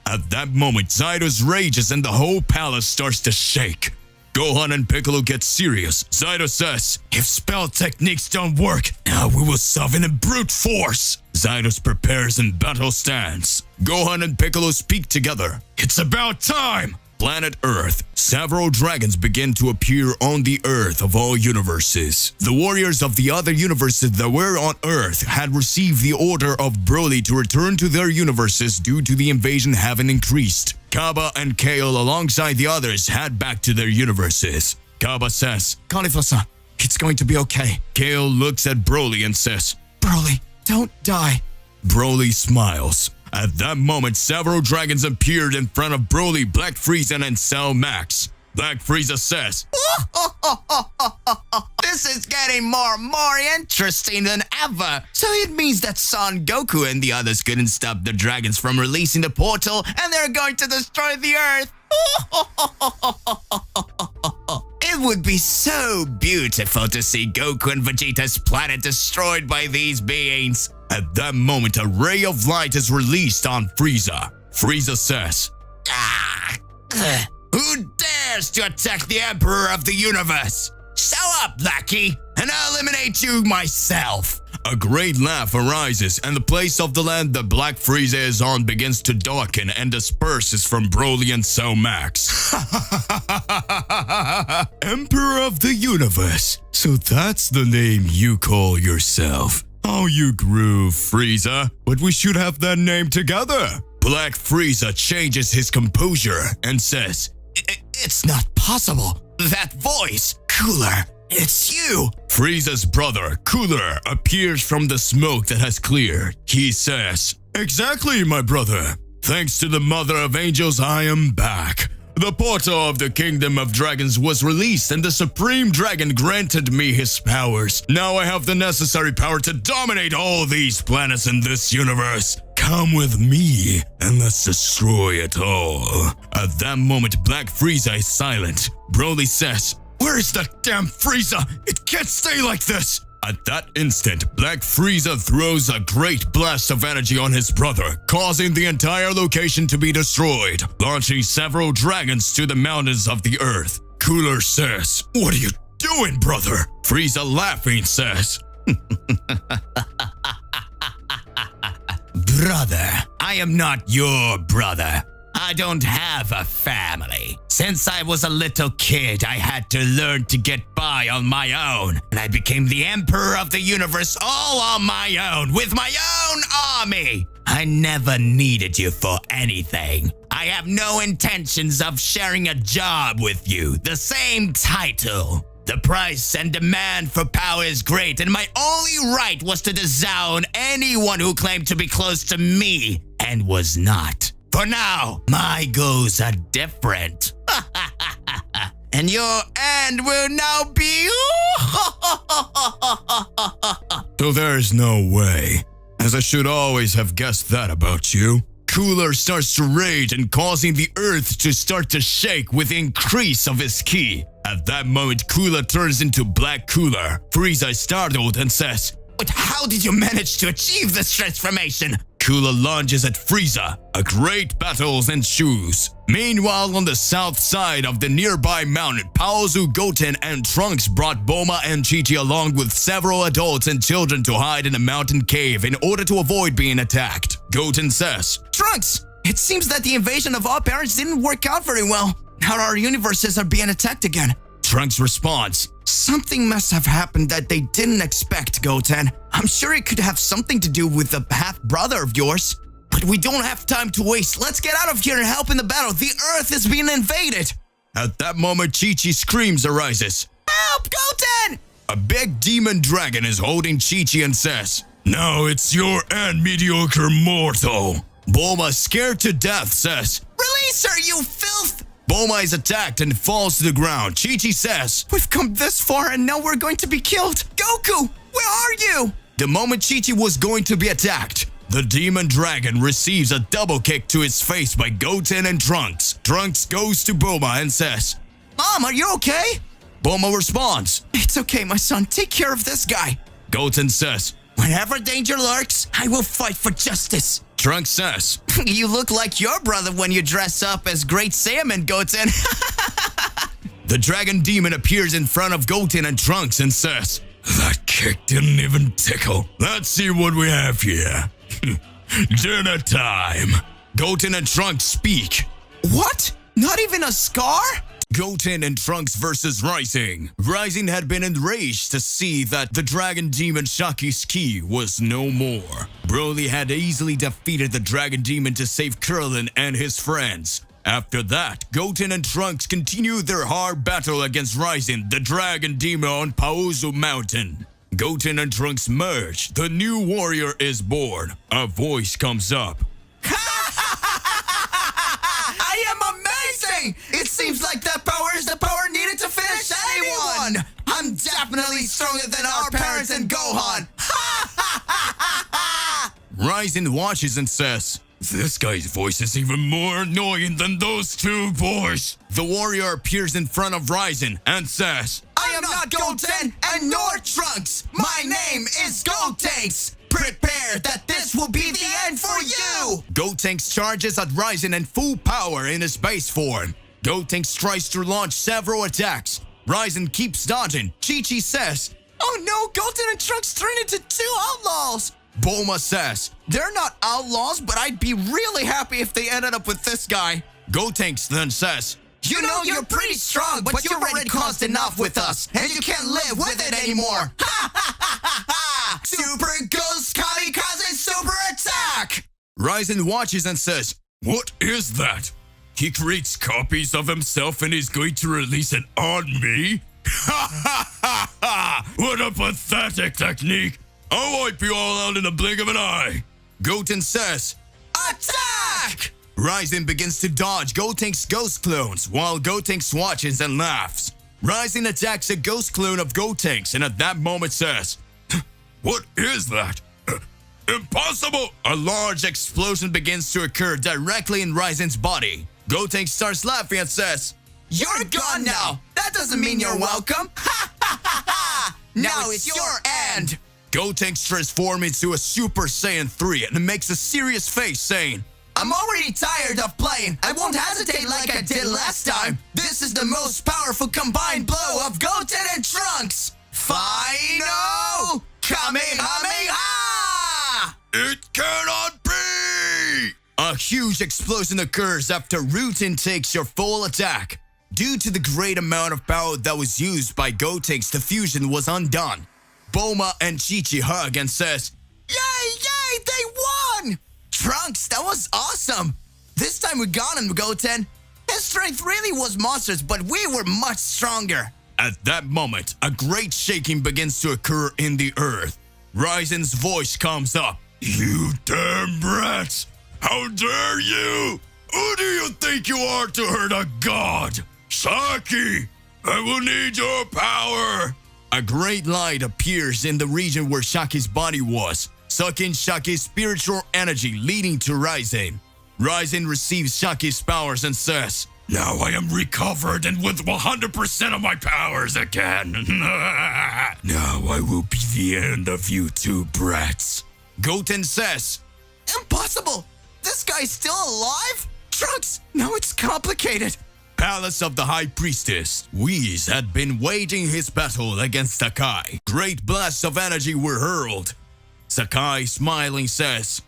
At that moment, Zyro's rages and the whole palace starts to shake. Gohan and Piccolo get serious. Zyro says, "If spell techniques don't work, now we will solve it in brute force." Zyros prepares in battle stance. Gohan and Piccolo speak together. It's about time! Planet Earth. Several dragons begin to appear on the Earth of all universes. The warriors of the other universes that were on Earth had received the order of Broly to return to their universes due to the invasion having increased. Kaba and Kale alongside the others head back to their universes. Kaba says, "Caulifla-san, it's going to be okay." Kale looks at Broly and says, "Broly, don't die." Broly smiles. At that moment, several dragons appeared in front of Broly, Black Frieza, and Cell Max. Black Frieza says,
This is getting more interesting than ever. So it means that Son Goku and the others couldn't stop the dragons from releasing the portal and they're going to destroy the Earth. It would be so beautiful to see Goku and Vegeta's planet destroyed by these beings.
At that moment, a ray of light is released on Frieza. Frieza says,
Who dares to attack the Emperor of the Universe? Show up, Lucky, and I'll eliminate you myself.
A great laugh arises, and the place of the land that Black Frieza is on begins to darken and disperses from Broly and Cell Max. Emperor of the Universe. So that's the name you call yourself. How you grew, Frieza. But we should have that name together. Black Frieza changes his composure and says,
It's not possible. That voice, Cooler, it's you.
Frieza's brother, Cooler, appears from the smoke that has cleared. He says, "Exactly, my brother. Thanks to the Mother of Angels, I am back. The portal of the Kingdom of Dragons was released and the Supreme Dragon granted me his powers. Now I have the necessary power to dominate all these planets in this universe. Come with me and let's destroy it all." At that moment, Black Frieza is silent. Broly says, "Where is that damn Frieza? It can't stay like this!" At that instant, Black Frieza throws a great blast of energy on his brother, causing the entire location to be destroyed, launching several dragons to the mountains of the earth. Cooler says, "What are you doing, brother?" Frieza laughing says, "Brother, I am not your brother. I don't have a family. Since I was a little kid, I had to learn to get by on my own, and I became the Emperor of the Universe all on my own, with my own army. I never needed you for anything. I have no intentions of sharing a job with you, the same title. The price and demand for power is great, and my only right was to disown anyone who claimed to be close to me and was not. For now, my goals are different. And your end will now be..." So there's no way, as I should always have guessed that about you. Cooler starts to rage and causing the earth to start to shake with increase of his ki. At that moment, Cooler turns into Black Cooler. Frieza is startled and says, "But how did you manage to achieve this transformation?" Cooler lunges at Frieza. A great battle ensues. Meanwhile, on the south side of the nearby mountain, Paozu, Goten, and Trunks brought Bulma and Chi-Chi along with several adults and children to hide in a mountain cave in order to avoid being attacked. Goten says,
Trunks, it seems that the invasion of our parents didn't work out very well. Now our universes are being attacked again.
Trunks responds,
Something must have happened that they didn't expect, Goten. I'm sure it could have something to do with the half-brother of yours. But we don't have time to waste. Let's get out of here and help in the battle. The Earth is being invaded.
At that moment, Chi-Chi screams arises.
Help, Goten!
A big demon dragon is holding Chi-Chi and says, "Now it's your end, mediocre mortal." Bulma, scared to death, says,
Release her, you filth!
Bulma is attacked and falls to the ground. Chi-Chi says,
We've come this far and now we're going to be killed. Goku, where are you?
The moment Chi-Chi was going to be attacked, the demon dragon receives a double kick to his face by Goten and Trunks. Trunks goes to Bulma and says,
Mom, are you okay?
Bulma responds,
It's okay, my son. Take care of this guy.
Goten says,
Whenever danger lurks, I will fight for justice.
Trunks says,
You look like your brother when you dress up as Great Saiyaman, Goten.
The dragon demon appears in front of Goten and Trunks and says, "That kick didn't even tickle. Let's see what we have here." Dinner time. Goten and Trunks speak.
What? Not even a scar?
Goten and Trunks versus Rising. Rising had been enraged to see that the dragon demon Shaki's ki was no more. Broly had easily defeated the dragon demon to save Krillin and his friends. After that, Goten and Trunks continued their hard battle against Rising, the dragon demon on Paozu Mountain. Goten and Trunks merge. The new warrior is born. A voice comes up.
I am amazing! It seems like that power is the power needed to finish anyone! I'm definitely stronger than our parents and Gohan!
Rising watches and says, "This guy's voice is even more annoying than those two boys." The warrior appears in front of Rising and says,
I am not Goten and nor Trunks! My name is Gotenks! Prepare that this will be the end for you!
Gotenks charges at Rising in full power in his base form. Gotenks tries to launch several attacks. Rising keeps dodging. Chi-Chi says,
Oh no, Goten and Trunks turned into two outlaws!
Bulma says,
They're not outlaws, but I'd be really happy if they ended up with this guy.
Gotenks then says,
You know you're pretty strong, but you've already caused enough with us, and you can't live with it anymore. Ha ha ha ha ha! Super Ghost Kamikaze Super Attack!
Rising watches and says, "What is that? He creates copies of himself and he's going to release it on me? Ha ha ha ha! What a pathetic technique! I'll wipe you all out in the blink of an eye." Goten says,
Attack!
Rising begins to dodge Gotenks' ghost clones while Gotenks watches and laughs. Rising attacks a ghost clone of Gotenks and at that moment says, "What is that? Impossible!" A large explosion begins to occur directly in Rising's body. Gotenks starts laughing and says,
You're gone now! That doesn't mean you're welcome! Ha ha ha ha! Now it's your end!
Gotenks transforms into a Super Saiyan 3 and makes a serious face saying,
I'm already tired of playing. I won't hesitate like I did last time. This is the most powerful combined blow of Goten and Trunks. Final Kamehameha!
It cannot be! A huge explosion occurs after Rutin takes your full attack. Due to the great amount of power that was used by Gotenks, the fusion was undone. Bulma and Chi-Chi hug and says,
Yay, yay, they won! Trunks, that was awesome. This time we got him, Goten. His strength really was monstrous, but we were much stronger.
At that moment, a great shaking begins to occur in the earth. Raizen's voice comes up. You damn brats! How dare you! Who do you think you are to hurt a god? Saki! I will need your power! A great light appears in the region where Shaki's body was, sucking Shaki's spiritual energy, leading to Raizen. Raizen receives Shaki's powers and says, Now I am recovered and with 100% of my powers again. Now I will be the end of you two brats. Goten says,
Impossible! This guy's still alive? Trunks, now it's complicated.
Palace of the High Priestess. Whis had been waging his battle against Sakai. Great blasts of energy were hurled. Sakai, smiling, says,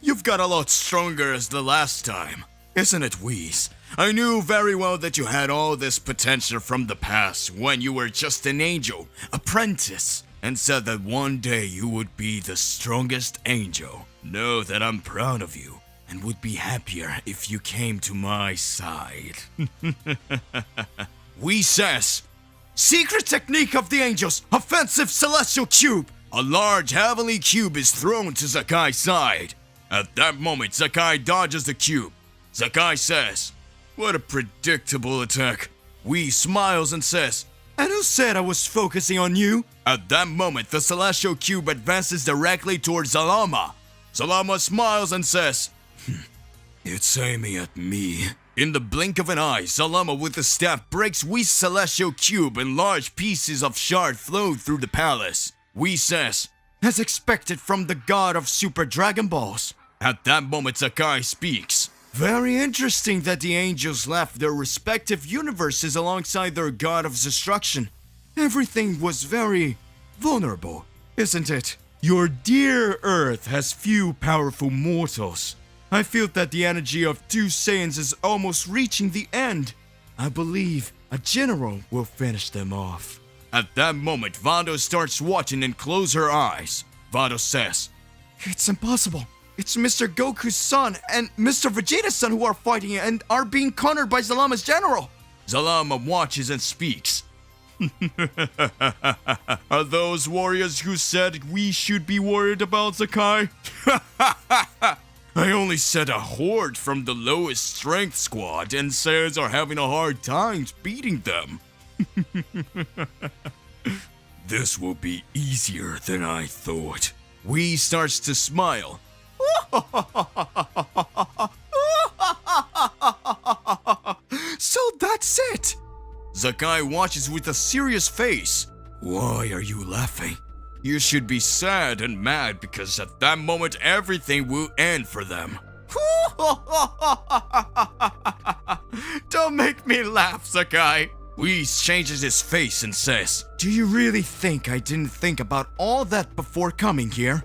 You've got a lot stronger as the last time, isn't it, Whis? I knew very well that you had all this potential from the past when you were just an angel, apprentice, and said that one day you would be the strongest angel. Know that I'm proud of you and would be happier if you came to my side. Whis says, Secret technique of the angels, offensive celestial cube. A large heavenly cube is thrown to Sakai's side. At that moment, Sakai dodges the cube. Sakai says, What a predictable attack. Whis smiles and says, And who said I was focusing on you? At that moment, the celestial cube advances directly towards Zalama. Zalama smiles and says, It's aiming at me. In the blink of an eye, Zalama with the staff breaks Whis' celestial cube and large pieces of shard flow through the palace. Whis says, As expected from the god of Super Dragon Balls. At that moment, Sakai speaks. Very interesting that the angels left their respective universes alongside their god of destruction. Everything was very vulnerable, isn't it? Your dear Earth has few powerful mortals. I feel that the energy of two Saiyans is almost reaching the end. I believe a general will finish them off. At that moment, Vando starts watching and closes her eyes. Vando says, It's impossible. It's Mr. Goku's son and Mr. Vegeta's son who are fighting and are being cornered by Zalama's general. Zalama watches and speaks. Are those warriors who said we should be worried about Sakai? I only said a horde from the lowest strength squad and Saiyans are having a hard time beating them. This will be easier than I thought. Whis starts to smile. So that's it. Sakai watches with a serious face. Why are you laughing? You should be sad and mad because at that moment everything will end for them. Don't make me laugh, Sakai. Whis changes his face and says, Do you really think I didn't think about all that before coming here?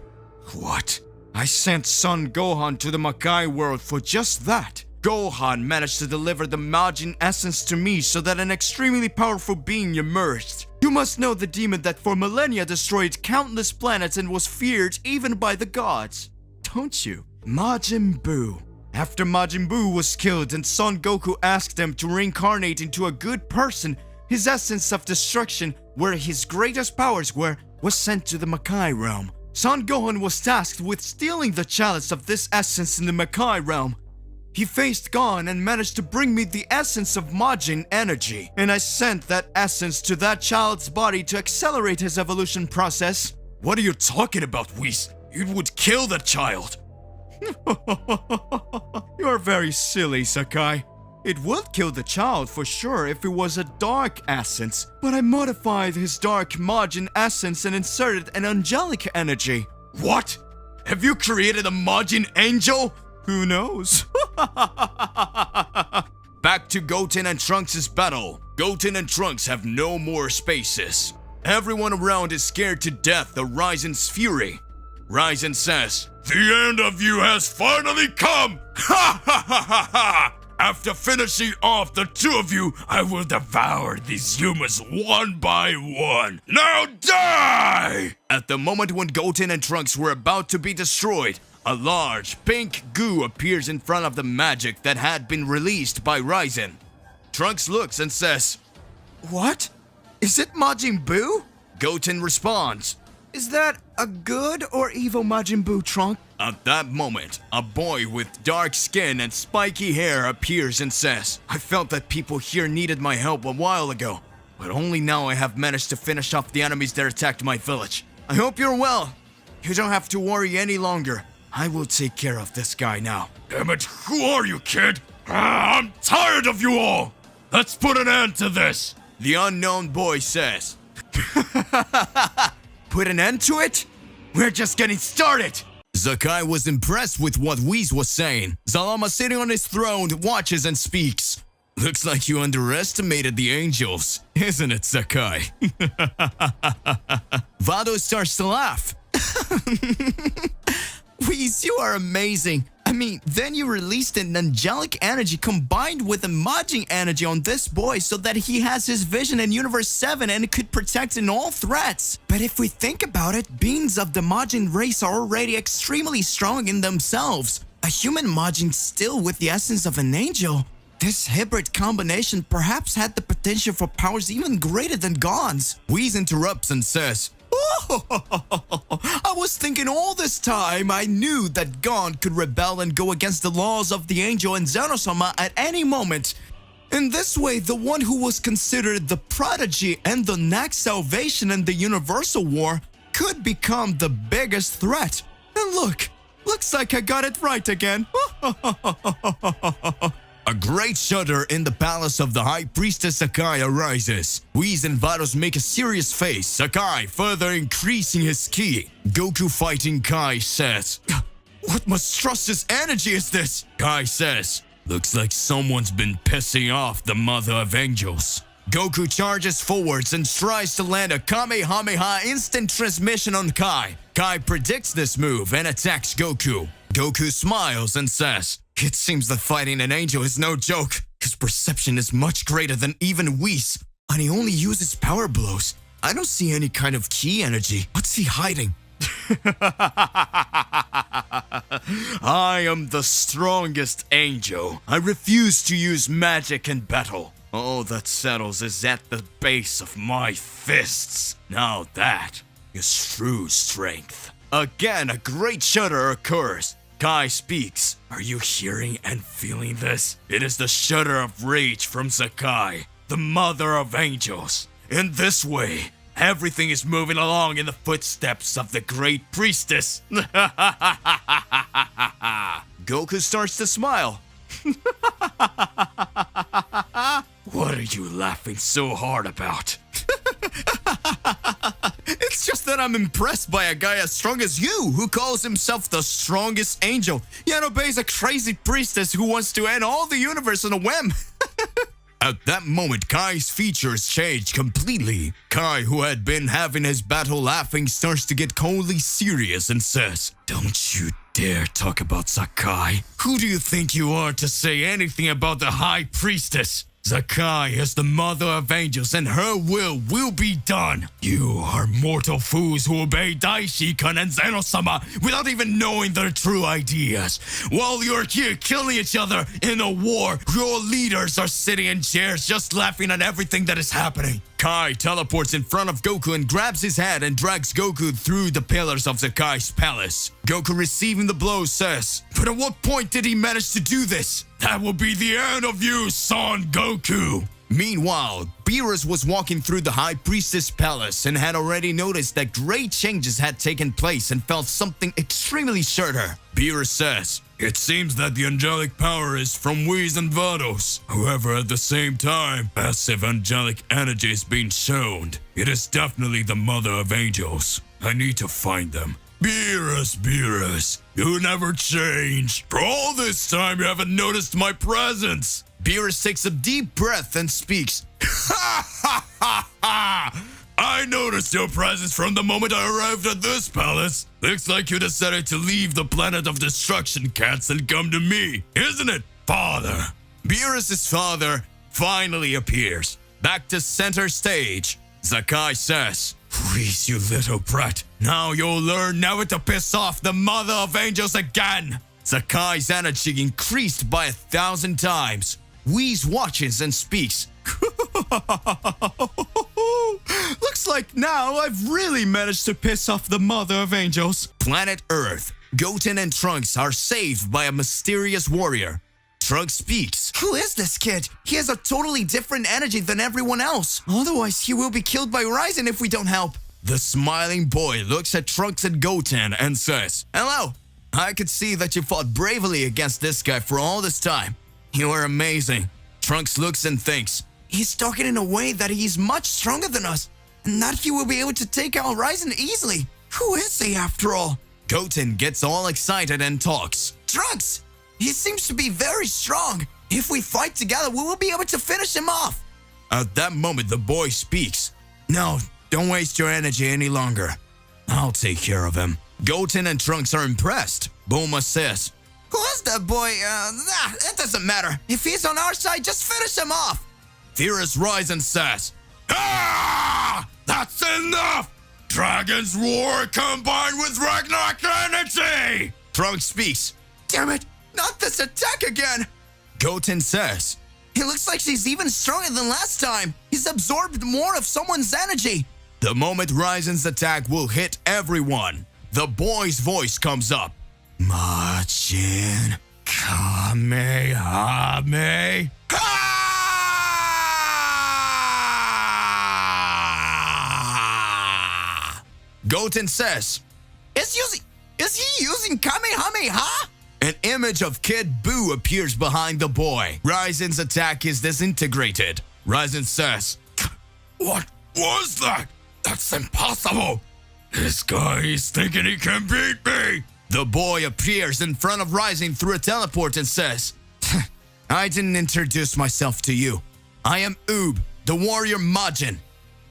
What? I sent Son Gohan to the Makai world for just that. Gohan managed to deliver the Majin essence to me so that an extremely powerful being emerged. You must know the demon that for millennia destroyed countless planets and was feared even by the gods. Don't you? Majin Buu. After Majin Buu was killed and Son Goku asked him to reincarnate into a good person, his essence of destruction, where his greatest powers were, was sent to the Makai realm. Son Gohan was tasked with stealing the chalice of this essence in the Makai realm. He faced Gon and managed to bring me the essence of Majin energy, and I sent that essence to that child's body to accelerate his evolution process. What are you talking about, Whis? It would kill that child. You're very silly, Sakai. It would kill the child for sure if it was a dark essence, but I modified his dark Majin essence and inserted an angelic energy. What? Have you created a Majin angel? Who knows? Back to Goten and Trunks' battle. Goten and Trunks have no more spaces. Everyone around is scared to death of Raizen's fury. Raizen says, "The end of you has finally come! Ha ha ha ha ha! After finishing off the two of you, I will devour these humans one by one. Now die!" At the moment when Goten and Trunks were about to be destroyed, a large pink goo appears in front of the magic that had been released by Raizen. Trunks looks and says,
What? Is it Majin Buu?
Goten responds,
Is that a good or evil Majin Buu, Trunks?
At that moment, a boy with dark skin and spiky hair appears and says, "I felt that people here needed my help a while ago, but only now I have managed to finish off the enemies that attacked my village. I hope you're well. You don't have to worry any longer. I will take care of this guy now." Damn it, who are you, kid? I'm tired of you all. Let's put an end to this, the unknown boy says.
Put an end to it? We're just getting started.
Zakai was impressed with what Whis was saying. Zalama, sitting on his throne, watches and speaks. Looks like you underestimated the angels, isn't it, Zakai? Vado starts to laugh.
Whis, you are amazing. I mean, then you released an angelic energy combined with a Majin energy on this boy so that he has his vision in Universe 7 and could protect in all threats. But if we think about it, beings of the Majin race are already extremely strong in themselves. A human Majin still with the essence of an angel. This hybrid combination perhaps had the potential for powers even greater than Gon's.
Whis interrupts and says,
I was thinking all this time I knew that Gon could rebel and go against the laws of the angel and Zeno-sama at any moment. In this way, the one who was considered the prodigy and the next salvation in the Universal War could become the biggest threat. And look, looks like I got it right again.
A great shudder in the palace of the High Priestess Sakai arises. Whis and Vados make a serious face, Sakai further increasing his ki. Goku fighting Kai says,
What monstrous energy is this?
Kai says, "Looks like someone's been pissing off the Mother of Angels." Goku charges forwards and tries to land a Kamehameha instant transmission on Kai. Kai predicts this move and attacks Goku. Goku smiles and says, "It seems that fighting an angel is no joke. His perception is much greater than even Whis, and he only uses power blows. I don't see any kind of ki energy. What's he hiding?" "I am the strongest angel. I refuse to use magic in battle. All that settles is at the base of my fists. Now that is true strength." Again, a great shudder occurs. Kai speaks. "Are you hearing and feeling this? It is the shudder of rage from Sakai, the Mother of Angels. In this way, everything is moving along in the footsteps of the Great Priestess." Goku starts to smile. "What are you laughing so hard about?" "It's just that I'm impressed by a guy as strong as you, who calls himself the strongest angel, yet obeys a crazy priestess who wants to end all the universe on a whim." At that moment, Kai's features change completely. Kai, who had been having his battle laughing, starts to get coldly serious and says, "Don't you dare talk about Sakai. Who do you think you are to say anything about the High Priestess? Sakai is the Mother of Angels and her will be done. You are mortal fools who obey Daishikan and Zeno-sama without even knowing their true ideas. While you're here killing each other in a war, your leaders are sitting in chairs just laughing at everything that is happening." Kai teleports in front of Goku and grabs his head and drags Goku through the pillars of Sakai's palace. Goku, receiving the blow, says, "But at what point did he manage to do this? That will be the end of you, Son Goku." Meanwhile, Beerus was walking through the High Priestess Palace and had already noticed that great changes had taken place and felt something extremely shudder. Beerus says, "It seems that the angelic power is from Whis and Vados. However, at the same time, passive angelic energy is being shown. It is definitely the mother of angels. I need to find them." Beerus, you never change. For all this time, you haven't noticed my presence. Beerus takes a deep breath and speaks. Ha ha ha ha! I noticed your presence from the moment I arrived at this palace. Looks like you decided to leave the planet of destruction cats and come to me, isn't it, father? Beerus' father finally appears. Back to center stage. Zakai says, "Please, you little brat. Now you'll learn never to piss off the mother of angels again." Zakai's energy increased by 1,000 times. Whis watches and speaks. Looks like now I've really managed to piss off the mother of angels. Planet Earth. Goten and Trunks are saved by a mysterious warrior. Trunks speaks.
Who is this kid? He has a totally different energy than everyone else. Otherwise, he will be killed by Ryzen if we don't help.
The smiling boy looks at Trunks and Goten and says, "Hello. I could see that you fought bravely against this guy for all this time. You are amazing." Trunks looks and thinks,
He's talking in a way that he's much stronger than us, and that he will be able to take out Ryzen easily. Who is he after all?
Goten gets all excited and talks.
Trunks! He seems to be very strong. If we fight together, we will be able to finish him off.
At that moment, the boy speaks. "No, don't waste your energy any longer. I'll take care of him." Goten and Trunks are impressed. Bulma says,
Who is that boy? It doesn't matter. If he's on our side, just finish him off.
Furious Ryzen says, "Ah! That's enough! Dragon's Roar combined with Ragnarok energy!" Trunks speaks.
Damn it, not this attack again.
Goten says,
It looks like she's even stronger than last time. He's absorbed more of someone's energy.
the moment Ryzen's attack will hit everyone, the boy's voice comes up. Machin Kamehame. Goten says,
Is he using Kamehameha?
An image of Kid Buu appears behind the boy. Ryzen's attack is disintegrated. Ryzen says, "What was that? That's impossible. This guy is thinking he can beat me." The boy appears in front of Ryzen through a teleport and says, "I didn't introduce myself to you. I am Oob, the warrior Majin,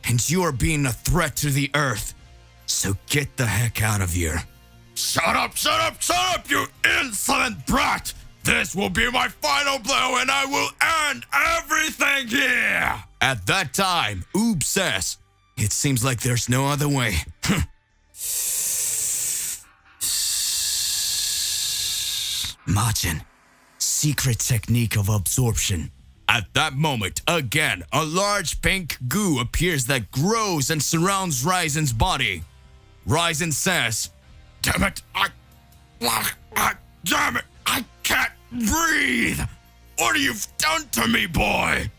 and you are being a threat to the Earth. So get the heck out of here." Shut up, you insolent brat! This will be my final blow and I will end everything here! At that time, Oob says, "It seems like there's no other way." Majin, secret technique of absorption. At that moment, again, a large pink goo appears that grows and surrounds Ryzen's body. Ryzen says, "Damn it, damn it, I can't breathe! What you've done to me, boy!"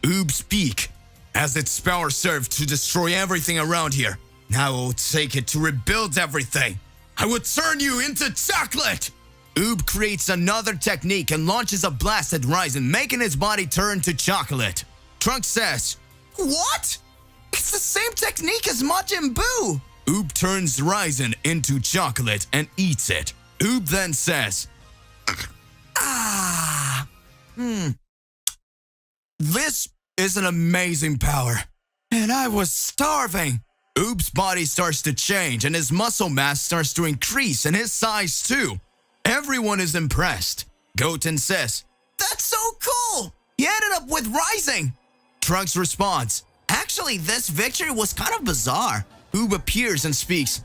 Oob speak, as its power served to destroy everything around here. Now I will take it to rebuild everything. I will turn you into chocolate! Oob creates another technique and launches a blast at Ryzen, making his body turn to chocolate. Trunks says,
What? It's the same technique as Majin Buu.
Oob turns Ryzen into chocolate and eats it. Oob then says, "This is an amazing power, and I was starving." Oob's body starts to change and his muscle mass starts to increase and his size too. Everyone is impressed. Goten says,
That's so cool. He ended up with Rising.
Trunks responds,
Actually, this victory was kind of bizarre.
Oob appears and speaks.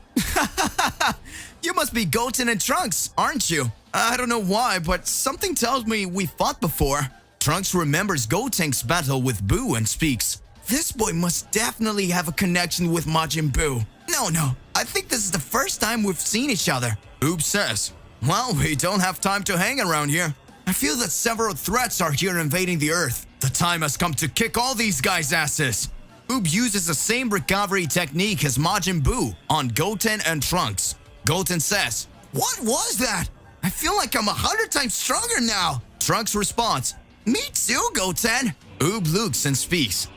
You must be Goten and Trunks, aren't you? I don't know why, but something tells me we fought before.
Trunks remembers Gotenks' battle with Buu and speaks.
This boy must definitely have a connection with Majin Buu. No, I think this is the first time we've seen each other.
Oob says, "Well, we don't have time to hang around here.
I feel that several threats are here invading the Earth. The time has come to kick all these guys' asses. Oob uses the same recovery technique as Majin Buu on Goten and Trunks. Goten says, "What was that? I feel like I'm 100 times stronger now." Trunks responds, "Me too, Goten." Oob looks and speaks,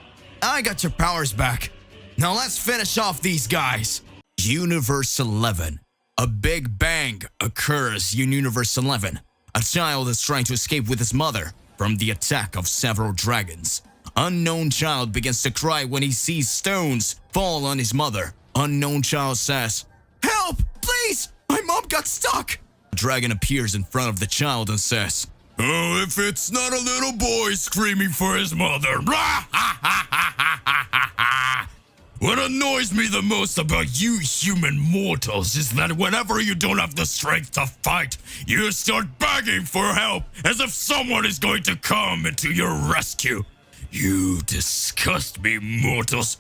"I got your powers back. Now let's finish off these guys." Universe 11. A big bang occurs in Universe 11. A child is trying to escape with his mother from the attack of several dragons. Unknown child begins to cry when he sees stones fall on his mother. Unknown child says, "Help, please! My mom got stuck!" A dragon appears in front of the child and says,
"Oh, if it's not a little boy screaming for his mother." What annoys me the most about you human mortals is that whenever you don't have the strength to fight, you start begging for help as if someone is going to come into your rescue. You disgust me, mortals.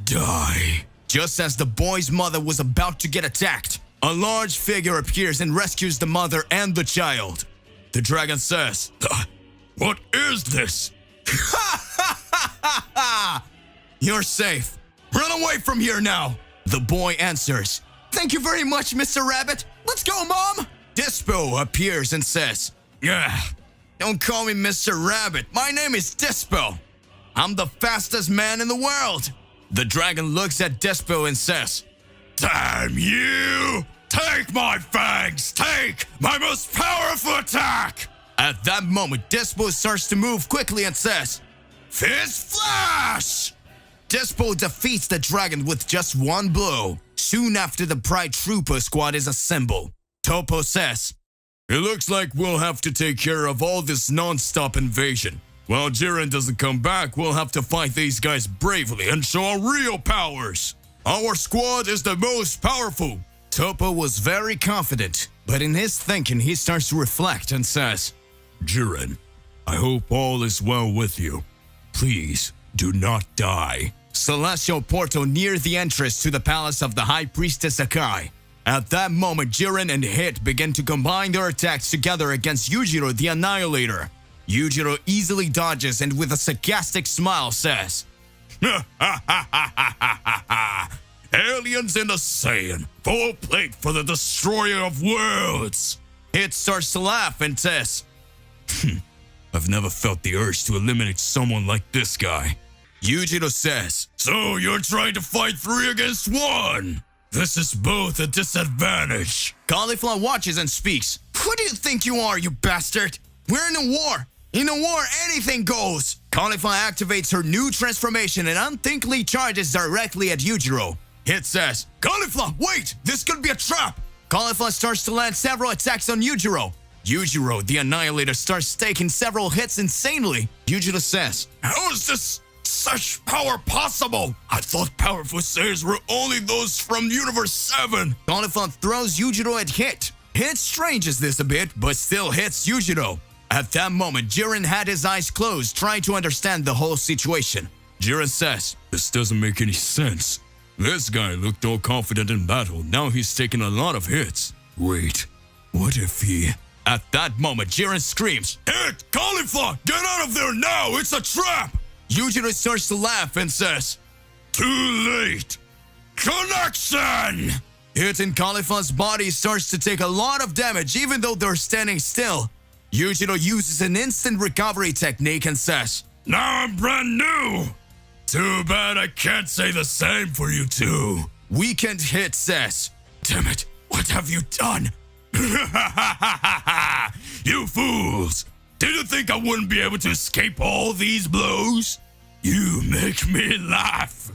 Die. Just as the boy's mother was about to get attacked, a large figure appears and rescues the mother and the child. The dragon says, "What is this?" "You're safe. Run away from here now." The boy answers, "Thank you very much, Mr. Rabbit. Let's go, Mom." Dispo appears and says, "Yeah, don't call me Mr. Rabbit. My name is Dispo. I'm the fastest man in the world." The dragon looks at Dispo and says, "Damn you! Take my fangs! Take my most powerful attack!" At that moment, Dispo starts to move quickly and says, "Fist Flash!" Dispo defeats the dragon with just one blow. Soon after, the Pride Trooper squad is assembled. Topo says, "It looks like we'll have to take care of all this non-stop invasion. While Jiren doesn't come back, we'll have to fight these guys bravely and show our real powers. Our squad is the most powerful." Topo was very confident, but in his thinking, he starts to reflect and says, "Jiren, I hope all is well with you. Please, do not die." Celestial portal near the entrance to the palace of the High Priestess Akai. At that moment, Jiren and Hit begin to combine their attacks together against Yujiro the Annihilator. Yujiro easily dodges and with a sarcastic smile says, "Aliens in the Saiyan, full plate for the destroyer of worlds." Hit starts to laugh and says, "I've never felt the urge to eliminate someone like this guy." Yujiro says, "So you're trying to fight 3 against 1? This is both a disadvantage." Cauliflower watches and speaks, "Who do you think you are, you bastard? We're in a war. In a war, anything goes." Cauliflower activates her new transformation and unthinkingly charges directly at Yujiro. Hit says, "Cauliflower, wait! This could be a trap!" Cauliflower starts to land several attacks on Yujiro. Yujiro, the Annihilator, starts taking several hits insanely. Yujiro says, "How is this such power possible? I thought powerful Saiyans were only those from Universe 7. Cauliflower throws Yujiro at Hit. Hit stranges this a bit, but still hits Yujiro. At that moment, Jiren had his eyes closed, trying to understand the whole situation. Jiren says, "This doesn't make any sense. This guy looked all confident in battle. Now he's taking a lot of hits. Wait, what if he..." At that moment, Jiren screams, "Hit! Cauliflower! Get out of there now! It's a trap!" Yujiro starts to laugh and says, "Too late! Connection!" Hit in Cauliflower's body starts to take a lot of damage even though they're standing still. Yujiro uses an instant recovery technique and says, "Now I'm brand new! Too bad I can't say the same for you two." Weekend Hit says, "Damn it, what have you done?" "You fools! Did you think I wouldn't be able to escape all these blows? You make me laugh.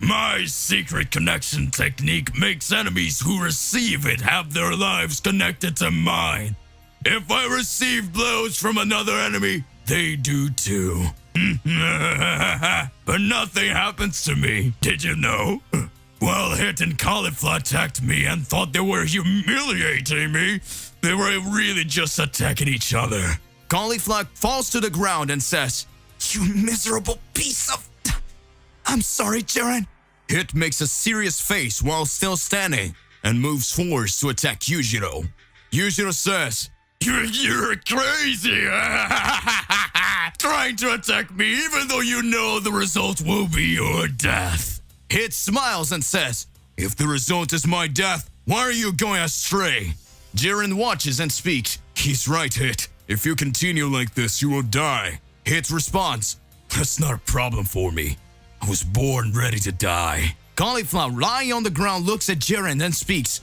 My secret connection technique makes enemies who receive it have their lives connected to mine. If I receive blows from another enemy, they do too. But nothing happens to me, did you know? While Hit and Cauliflower attacked me and thought they were humiliating me, they were really just attacking each other." Cauliflower falls to the ground and says, "You miserable piece of..." "I'm sorry, Jiren." Hit makes a serious face while still standing and moves forwards to attack Yujiro. Yujiro says, You're crazy! Trying to attack me even though you know the result will be your death. Hit smiles and says, if the result is my death, why are you going astray? Jiren watches and speaks. He's right, Hit. If you continue like this, you will die. Hit responds, that's not a problem for me. I was born ready to die. Cauliflower, lying on the ground, looks at Jiren and speaks.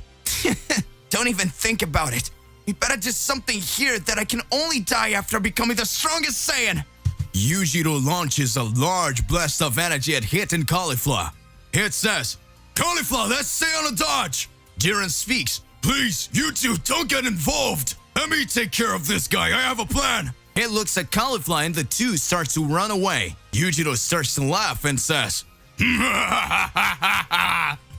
Don't even think about it. We better do something here that I can only die after becoming the strongest Saiyan.
Yujiro launches a large blast of energy at Hit and Cauliflower. Hit says, Cauliflower, let's stay on a dodge. Jiren speaks, please, you two don't get involved. Let me take care of this guy. I have a plan. Hit looks at Cauliflower and the two start to run away. Yujiro starts to laugh and says,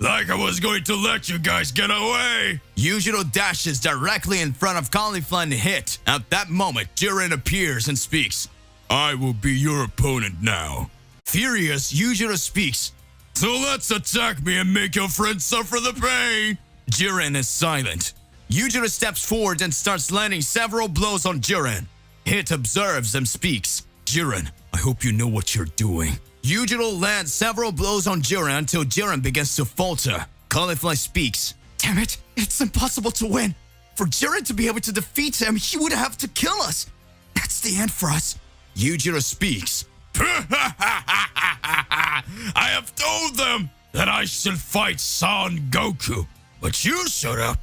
like I was going to let you guys get away. Yujiro dashes directly in front of Cauliflower and Hit. At that moment, Jiren appears and speaks, I will be your opponent now. Furious, Yujiro speaks, so let's attack me and make your friend suffer the pain. Jiren is silent. Yujiro steps forward and starts landing several blows on Jiren. Hit observes and speaks, Jiren, I hope you know what you're doing. Yujiro lands several blows on Jiren until Jiren begins to falter. Cauliflower speaks,
Damn it, it's impossible to win. For Jiren to be able to defeat him, he would have to kill us. That's the end for us.
Yujiro speaks, I have told them that I should fight Son Goku, but you shut up.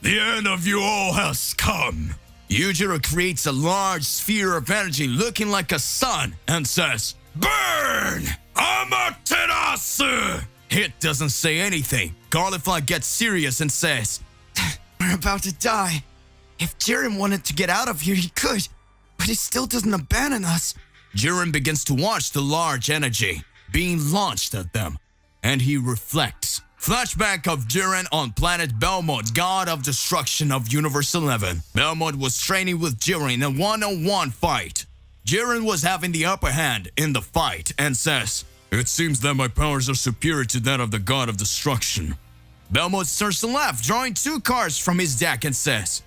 The end of you all has come. Yujiro creates a large sphere of energy looking like a sun and says, Burn! Amaterasu! Hit doesn't say anything. Cauliflower gets serious and says,
We're about to die. If Jiren wanted to get out of here, he could, but he still doesn't abandon us.
Jiren begins to watch the large energy being launched at them, and he reflects. Flashback of Jiren on planet Belmont, god of destruction of Universe 11. Belmont was training with Jiren in a one-on-one fight. Jiren was having the upper hand in the fight and says, it seems that my powers are superior to that of the god of destruction. Belmont starts to laugh, drawing 2 cards from his deck and says,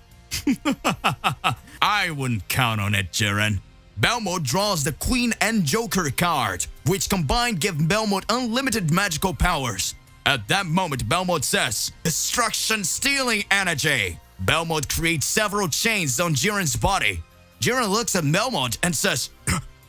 I wouldn't count on it, Jiren. Belmont draws the Queen and Joker card, which combined give Belmont unlimited magical powers. At that moment, Belmont says, Destruction stealing energy. Belmont creates several chains on Jiren's body. Jiren looks at Belmont and says,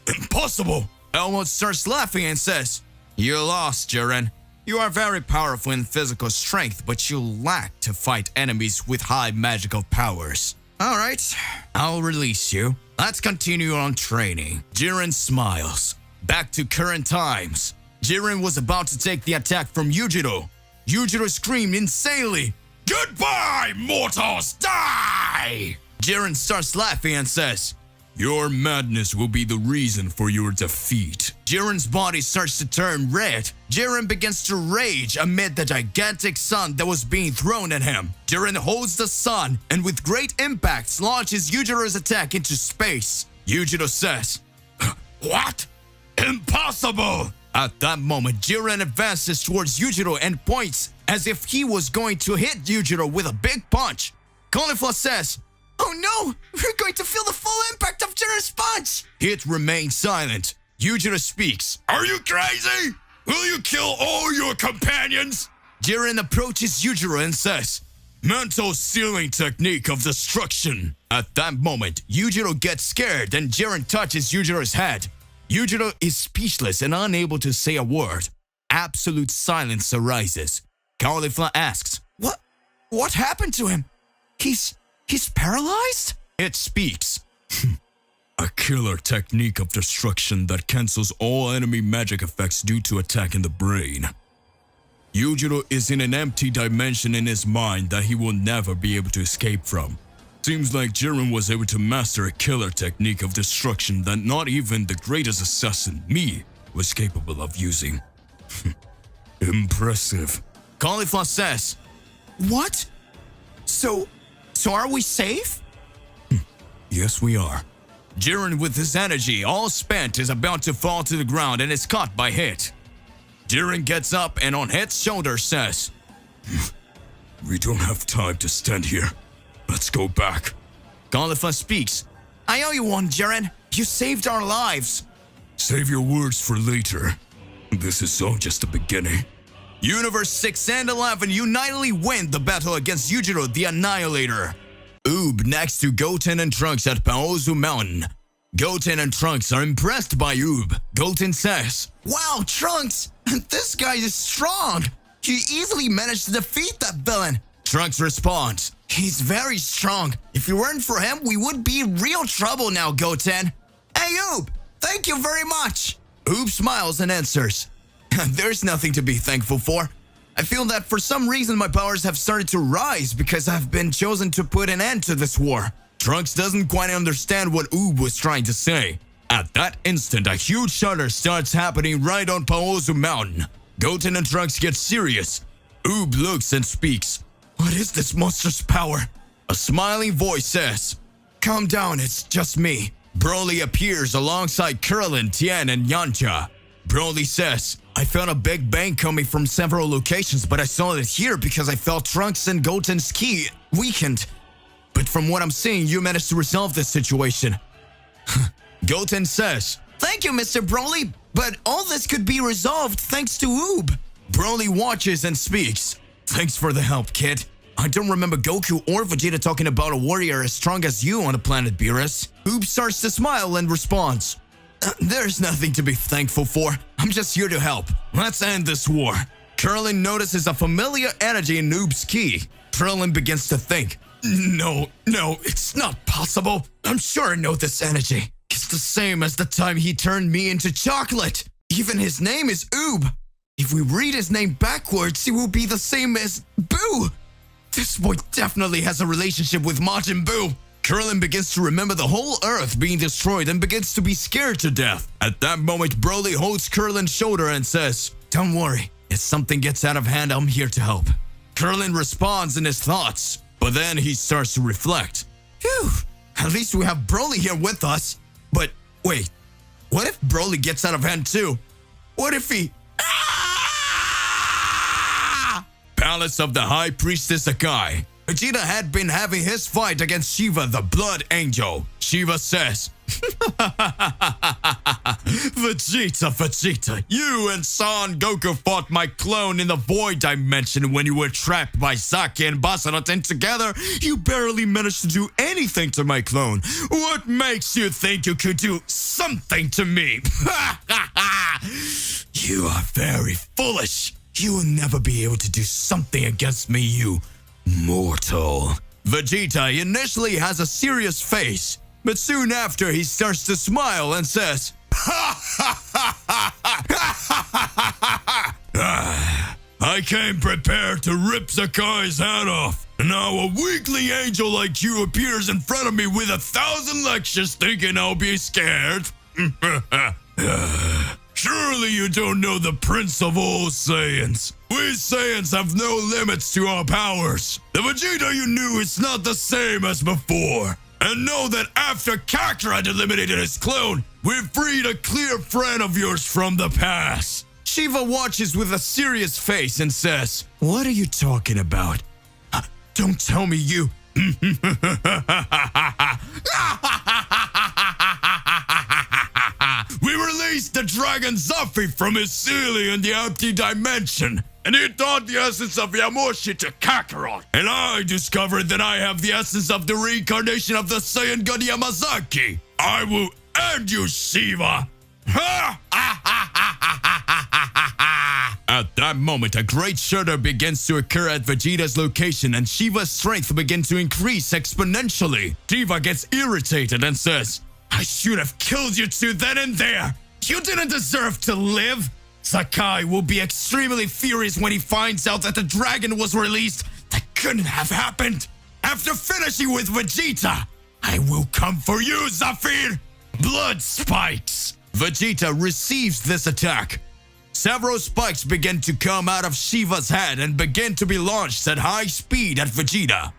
impossible. Belmont starts laughing and says, you lost, Jiren. You are very powerful in physical strength, but you lack to fight enemies with high magical powers. Alright, I'll release you. Let's continue on training. Jiren smiles. Back to current times. Jiren was about to take the attack from Yujiro. Yujiro screamed insanely, Goodbye, mortals, die! Jiren starts laughing and says, your madness will be the reason for your defeat. Jiren's body starts to turn red. Jiren begins to rage amid the gigantic sun that was being thrown at him. Jiren holds the sun and with great impacts launches Yujiro's attack into space. Yujiro says, what? Impossible! At that moment, Jiren advances towards Yujiro and points as if he was going to hit Yujiro with a big punch. Cauliflower says,
oh no, we're going to feel the full impact of Jiren's punch.
Hit remains silent. Yujiro speaks, are you crazy? Will you kill all your companions? Jiren approaches Yujiro and says, mental sealing technique of destruction. At that moment, Yujiro gets scared and Jiren touches Yujiro's head. Yujiro is speechless and unable to say a word. Absolute silence arises. Cauliflower asks,
What happened to him? He's paralyzed?
It speaks. A killer technique of destruction that cancels all enemy magic effects due to attack in the brain. Yujiro is in an empty dimension in his mind that he will never be able to escape from. Seems like Jiren was able to master a killer technique of destruction that not even the greatest assassin, me, was capable of using. Impressive. Cauliflower says,
what? So are we safe?
Yes, we are. Jiren, with his energy all spent, is about to fall to the ground and is caught by Hit. Jiren gets up and on Hit's shoulder says, we don't have time to stand here. Let's go back. Caulifla speaks.
I owe you one, Jiren. You saved our lives.
Save your words for later. This is all just the beginning. Universe 6 and 11 unitedly win the battle against Yujiro the Annihilator. Oob next to Goten and Trunks at Paozu Mountain. Goten and Trunks are impressed by Oob. Goten says,
Wow, Trunks! This guy is strong! He easily managed to defeat that villain.
Trunks responds,
He's very strong. If it weren't for him, we would be in real trouble now, Goten. Hey, Oob! Thank you very much!
Oob smiles and answers, There's nothing to be thankful for. I feel that for some reason my powers have started to rise because I've been chosen to put an end to this war. Trunks doesn't quite understand what Oob was trying to say. At that instant, a huge shudder starts happening right on Paozu Mountain. Goten and Trunks get serious. Oob looks and speaks. What is this monstrous power? A smiling voice says, Calm down, it's just me. Broly appears alongside Krillin, Tien, and Yamcha. Broly says, I felt a big bang coming from several locations, but I saw it here because I felt Trunks and Goten's ki weakened. But from what I'm seeing, you managed to resolve this situation. Goten says,
Thank you, Mr. Broly, but all this could be resolved thanks to Oob.
Broly watches and speaks. Thanks for the help, kid. I don't remember Goku or Vegeta talking about a warrior as strong as you on the planet Beerus. Oob starts to smile and responds, There's nothing to be thankful for. I'm just here to help. Let's end this war. Krillin notices a familiar energy in Oob's ki. Krillin begins to think, No, it's not possible. I'm sure I know this energy. It's the same as the time he turned me into chocolate. Even his name is Oob. If we read his name backwards, it will be the same as Boo. This boy definitely has a relationship with Majin Buu. Krillin begins to remember the whole Earth being destroyed and begins to be scared to death. At that moment, Broly holds Krillin's shoulder and says, Don't worry, if something gets out of hand, I'm here to help. Krillin responds in his thoughts, but then he starts to reflect. Phew, at least we have Broly here with us. But wait, what if Broly gets out of hand too? What if he... Palace of the High Priestess Akai. Vegeta had been having his fight against Shiva, the Blood Angel. Shiva says, Vegeta, you and Son Goku fought my clone in the Void Dimension when you were trapped by Saki and Basara, and together you barely managed to do anything to my clone. What makes you think you could do something to me? You are very foolish. You will never be able to do something against me, you mortal. Vegeta initially has a serious face, but soon after he starts to smile and says, I came prepared to rip Sakai's head off. Now a weakling angel like you appears in front of me with 1,000 lectures thinking I'll be scared. Surely you don't know the Prince of all Saiyans. We Saiyans have no limits to our powers. The Vegeta you knew is not the same as before. And know that after Kakarot eliminated his clone, we freed a clear friend of yours from the past. Shiva watches with a serious face and says, What are you talking about? Don't tell me you... We released the dragon Zuffy from his ceiling in the empty dimension, and he taught the essence of Yamoshi to Kakarot. And I discovered that I have the essence of the reincarnation of the Saiyan God Yamazaki. I will end you, Shiva. At that moment, a great shudder begins to occur at Vegeta's location, and Shiva's strength begins to increase exponentially. Shiva gets irritated and says, I should have killed you two then and there. You didn't deserve to live. Sakai will be extremely furious when he finds out that the dragon was released. That couldn't have happened. After finishing with Vegeta, I will come for you, Zafir. Blood spikes. Vegeta receives this attack. Several spikes begin to come out of Shiva's head and begin to be launched at high speed at Vegeta.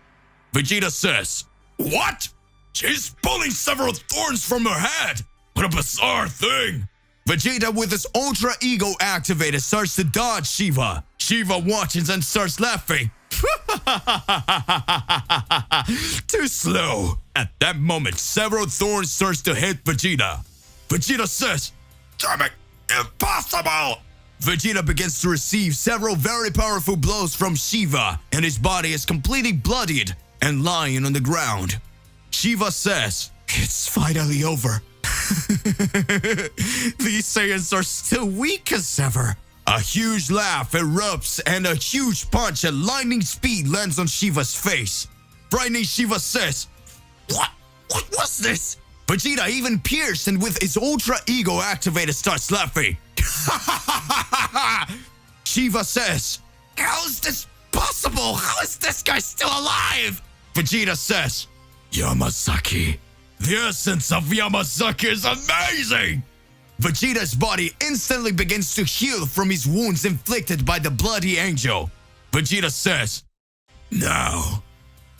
Vegeta says, What? She's pulling several thorns from her head. What a bizarre thing. Vegeta, with his Ultra Ego activated, starts to dodge Shiva. Shiva watches and starts laughing. Too slow. At that moment, several thorns starts to hit Vegeta. Vegeta says, "Damn it, impossible!" Vegeta begins to receive several very powerful blows from Shiva, and his body is completely bloodied and lying on the ground. Shiva says, "It's finally over." These Saiyans are still weak as ever. A huge laugh erupts and a huge punch at lightning speed lands on Shiva's face. Frightening Shiva says, What was this?" Vegeta, even pierced and with his ultra ego activated, starts laughing. Shiva says, "How is this possible? How is this guy still alive?" Vegeta says, "Yamazaki. The essence of Yamazaki is amazing!" Vegeta's body instantly begins to heal from his wounds inflicted by the bloody angel. Vegeta says, "Now,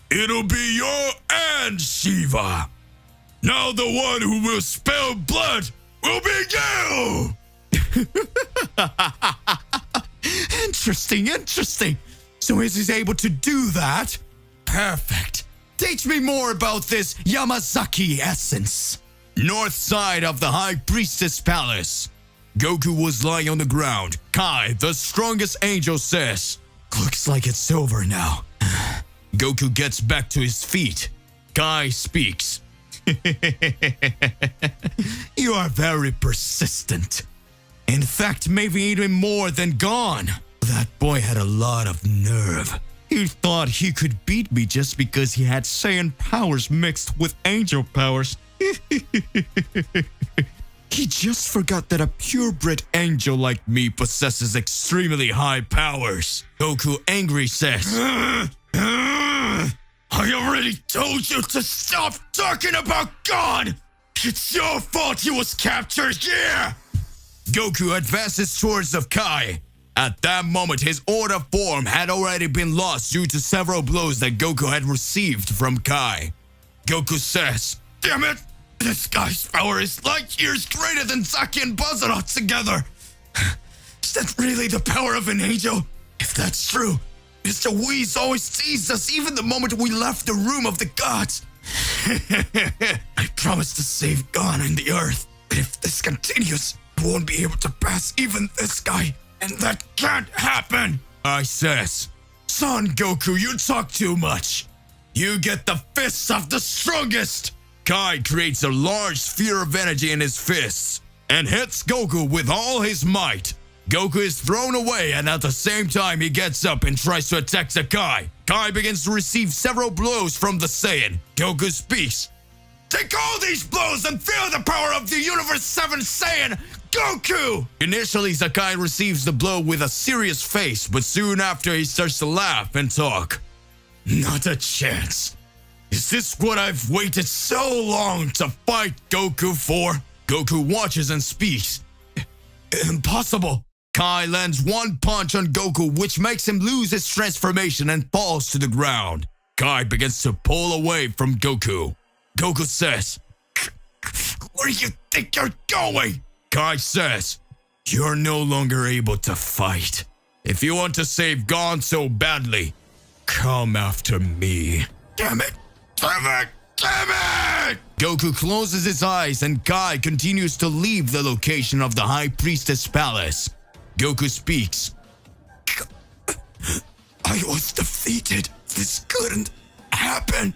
it'll be your end, Shiva. Now the one who will spill blood will be you!" Interesting. So is he able to do that? Perfect. Teach me more about this Yamazaki essence. North side of the High Priestess Palace. Goku was lying on the ground. Kai, the strongest angel, says, "Looks like it's over now." Goku gets back to his feet. Kai speaks. "You are very persistent. In fact, maybe even more than Gon. That boy had a lot of nerve. He thought he could beat me just because he had Saiyan powers mixed with angel powers. He just forgot that a purebred angel like me possesses extremely high powers." Goku, angry, says, "I already told you to stop talking about God! It's your fault he was captured here!" Goku advances towards the Kai. At that moment, his Order form had already been lost due to several blows that Goku had received from Kai. Goku says, "Damn it! This guy's power is light years greater than Zaki and Bazara together. Is that really the power of an angel? If that's true, Mr. Whis always teased us even the moment we left the room of the gods. I promised to save Gon and the Earth, but if this continues, we won't be able to pass even this guy, and that can't happen." I says, "Son Goku, you talk too much. You get the fists of the strongest." Kai creates a large sphere of energy in his fists and hits Goku with all his might. Goku is thrown away, and at the same time he gets up and tries to attack the Kai. Kai begins to receive several blows from the Saiyan. Goku speaks. "Take all these blows and feel the power of the Universe 7 Saiyan, Goku!" Initially, Sakai receives the blow with a serious face, but soon after he starts to laugh and talk. "Not a chance. Is this what I've waited so long to fight Goku for?" Goku watches and speaks. "Impossible." Kai lands one punch on Goku, which makes him lose his transformation and falls to the ground. Kai begins to pull away from Goku. Goku says, "Where do you think you're going?" Kai says, "You're no longer able to fight. If you want to save Gon so badly, come after me." Damn it! Damn it! Damn it! Goku closes his eyes and Kai continues to leave the location of the High Priestess Palace. Goku speaks. "I was defeated. This couldn't happen."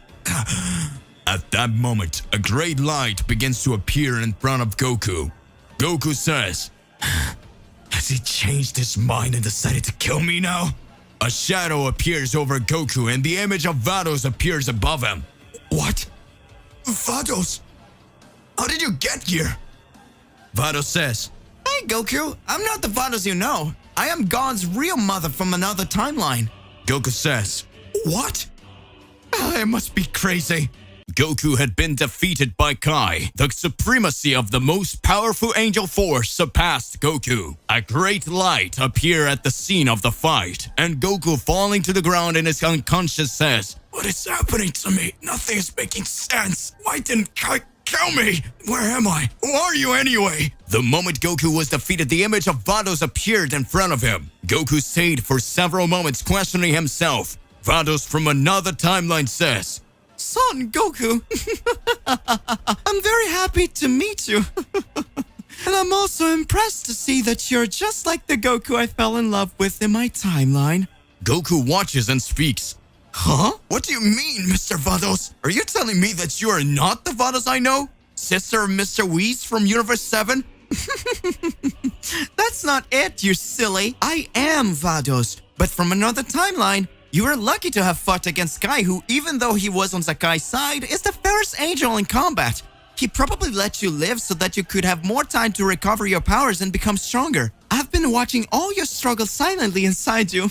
At that moment, a great light begins to appear in front of Goku. Goku says, "Has he changed his mind and decided to kill me now?" A shadow appears over Goku and the image of Vados appears above him. "What? Vados? How did you get here?" Vados says, "Hey Goku, I'm not the Vados you know. I am Gon's real mother from another timeline." Goku says, "What? I must be crazy." Goku had been defeated by Kai. The supremacy of the most powerful angel force surpassed Goku. A great light appeared at the scene of the fight, and Goku, falling to the ground in his unconscious, says, "What is happening to me? Nothing is making sense. Why didn't Kai kill me? Where am I? Who are you anyway?" The moment Goku was defeated, the image of Vados appeared in front of him. Goku stayed for several moments questioning himself. Vados from another timeline says,
Son Goku, I'm very happy to meet you. And I'm also impressed to see that you're just like the Goku I fell in love with in my timeline.
Goku watches and speaks. Huh? What do you mean, Mr. Vados? Are you telling me that you are not the Vados I know? Sister of Mr. Whis from Universe 7?
That's not it, you silly. I am Vados, but from another timeline. You were lucky to have fought against Kai, who, even though he was on Sakai's side, is the fairest angel in combat. He probably let you live so that you could have more time to recover your powers and become stronger. I've been watching all your struggles silently inside you.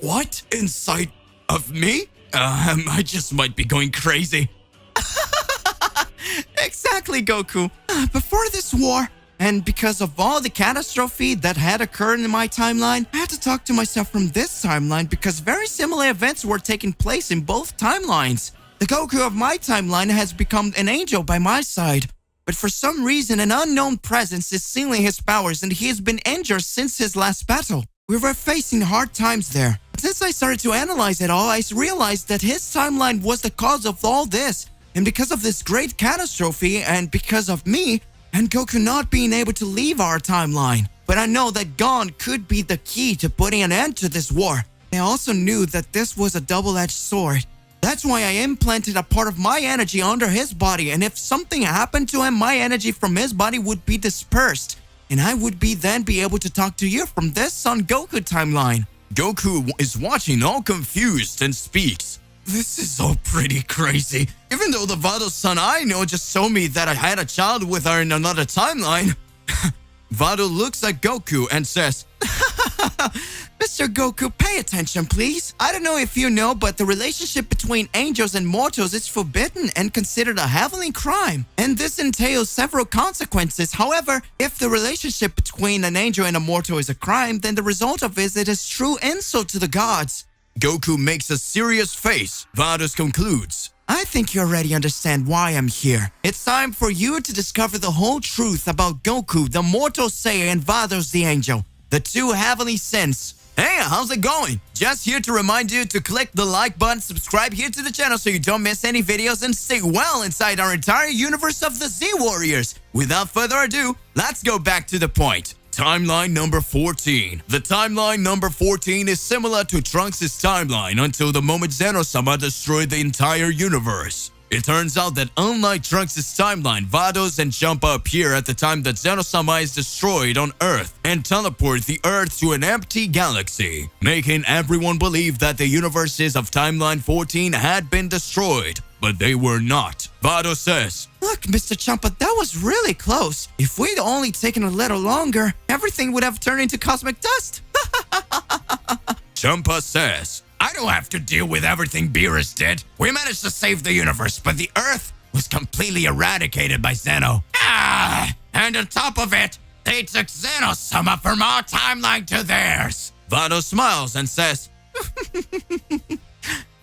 What? Inside of me? I just might be going crazy.
Exactly, Goku. Before this war, and because of all the catastrophe that had occurred in my timeline, I had to talk to myself from this timeline because very similar events were taking place in both timelines. The Goku of my timeline has become an angel by my side, but for some reason an unknown presence is sealing his powers and he has been injured since his last battle. We were facing hard times there. Since I started to analyze it all, I realized that his timeline was the cause of all this. And because of this great catastrophe and because of me and Goku not being able to leave our timeline. But I know that Gon could be the key to putting an end to this war. I also knew that this was a double-edged sword. That's why I implanted a part of my energy under his body, and if something happened to him, my energy from his body would be dispersed, and I would then be able to talk to you from this Son Goku timeline.
Goku is watching all confused and speaks. This is all pretty crazy. Even though the Vados son I know just told me that I had a child with her in another timeline. Vado looks at Goku and says,
Mr. Goku, pay attention, please. I don't know if you know, but the relationship between angels and mortals is forbidden and considered a heavenly crime. And this entails several consequences. However, if the relationship between an angel and a mortal is a crime, then the result of it is true insult to the gods.
Goku makes a serious face. Vados concludes,
I think you already understand why I'm here. It's time for you to discover the whole truth about Goku, the mortal Saiyan, and Vados the angel, the two heavenly sins.
Hey, how's it going? Just here to remind you to click the like button, subscribe here to the channel so you don't miss any videos, and stay well inside our entire universe of the Z Warriors. Without further ado, let's go back to the point. Timeline number 14. The timeline number 14 is similar to Trunks' timeline until the moment Zeno-sama destroyed the entire universe. It turns out that unlike Trunks' timeline, Vados and Champa appear at the time that Zeno-sama is destroyed on Earth and teleport the Earth to an empty galaxy, making everyone believe that the universes of timeline 14 had been destroyed, but they were not. Vados says,
Look, Mr. Champa, that was really close. If we'd only taken a little longer, everything would have turned into cosmic dust.
Champa says, I don't have to deal with everything Beerus did. We managed to save the universe, but the Earth was completely eradicated by Zeno. And on top of it, they took Zeno-sama from our timeline to theirs. Vado smiles and says,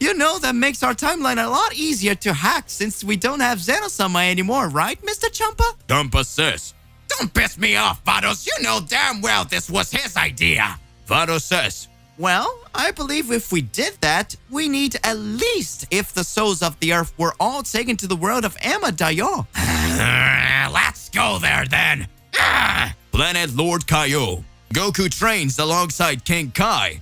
You know, that makes our timeline a lot easier to hack since we don't have Zeno-sama anymore, right, Mr. Champa?
Champa says, Don't piss me off, Vados. You know damn well this was his idea. Vados says,
Well, I believe if we did that, we need at least if the souls of the Earth were all taken to the world of Amadayo.
Let's go there then. Planet Lord Kaio. Goku trains alongside King Kai.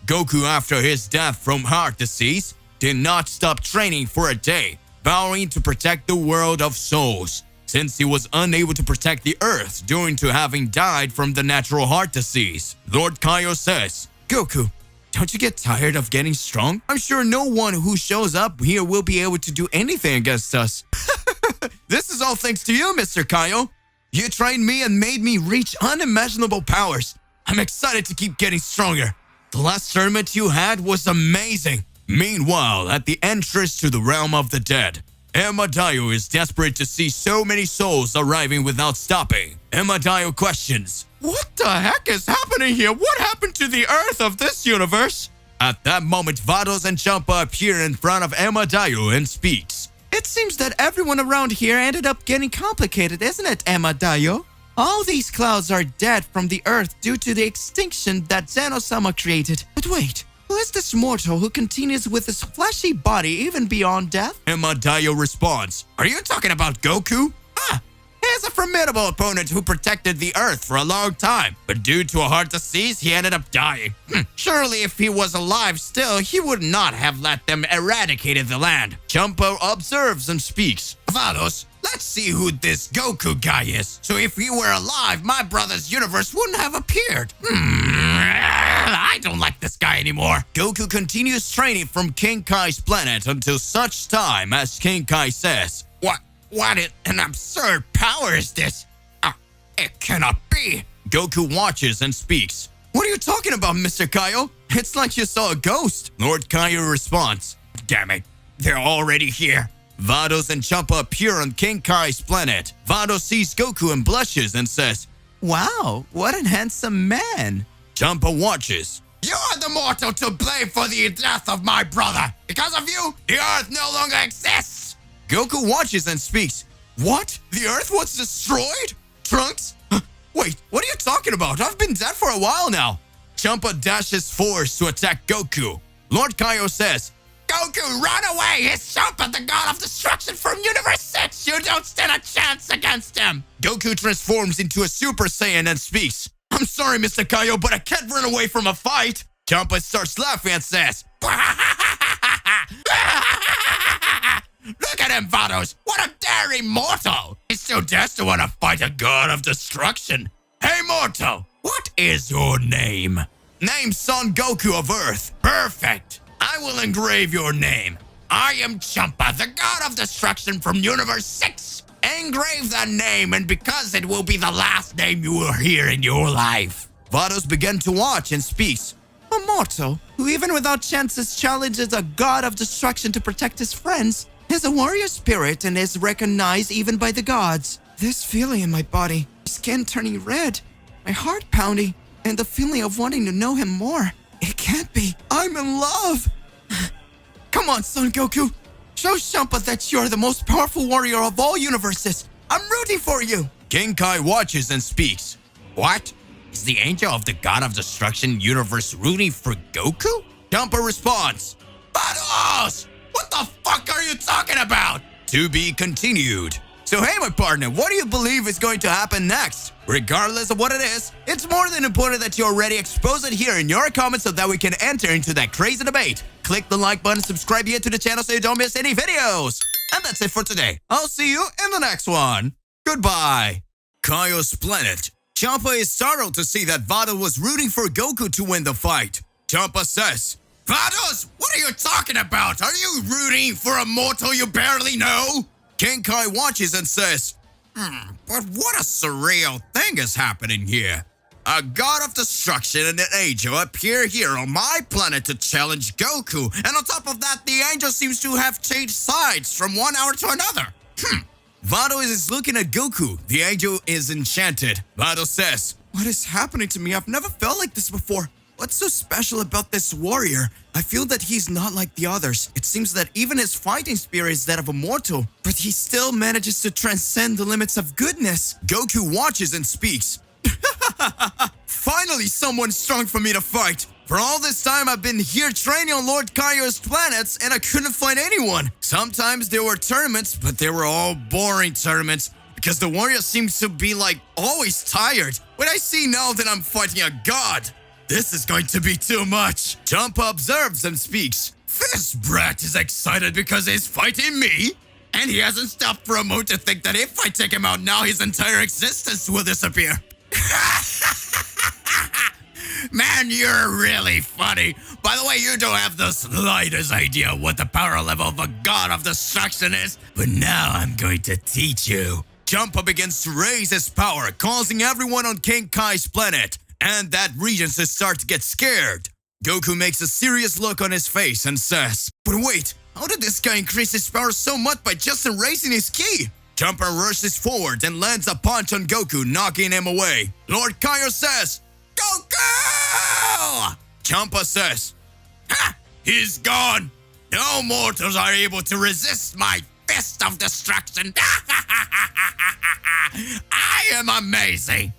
Goku, after his death from heart disease, did not stop training for a day, vowing to protect the world of souls, since he was unable to protect the Earth due to having died from the natural heart disease. Lord Kaio says,
Goku, don't you get tired of getting strong? I'm sure no one who shows up here will be able to do anything against us.
This is all thanks to you, Mr. Kaio. You trained me and made me reach unimaginable powers. I'm excited to keep getting stronger. The last tournament you had was amazing. Meanwhile, at the entrance to the realm of the dead, Amadayo is desperate to see so many souls arriving without stopping. Amadayo questions, What the heck is happening here? What happened to the Earth of this universe? At that moment, Vados and Champa appear in front of Amadayo and speaks.
It seems that everyone around here ended up getting complicated, isn't it, Amadayo? All these clouds are dead from the Earth due to the extinction that Zeno-sama created. But wait, Who is this mortal who continues with his fleshy body even beyond death?
Imadayo responds, "Are you talking about Goku?"
He is a formidable opponent who protected the Earth for a long time, but due to a heart disease, he ended up dying. Surely if he was alive still, he would not have let them eradicated the land.
Champa observes and speaks.
Vados, let's see who this Goku guy is. So if he were alive, my brother's universe wouldn't have appeared. I don't like this guy anymore.
Goku continues training from King Kai's planet until such time as King Kai says,
What an absurd power is this? It cannot be.
Goku watches and speaks.
What are you talking about, Mr. Kaio? It's like you saw a ghost.
Lord Kaio responds,
Damn it, they're already here.
Vados and Champa appear on King Kai's planet. Vados sees Goku and blushes and says,
Wow, what an handsome man.
Champa watches.
You are the mortal to blame for the death of my brother. Because of you, the Earth no longer exists.
Goku watches and speaks.
What? The Earth was destroyed? Trunks? Wait, what are you talking about? I've been dead for a while now.
Champa dashes forward to attack Goku. Lord Kaio says,
Goku, run away! It's Champa, the god of destruction from Universe 6! You don't stand a chance against him!
Goku transforms into a Super Saiyan and speaks.
I'm sorry, Mr. Kaio, but I can't run away from a fight!
Champa starts laughing and says,
Look at him, Vados! What a daring mortal! He still dares to want to fight a god of destruction! Hey, mortal! What is your name?
Name Son Goku of Earth.
Perfect! I will engrave your name. I am Champa, the god of destruction from Universe 6. Engrave that name, and because it will be the last name you will hear in your life.
Vados begins to watch and speaks.
A mortal who even without chances challenges a god of destruction to protect his friends is a warrior spirit and is recognized even by the gods. This feeling in my body, skin turning red, my heart pounding, and the feeling of wanting to know him more. It can't be. I'm in love. Come on, Son Goku. Show Champa that you're the most powerful warrior of all universes. I'm rooting for you.
King Kai watches and speaks.
What? Is the angel of the god of destruction universe rooting for Goku?
Champa responds,
Vados! What the fuck are you talking about?
To be continued.
So hey, my partner, what do you believe is going to happen next? Regardless of what it is, it's more than important that you already expose it here in your comments so that we can enter into that crazy debate. Click the like button, subscribe here to the channel so you don't miss any videos. And that's it for today. I'll see you in the next one. Goodbye.
Kaio's planet. Champa is startled to see that Vados was rooting for Goku to win the fight. Champa says,
Vados, what are you talking about? Are you rooting for a mortal you barely know?
King Kai watches and says,
But what a surreal thing is happening here. A god of destruction and an angel appear here on my planet to challenge Goku, and on top of that, the angel seems to have changed sides from 1 hour to another.
Vados is looking at Goku. The angel is enchanted. Vados says,
What is happening to me? I've never felt like this before. What's so special about this warrior? I feel that he's not like the others. It seems that even his fighting spirit is that of a mortal, but he still manages to transcend the limits of goodness.
Goku watches and speaks.
Finally, someone strong for me to fight. For all this time, I've been here training on Lord Kaio's planets, and I couldn't find anyone. Sometimes there were tournaments, but they were all boring tournaments, because the warrior seems to be, always tired. But I see now that I'm fighting a god. This is going to be too much.
Champa observes and speaks.
This brat is excited because he's fighting me. And he hasn't stopped for a moment to think that if I take him out now, his entire existence will disappear. Man, you're really funny. By the way, you don't have the slightest idea what the power level of a god of destruction is. But now I'm going to teach you.
Champa begins to raise his power, causing everyone on King Kai's planet and that region to start to get scared. Goku makes a serious look on his face and says,
But wait, how did this guy increase his power so much by just erasing his ki?
Champa rushes forward and lands a punch on Goku, knocking him away. Lord Kaio says,
Goku!
Champa says,
Ha! He's gone! No mortals are able to resist my fist of destruction! I am amazing!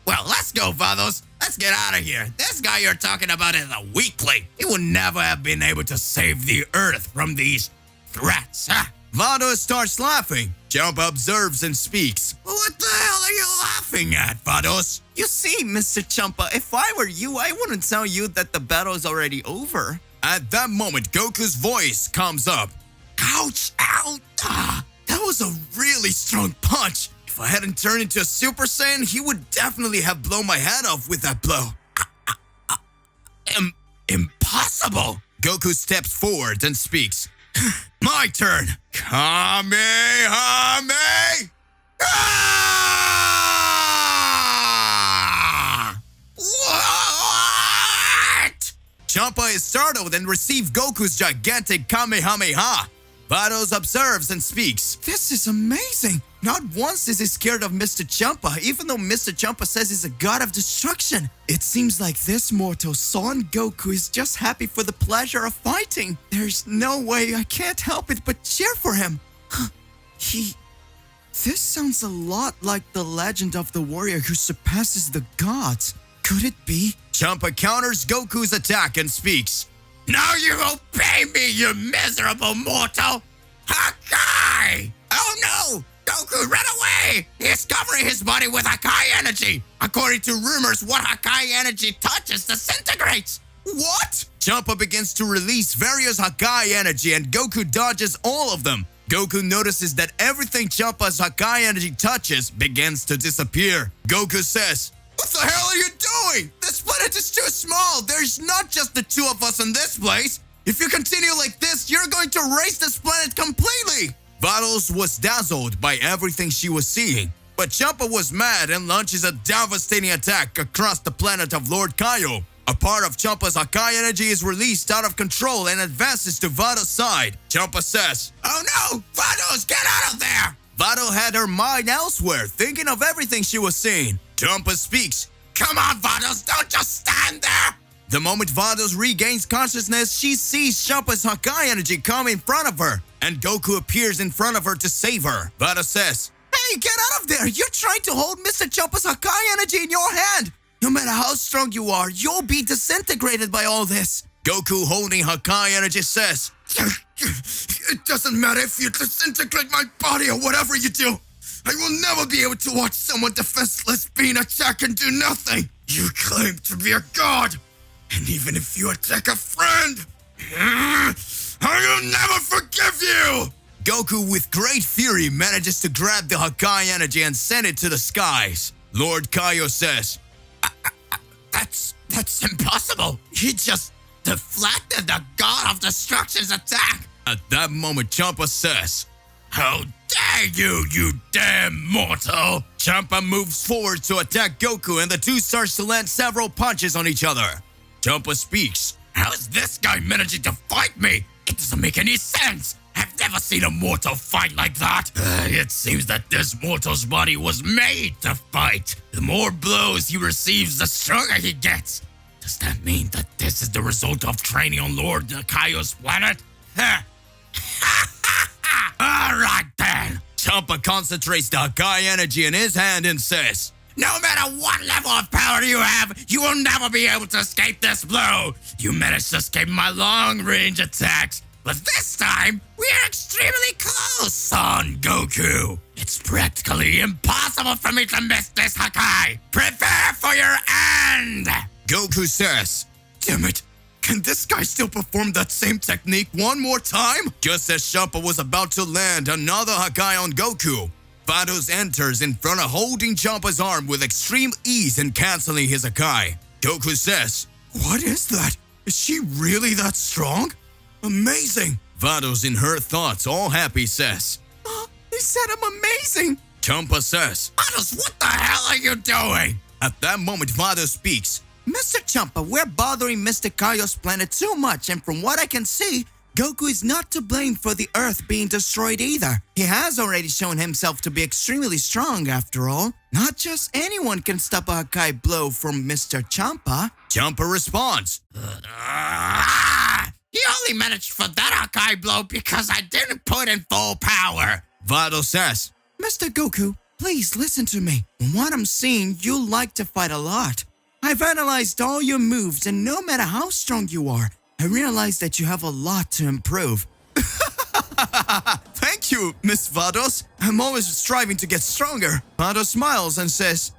Well, let's go, Vados. let's get out of here. This guy you're talking about is a weakling. He would never have been able to save the Earth from these threats, huh?
Vados starts laughing. Champa observes and speaks.
What the hell are you laughing at, Vados? You see, Mr. Champa, if I were you, I wouldn't tell you that the battle is already over.
At that moment, Goku's voice comes up.
Ouch! Ow! Ah, that was a really strong punch. If I hadn't turned into a Super Saiyan, he would definitely have blown my head off with that blow. Impossible!
Goku steps forward and speaks. My turn. Kamehame! Ah!
What?
Champa is startled and receives Goku's gigantic Kamehameha. Vados observes and speaks.
This is amazing. Not once is he scared of Mr. Champa, even though Mr. Champa says he's a god of destruction. It seems like this mortal, Son Goku, is just happy for the pleasure of fighting. There's no way I can't help it but cheer for him. This sounds a lot like the legend of the warrior who surpasses the gods. Could it be?
Champa counters Goku's attack and speaks.
Now you obey me, you miserable mortal! Hakai! Oh no! Goku, run away! He's covering his body with Hakai energy! According to rumors, what Hakai energy touches disintegrates!
What? Champa begins to release various Hakai energy and Goku dodges all of them. Goku notices that everything Champa's Hakai energy touches begins to disappear. Goku says,
What the hell are you doing? This planet is too small. There's not just the two of us in this place. If you continue like this, you're going to erase this planet completely.
Vados was dazzled by everything she was seeing, but Champa was mad and launches a devastating attack across the planet of Lord Kaio. A part of Champa's Hakai energy is released out of control and advances to Vados' side. Champa says,
Oh no! Vados, get out of there!
Vado had her mind elsewhere, thinking of everything she was seeing. Champa speaks.
Come on, Vados, don't just stand there!
The moment Vados regains consciousness, she sees Champa's Hakai energy come in front of her, and Goku appears in front of her to save her. Vados says,
Hey, get out of there! You're trying to hold Mr. Champa's Hakai energy in your hand! No matter how strong you are, you'll be disintegrated by all this.
Goku, holding Hakai energy, says,
It doesn't matter if you disintegrate my body or whatever you do. I will never be able to watch someone defenseless being attacked and do nothing. You claim to be a god. And even if you attack a friend, I will never forgive you!
Goku, with great fury, manages to grab the Hakai energy and send it to the skies. Lord Kaio says,
That's impossible. He just deflected the god of destruction's attack.
At that moment, Champa says,
How dare you, you damn mortal!
Champa moves forward to attack Goku and the two starts to land several punches on each other. Champa speaks.
How is this guy managing to fight me? It doesn't make any sense. I've never seen a mortal fight like that. It seems that this mortal's body was made to fight. The more blows he receives, the stronger he gets. Does that mean that this is the result of training on Lord Kaio's planet? Alright then.
Champa concentrates the Hakai energy in his hand and says,
No matter what level of power you have, you will never be able to escape this blow. You managed to escape my long-range attacks, but this time, we are extremely close, Son Goku. It's practically impossible for me to miss this Hakai. Prepare for your end!
Goku says,
Damn it. Can this guy still perform that same technique one more time?
Just as Champa was about to land another Hakai on Goku, Vados enters in front of holding Champa's arm with extreme ease and canceling his Hakai. Goku says,
What is that? Is she really that strong? Amazing!
Vados, in her thoughts, all happy, says,
He said I'm amazing!
Champa says,
Vados, what the hell are you doing?
At that moment, Vados speaks.
Mr. Champa, we're bothering Mr. Kaio's planet too much, and from what I can see, Goku is not to blame for the Earth being destroyed either. He has already shown himself to be extremely strong after all. Not just anyone can stop a Hakai blow from Mr. Champa.
Champa responds,
He only managed for that Hakai blow because I didn't put in full power.
Vados says,
Mr. Goku, please listen to me. From what I'm seeing, you like to fight a lot. I've analyzed all your moves, and no matter how strong you are, I realize that you have a lot to improve. Thank you, Miss Vados. I'm always striving to get stronger. Vados smiles and says,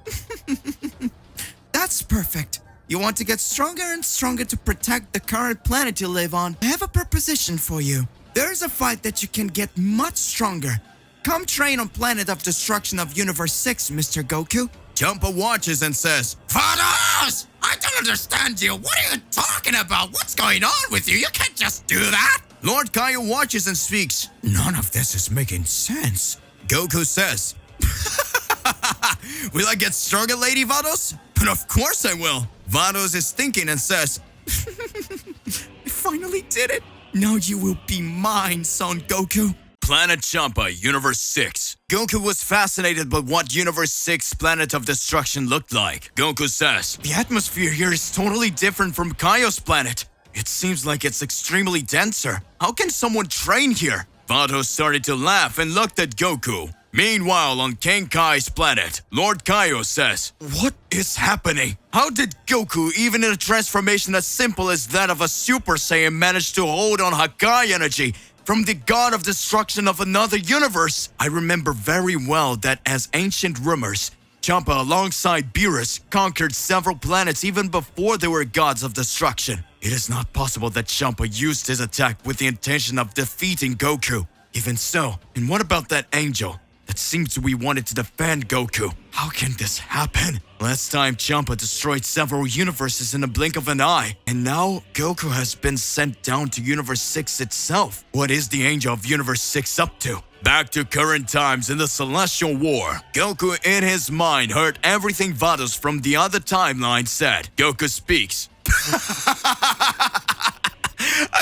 That's perfect. You want to get stronger and stronger to protect the current planet you live on. I have a proposition for you. There's a fight that you can get much stronger. Come train on Planet of Destruction of Universe 6, Mr. Goku.
Jumper watches and says,
Vados! I don't understand you. What are you talking about? What's going on with you? You can't just do that.
Lord Kaio watches and speaks.
None of this is making sense.
Goku says, Will I get stronger, Lady Vados? But of course I will. Vados is thinking and says,
I finally did it. Now you will be mine, Son Goku.
Planet Champa, Universe 6. Goku was fascinated by what Universe 6 Planet of Destruction looked like. Goku says, The atmosphere here is totally different from Kaio's planet. It seems like it's extremely denser. How can someone train here? Vados started to laugh and looked at Goku. Meanwhile, on King Kai's planet, Lord Kaio says, What is happening? How did Goku, even in a transformation as simple as that of a Super Saiyan, manage to hold on Hakai energy from the god of destruction of another universe? I remember very well that as ancient rumors, Champa alongside Beerus conquered several planets even before they were gods of destruction. It is not possible that Champa used his attack with the intention of defeating Goku. Even so, and what about that angel that seemed to be wanted to defend Goku? How can this happen? Last time Champa destroyed several universes in a blink of an eye, and now Goku has been sent down to Universe 6 itself. What is the angel of Universe 6 up to? Back to current times in the Celestial War, Goku in his mind heard everything Vados from the other timeline said. Goku speaks.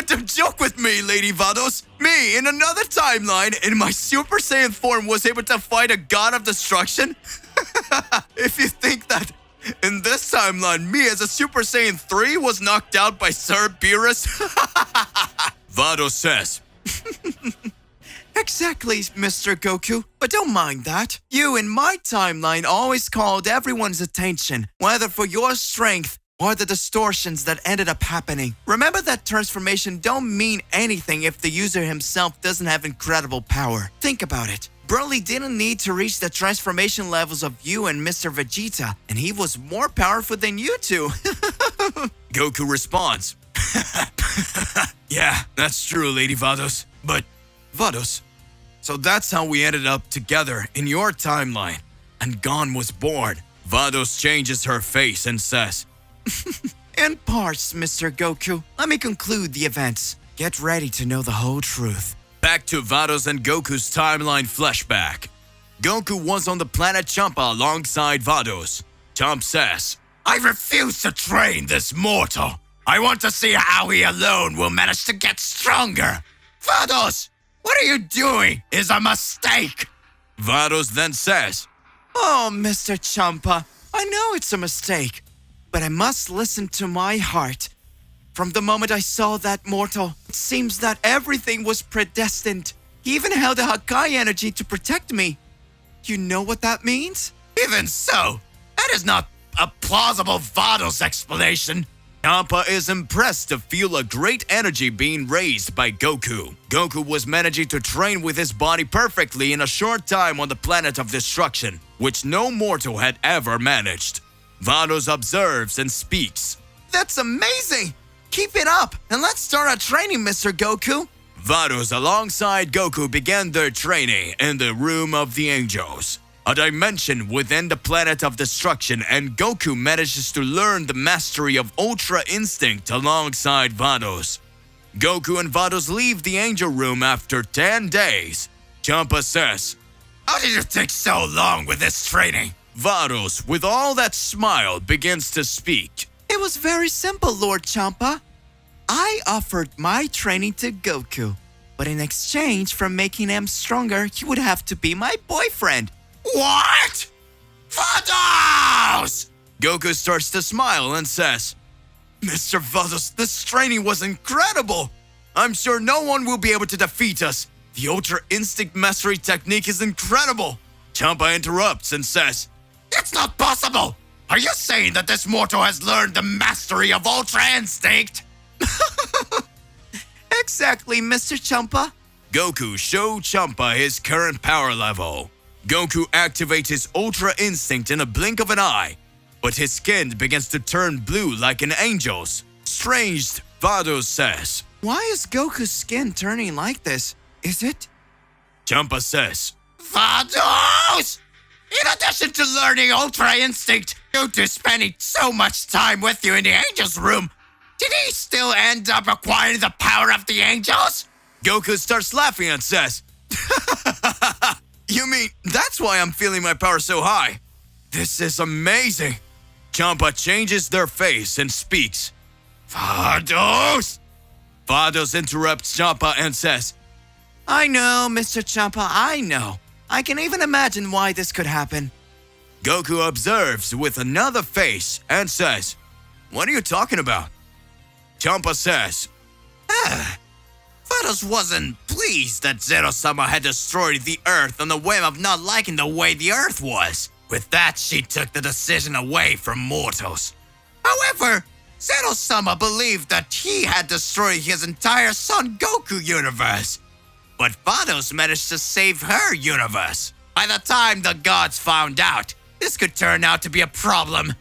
Don't joke with me, Lady Vados. Me, in another timeline, in my Super Saiyan form, was able to fight a god of destruction? If you think that in this timeline, me as a Super Saiyan 3 was knocked out by Sir Beerus? Vados says,
Exactly, Mr. Goku. But don't mind that. You, in my timeline, always called everyone's attention, whether for your strength or the distortions that ended up happening. Remember that transformation don't mean anything if the user himself doesn't have incredible power. Think about it. Broly didn't need to reach the transformation levels of you and Mr. Vegeta, and he was more powerful than you two.
Goku responds, Yeah, that's true, Lady Vados. But, Vados, so that's how we ended up together in your timeline, and Gon was born. Vados changes her face and says,
In parts, Mr. Goku. Let me conclude the events. Get ready to know the whole truth.
Back to Vados and Goku's timeline flashback. Goku was on the planet Champa alongside Vados. Champ says, I refuse to train this mortal. I want to see how he alone will manage to get stronger. Vados, what are you doing? Is a mistake. Vados then says,
Oh, Mr. Champa, I know it's a mistake, but I must listen to my heart. From the moment I saw that mortal, it seems that everything was predestined. He even held a Hakai energy to protect me. You know what that means?
Even so, that is not a plausible Vados explanation. Champa is impressed to feel a great energy being raised by Goku. Goku was managing to train with his body perfectly in a short time on the planet of destruction, which no mortal had ever managed. Vados observes and speaks.
That's amazing! Keep it up, and let's start our training, Mr. Goku.
Vados alongside Goku began their training in the Room of the Angels, a dimension within the planet of destruction, and Goku manages to learn the mastery of Ultra Instinct alongside Vados. Goku and Vados leave the Angel Room after 10 days. Champa says, How did you take so long with this training? Vados, with all that smile, begins to speak.
It was very simple, Lord Champa. I offered my training to Goku, but in exchange for making him stronger, he would have to be my boyfriend.
What? Vados! Goku starts to smile and says, Mr. Vados, this training was incredible. I'm sure no one will be able to defeat us. The Ultra Instinct Mastery technique is incredible. Champa interrupts and says, It's not possible.
Are you saying that this mortal has learned the mastery of Ultra Instinct?
Exactly, Mr. Champa.
Goku showed Champa his current power level. Goku activates his Ultra Instinct in a blink of an eye, but his skin begins to turn blue like an angel's. Strange, Vados says.
Why is Goku's skin turning like this? Is it?
Champa says.
Vados! In addition to learning Ultra Instinct, due to spending so much time with you in the Angel's room, did he still end up acquiring the power of the Angels?
Goku starts laughing and says, You mean that's why I'm feeling my power so high? This is amazing. Champa changes their face and speaks.
Vados!
Vados interrupts Champa and says,
I know, Mr. Champa, I know. I can even imagine why this could happen.
Goku observes with another face and says, What are you talking about? Champa says,
Vados wasn't pleased that Zero-sama had destroyed the Earth on the whim of not liking the way the Earth was. With that, she took the decision away from mortals. However, Zero-sama believed that he had destroyed his entire Son Goku universe. But Vados managed to save her universe. By the time the gods found out, this could turn out to be a problem.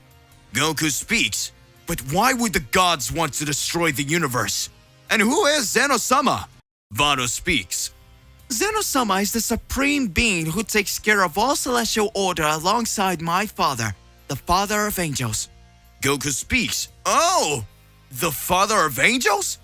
Goku speaks, but why would the gods want to destroy the universe? And who is Zeno-sama? Vados speaks.
Zeno-sama is the supreme being who takes care of all celestial order alongside my father, the father of angels.
Goku speaks. Oh, the father of angels?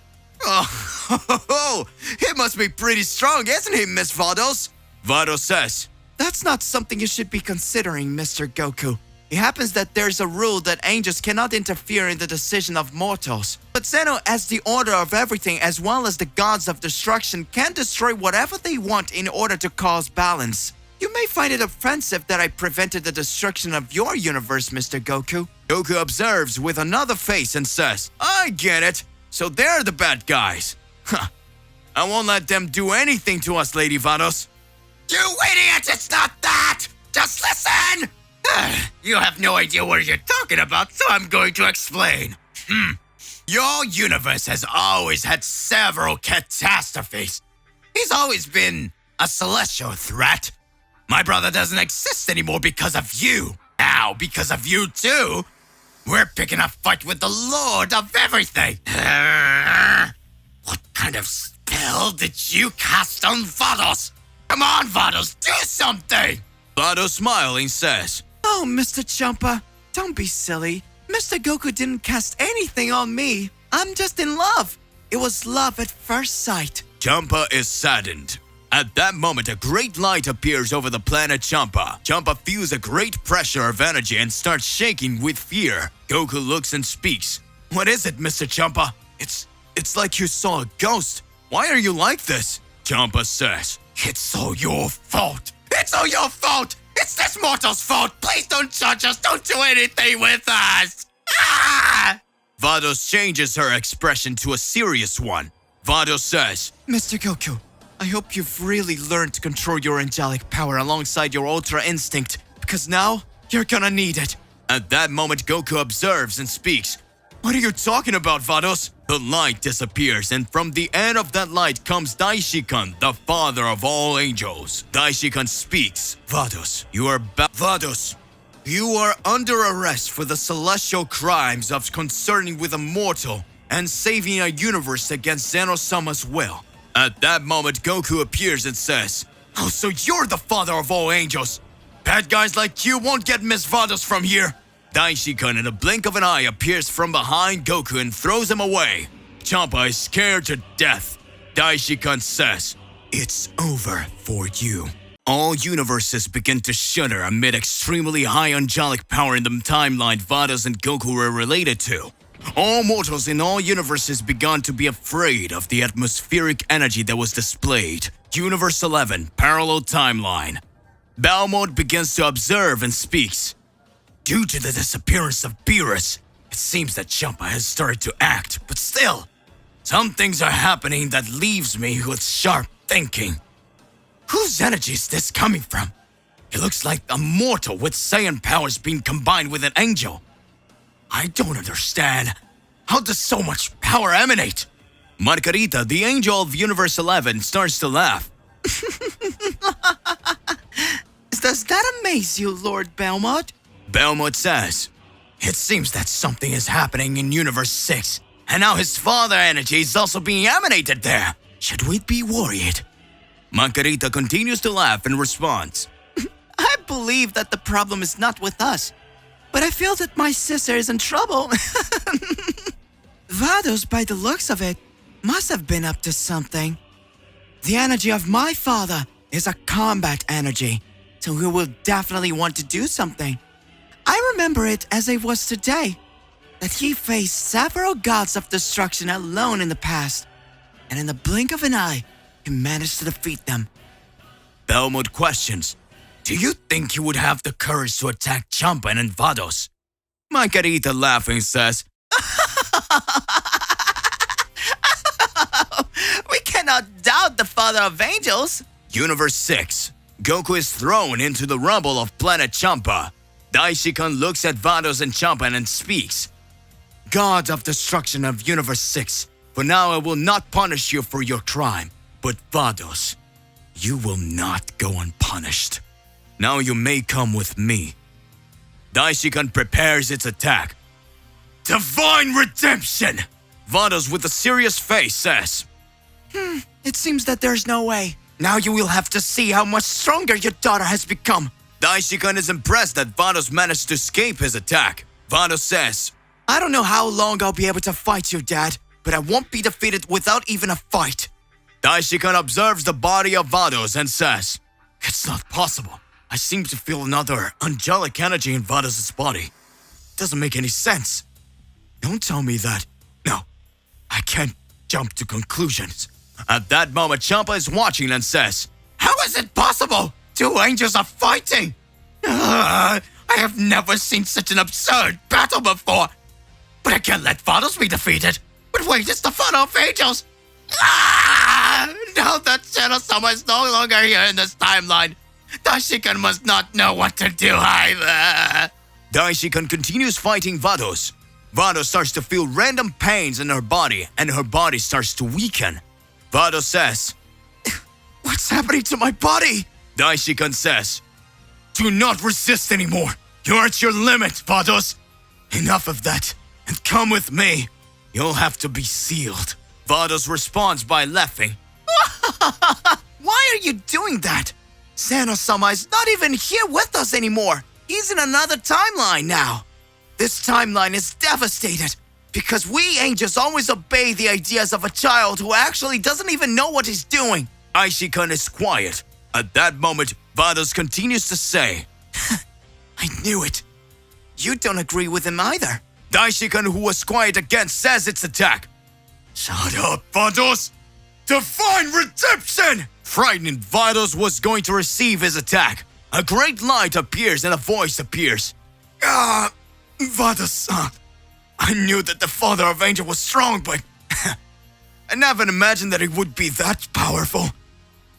Oh, he must be pretty strong, isn't he, Miss Vados? Vados says.
That's not something you should be considering, Mr. Goku. It happens that there's a rule that angels cannot interfere in the decision of mortals. But Zeno, as the order of everything as well as the gods of destruction, can destroy whatever they want in order to cause balance. You may find it offensive that I prevented the destruction of your universe, Mr. Goku.
Goku observes with another face and says, I get it. So they're the bad guys. Huh. I won't let them do anything to us, Lady Vados.
You idiot! It's not that! Just listen! You have no idea what you're talking about, so I'm going to explain. Your universe has always had several catastrophes. He's always been a celestial threat. My brother doesn't exist anymore because of you. Now, because of you too, we're picking a fight with the Lord of everything. What kind of spell did you cast on Vados? Come on, Vados, do something!
Vados smiling says,
Oh, Mr. Champa, don't be silly. Mr. Goku didn't cast anything on me. I'm just in love. It was love at first sight.
Champa is saddened. At that moment, a great light appears over the planet Champa. Champa feels a great pressure of energy and starts shaking with fear. Goku looks and speaks. What is it, Mr. Champa? It's like you saw a ghost. Why are you like this? Champa says,
It's all your fault. It's all your fault. It's this mortal's fault. Please don't judge us. Don't do anything with us. Ah!
Vados changes her expression to a serious one. Vados says,
Mr. Goku, I hope you've really learned to control your angelic power alongside your Ultra Instinct, because now you're gonna need it.
At that moment, Goku observes and speaks. What are you talking about, Vados? The light disappears, and from the end of that light comes Daishikan, the father of all angels. Daishikan speaks. Vados, you are under arrest for the celestial crimes of concerning with a mortal and saving a universe against Zeno-sama's will. At that moment, Goku appears and says, Oh, so you're the father of all angels. Bad guys like you won't get Miss Vados from here. Daishikan in a blink of an eye appears from behind Goku and throws him away. Champa is scared to death. Daishikan says, It's over for you. All universes begin to shudder amid extremely high angelic power in the timeline Vados and Goku were related to. All mortals in all universes began to be afraid of the atmospheric energy that was displayed. Universe 11, Parallel Timeline. Balmond begins to observe and speaks. Due to the disappearance of Beerus, it seems that Champa has started to act, but still, some things are happening that leaves me with sharp thinking. Whose energy is this coming from?
He looks like a mortal with Saiyan powers being combined with an angel. I don't understand. How does so much power emanate?
Margarita, the angel of Universe 11, starts to laugh.
Does that amaze you, Lord Belmont?
Belmont says,
It seems that something is happening in Universe 6, and now his father energy is also being emanated there. Should we be worried?
Margarita continues to laugh and responds,
I believe that the problem is not with us, but I feel that my sister is in trouble. Vados, by the looks of it, must have been up to something. The energy of my father is a combat energy, so he will definitely want to do something. I remember it as it was today, that he faced several gods of destruction alone in the past, and in the blink of an eye, he managed to defeat them.
Belmont questions,
Do you think he would have the courage to attack Champa and Vados?
Margarita laughing says,
We cannot doubt the father of angels.
Universe 6, Goku is thrown into the rubble of planet Champa. Daishikan looks at Vados and Champa and speaks, God of destruction of Universe 6, for now I will not punish you for your crime, but Vados, you will not go unpunished. Now you may come with me. Daishikan prepares its attack.
Divine redemption!
Vados with a serious face says,
It seems that there's no way. Now you will have to see how much stronger your daughter has become.
Daishikan is impressed that Vados managed to escape his attack. Vados says,
I don't know how long I'll be able to fight you, Dad, but I won't be defeated without even a fight.
Daishikan observes the body of Vados and says, It's not possible. I seem to feel another angelic energy in Vados' body. Doesn't make any sense. Don't tell me that. No, I can't jump to conclusions. At that moment, Champa is watching and says,
How is it possible? Two angels are fighting! I have never seen such an absurd battle before. But I can't let Vados be defeated. But wait, it's the father of angels! Now that Shirosama is no longer here in this timeline, Daishikan must not know what to do either.
Daishikan continues fighting Vados. Vados starts to feel random pains in her body and her body starts to weaken. Vados says,
What's happening to my body?
Daishikan says, Do not resist anymore. You're at your limit, Vados. Enough of that, and come with me. You'll have to be sealed. Vados responds by laughing.
Why are you doing that? Sano-sama is not even here with us anymore. He's in another timeline now. This timeline is devastated because we angels always obey the ideas of a child who actually doesn't even know what he's doing.
Daishikan is quiet. At that moment, Vados continues to say,
I knew it. You don't agree with him either.
Daishikan, who was quiet again, says its attack.
Shut up, Vados! Divine redemption!
Frightened, Vados was going to receive his attack. A great light appears and a voice appears.
Vados, I knew that the father of angel was strong, but I never imagined that he would be that powerful.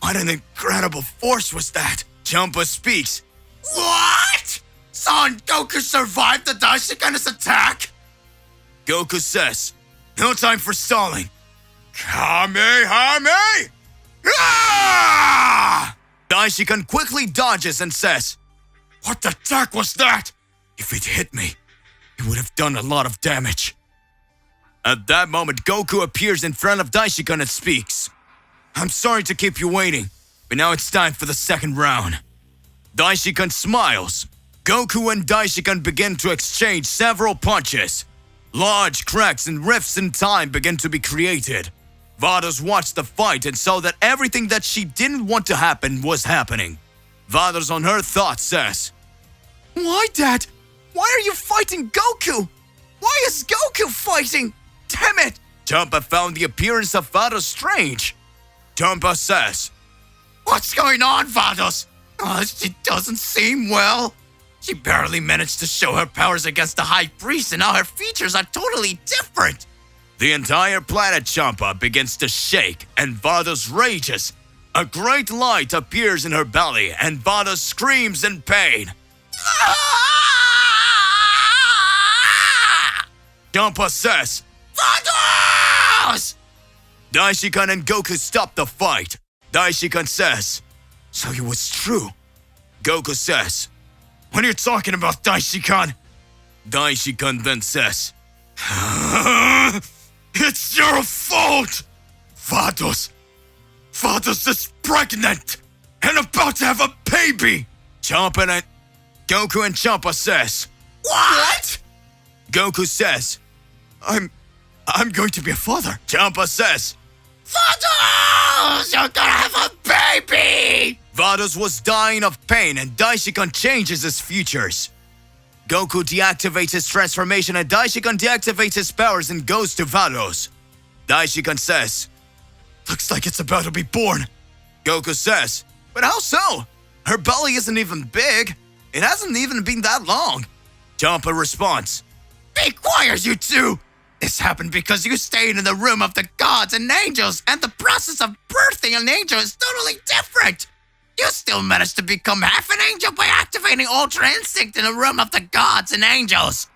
What an incredible force was that?
Champa speaks.
What? Son Goku survived the Daishikan's attack?
Goku says, No time for stalling.
Kamehame! Ah!
Daishikan quickly dodges and says,
What attack was that?
If it hit me, it would have done a lot of damage. At that moment, Goku appears in front of Daishikan and speaks. I'm sorry to keep you waiting, but now it's time for the second round. Daishikan smiles. Goku and Daishikan begin to exchange several punches. Large cracks and rifts in time begin to be created. Vados watched the fight and saw that everything that she didn't want to happen was happening. Vados on her thought says,
Why, Dad? Why are you fighting Goku? Why is Goku fighting? Damn it!
Champa found the appearance of Vados strange. Champa says,
What's going on, Vados? She doesn't seem well. She barely managed to show her powers against the High Priest and now her features are totally different.
The entire planet Champa begins to shake and Vados rages. A great light appears in her belly and Vados screams in pain. Champa says,
Vados!
Daishikan and Goku stop the fight. Daishikan says, so it was true. Goku says, what are you talking about, Daishikan? Daishikan then says, it's your fault! Vados is pregnant and about to have a baby! Goku and Champa says,
What?
Goku says, I'm going to be a father. Champa says,
Vados! You're gonna have a baby!
Vados was dying of pain and Daishikan changes his futures. Goku deactivates his transformation and Daishikan deactivates his powers and goes to Vados. Daishikan says, looks like it's about to be born. Goku says, but how so? Her belly isn't even big. It hasn't even been that long. Champa responds,
Be quiet, you two! This happened because you stayed in the room of the gods and angels, and the process of birthing an angel is totally different! You still managed to become half an angel by activating Ultra Instinct in the room of the gods and angels!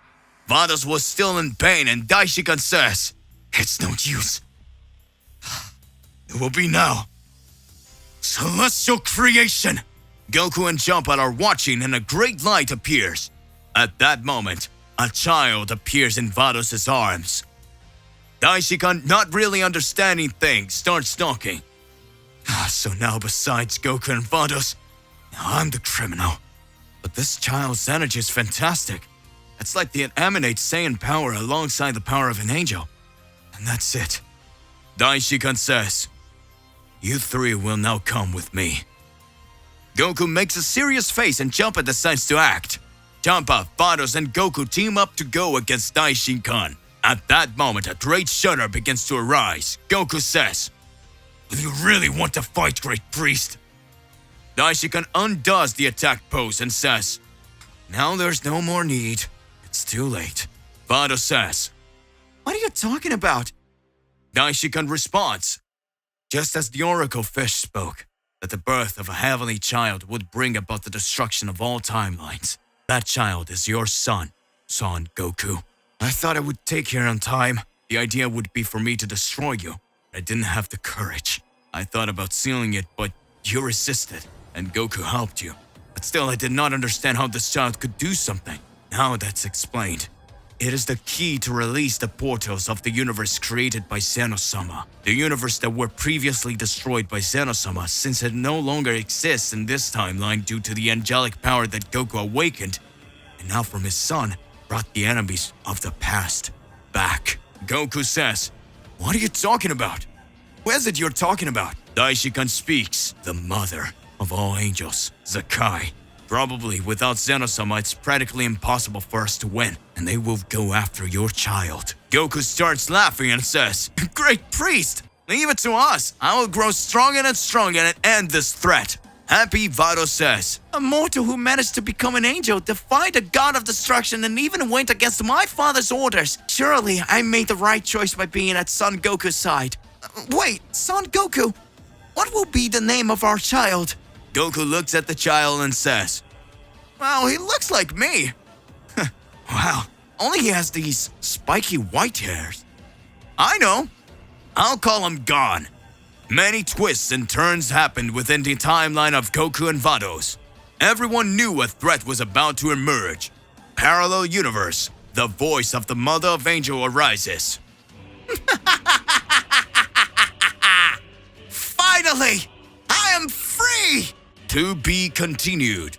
Vados was still in pain and Daishikan says, it's no use. It will be now. Celestial creation! Goku and Champa are watching and a great light appears. At that moment, a child appears in Vados' arms. Daishikan, not really understanding things, starts talking. So now besides Goku and Vados, now I'm the criminal. But this child's energy is fantastic. It's like the emanate Saiyan power alongside the power of an angel. And that's it. Daishikan says, you three will now come with me. Goku makes a serious face and Champa decides to act. Champa, Vados, and Goku team up to go against Daishikan. At that moment, a great shudder begins to arise. Goku says, do you really want to fight, Great Priest? Daishikan undoes the attack pose and says, now there's no more need. It's too late. Vados says, what are you talking about? Daishikan responds, just as the Oracle Fish spoke, that the birth of a heavenly child would bring about the destruction of all timelines. That child is your son, Son Goku. I thought I would take here on time. The idea would be for me to destroy you. I didn't have the courage. I thought about sealing it, but you resisted, and Goku helped you. But still, I did not understand how this child could do something. Now that's explained. It is the key to release the portals of the universe created by Zeno-sama. The universe that were previously destroyed by Zeno-sama, since it no longer exists in this timeline due to the angelic power that Goku awakened, and now from his son, brought the enemies of the past back. Goku says, what are you talking about? Who is it you're talking about? Daishikan speaks, the mother of all angels, Zakai. Probably without Zeno-sama, it's practically impossible for us to win, and they will go after your child. Goku starts laughing and says, Great Priest, leave it to us. I will grow stronger and stronger and end this threat. Happy Vados says, a mortal who managed to become an angel, defied a god of destruction, and even went against my father's orders. Surely I made the right choice by being at Son Goku's side. Wait, Son Goku, what will be the name of our child? Goku looks at the child and says, wow, he looks like me. Wow, only he has these spiky white hairs. I know. I'll call him Gon. Many twists and turns happened within the timeline of Goku and Vados. Everyone knew a threat was about to emerge. Parallel universe, the voice of the Mother of Angel arises. Finally, I am free! To be continued.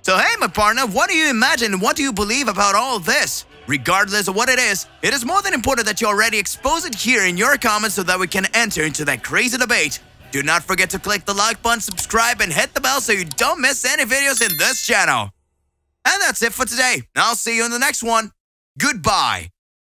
So hey, my partner, what do you imagine and what do you believe about all this? Regardless of what it is more than important that you already expose it here in your comments so that we can enter into that crazy debate. Do not forget to click the like button, subscribe, and hit the bell so you don't miss any videos in this channel. And that's it for today. I'll see you in the next one. Goodbye.